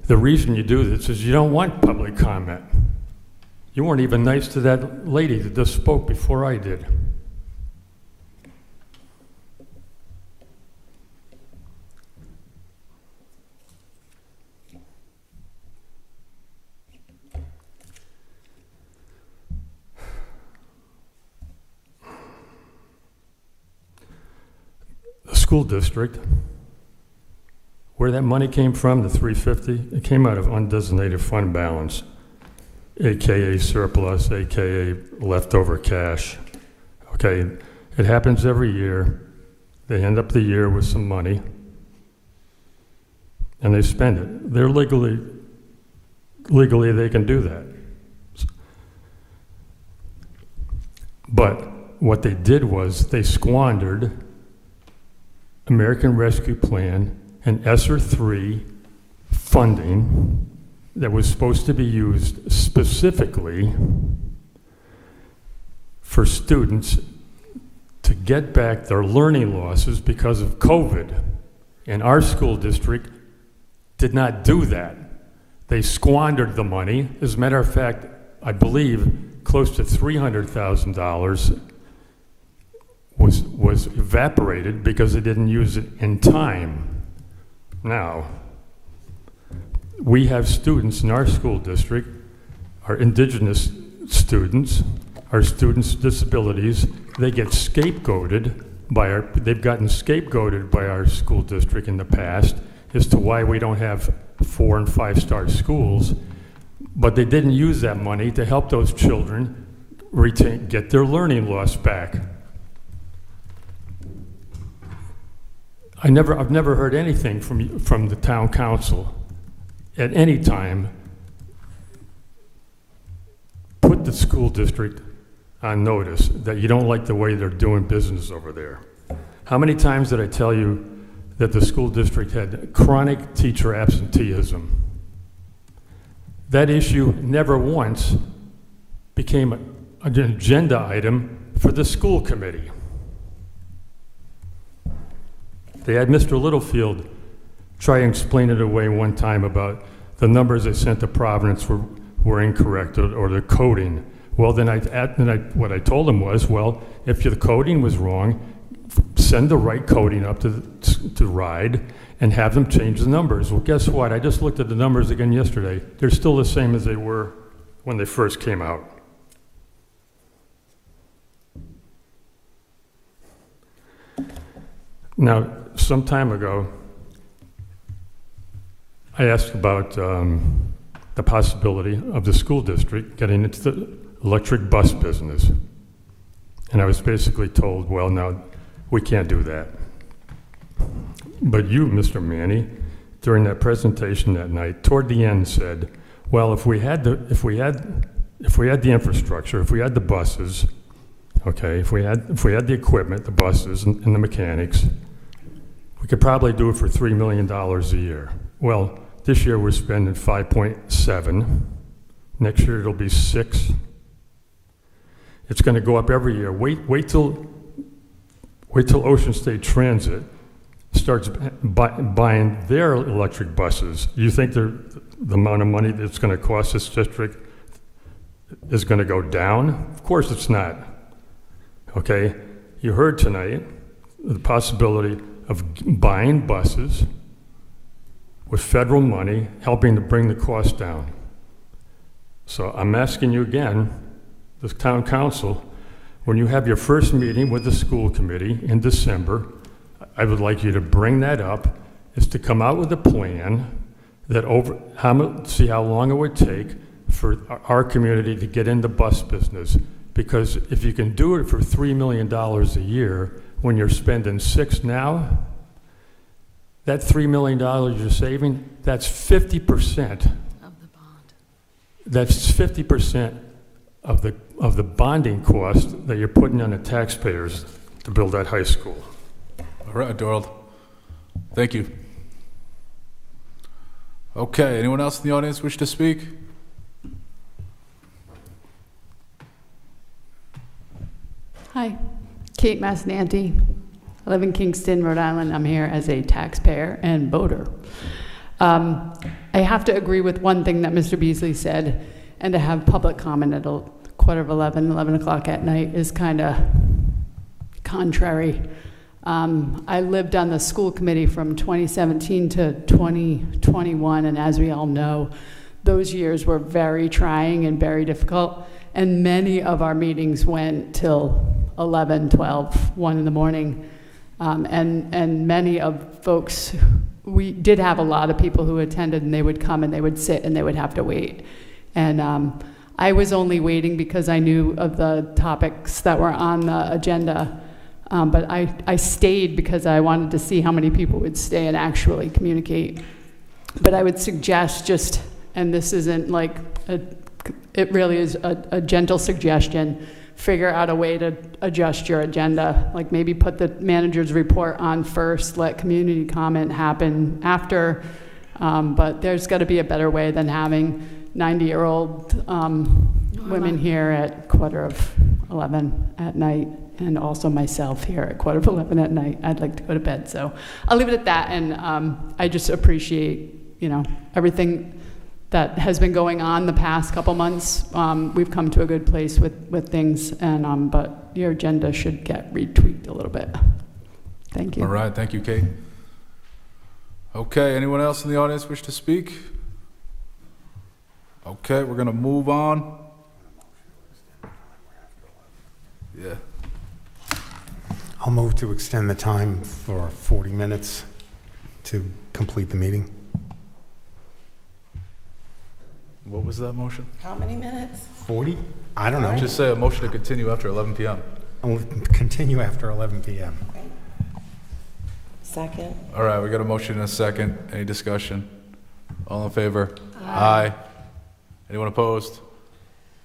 The reason you do this is you don't want public comment. You weren't even nice to that lady that just spoke before I did. The school district, where that money came from, the $350, it came out of undesignated fund balance, AKA surplus, AKA leftover cash. Okay, it happens every year. They end up the year with some money, and they spend it. They're legally they can do that. But what they did was they squandered American Rescue Plan and ESSER 3 funding that was supposed to be used specifically for students to get back their learning losses because of COVID. And our school district did not do that. They squandered the money. As a matter of fact, I believe close to $300,000 was evaporated because they didn't use it in time. Now, we have students in our school district, our indigenous students, our students with disabilities, they get scapegoated by they've gotten scapegoated by our school district in the past as to why we don't have 4- and 5-star schools, but they didn't use that money to help those children get their learning loss back. I've never heard anything from the town council at any time put the school district on notice that you don't like the way they're doing business over there. How many times did I tell you that the school district had chronic teacher absenteeism? That issue never once became an agenda item for the school committee. They had Mr. Littlefield try and explain it away one time about the numbers they sent to Providence were incorrect or the coding. Well, what I told him was, well, if the coding was wrong, send the right coding up to RIDE and have them change the numbers. Well, guess what? I just looked at the numbers again yesterday. They're still the same as they were when they first came out. Now, some time ago, I asked about the possibility of the school district getting into the electric bus business. And I was basically told, well, no, we can't do that. But you, Mr. Manny, during that presentation that night, toward the end said, well, if we had the infrastructure, if we had the buses, okay, if we had the equipment, the buses and the mechanics, we could probably do it for $3 million a year. Well, this year we're spending 5.7. Next year it'll be 6. It's going to go up every year. Wait till Ocean State Transit starts buying their electric buses. You think the amount of money that's going to cost this district is going to go down? Of course it's not. Okay? You heard tonight the possibility of buying buses with federal money, helping to bring the cost down. So I'm asking you again, the town council, when you have your first meeting with the school committee in December, I would like you to bring that up, is to come out with a plan that see how long it would take for our community to get into bus business. Because if you can do it for $3 million a year, when you're spending 6 now, that $3 million you're saving, that's 50% of the bond. That's 50% of the bonding cost that you're putting on the taxpayers to build that high school. All right, Doral. Thank you. Okay, anyone else in the audience wish to speak? Hi, Kate Massananti. I live in Kingston, Rhode Island. I'm here as a taxpayer and voter. I have to agree with one thing that Mr. Beasley said, and to have public comment at 11 o'clock at night is kind of contrary. I lived on the school committee from 2017 to 2021, and as we all know, those years were very trying and very difficult, and many of our meetings went till 11, 12, 1 in the morning. And many of folks, we did have a lot of people who attended, and they would come and they would sit and they would have to wait. And I was only waiting because I knew of the topics that were on the agenda. But I stayed because I wanted to see how many people would stay and actually communicate. But I would suggest and this isn't like, it really is a gentle suggestion, figure out a way to adjust your agenda, like maybe put the manager's report on first, let community comment happen after. But there's got to be a better way than having 90-year-old women here at 11:15 at night, and also myself here at 11:15 at night. I'd like to go to bed, so I'll leave it at that. And I just appreciate, everything that has been going on the past couple months. We've come to a good place with things, and but your agenda should get retweaked a little bit. Thank you. All right, thank you, Kate. Okay, anyone else in the audience wish to speak? Okay, we're gonna move on. Yeah. I'll move to extend the time for 40 minutes to complete the meeting. What was that motion? How many minutes? 40? I don't know. Just say a motion to continue after 11 p.m. I'll continue after 11 p.m. Second. All right, we got a motion and a second. Any discussion? All in favor? Aye. Anyone opposed?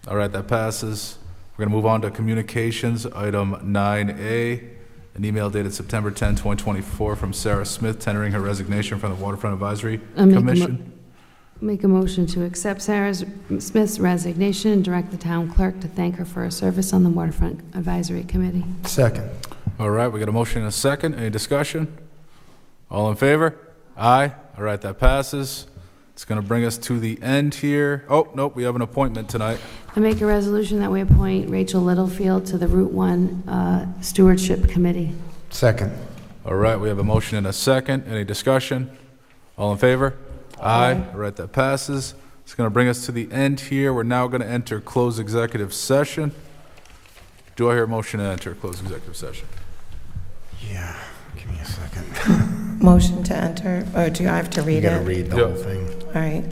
All right, that passes. We're going to move on to communications, item 9A, an email dated September 10, 2024 from Sarah Smith tendering her resignation from the Waterfront Advisory Commission. Make a motion to accept Sarah Smith's resignation and direct the town clerk to thank her for her service on the Waterfront Advisory Committee. Second. All right, we got a motion and a second. Any discussion? All in favor? Aye. All right, that passes. It's going to bring us to the end here. Oh, nope, we have an appointment tonight. I make a resolution that we appoint Rachel Littlefield to the Route 1 Stewardship Committee. Second. All right, we have a motion and a second. Any discussion? All in favor? Aye. All right, that passes. It's going to bring us to the end here. We're now going to enter closed executive session. Do I hear a motion to enter closed executive session? Yeah, give me a second. Motion to enter, or do I have to read You it? gotta read the whole thing. All right.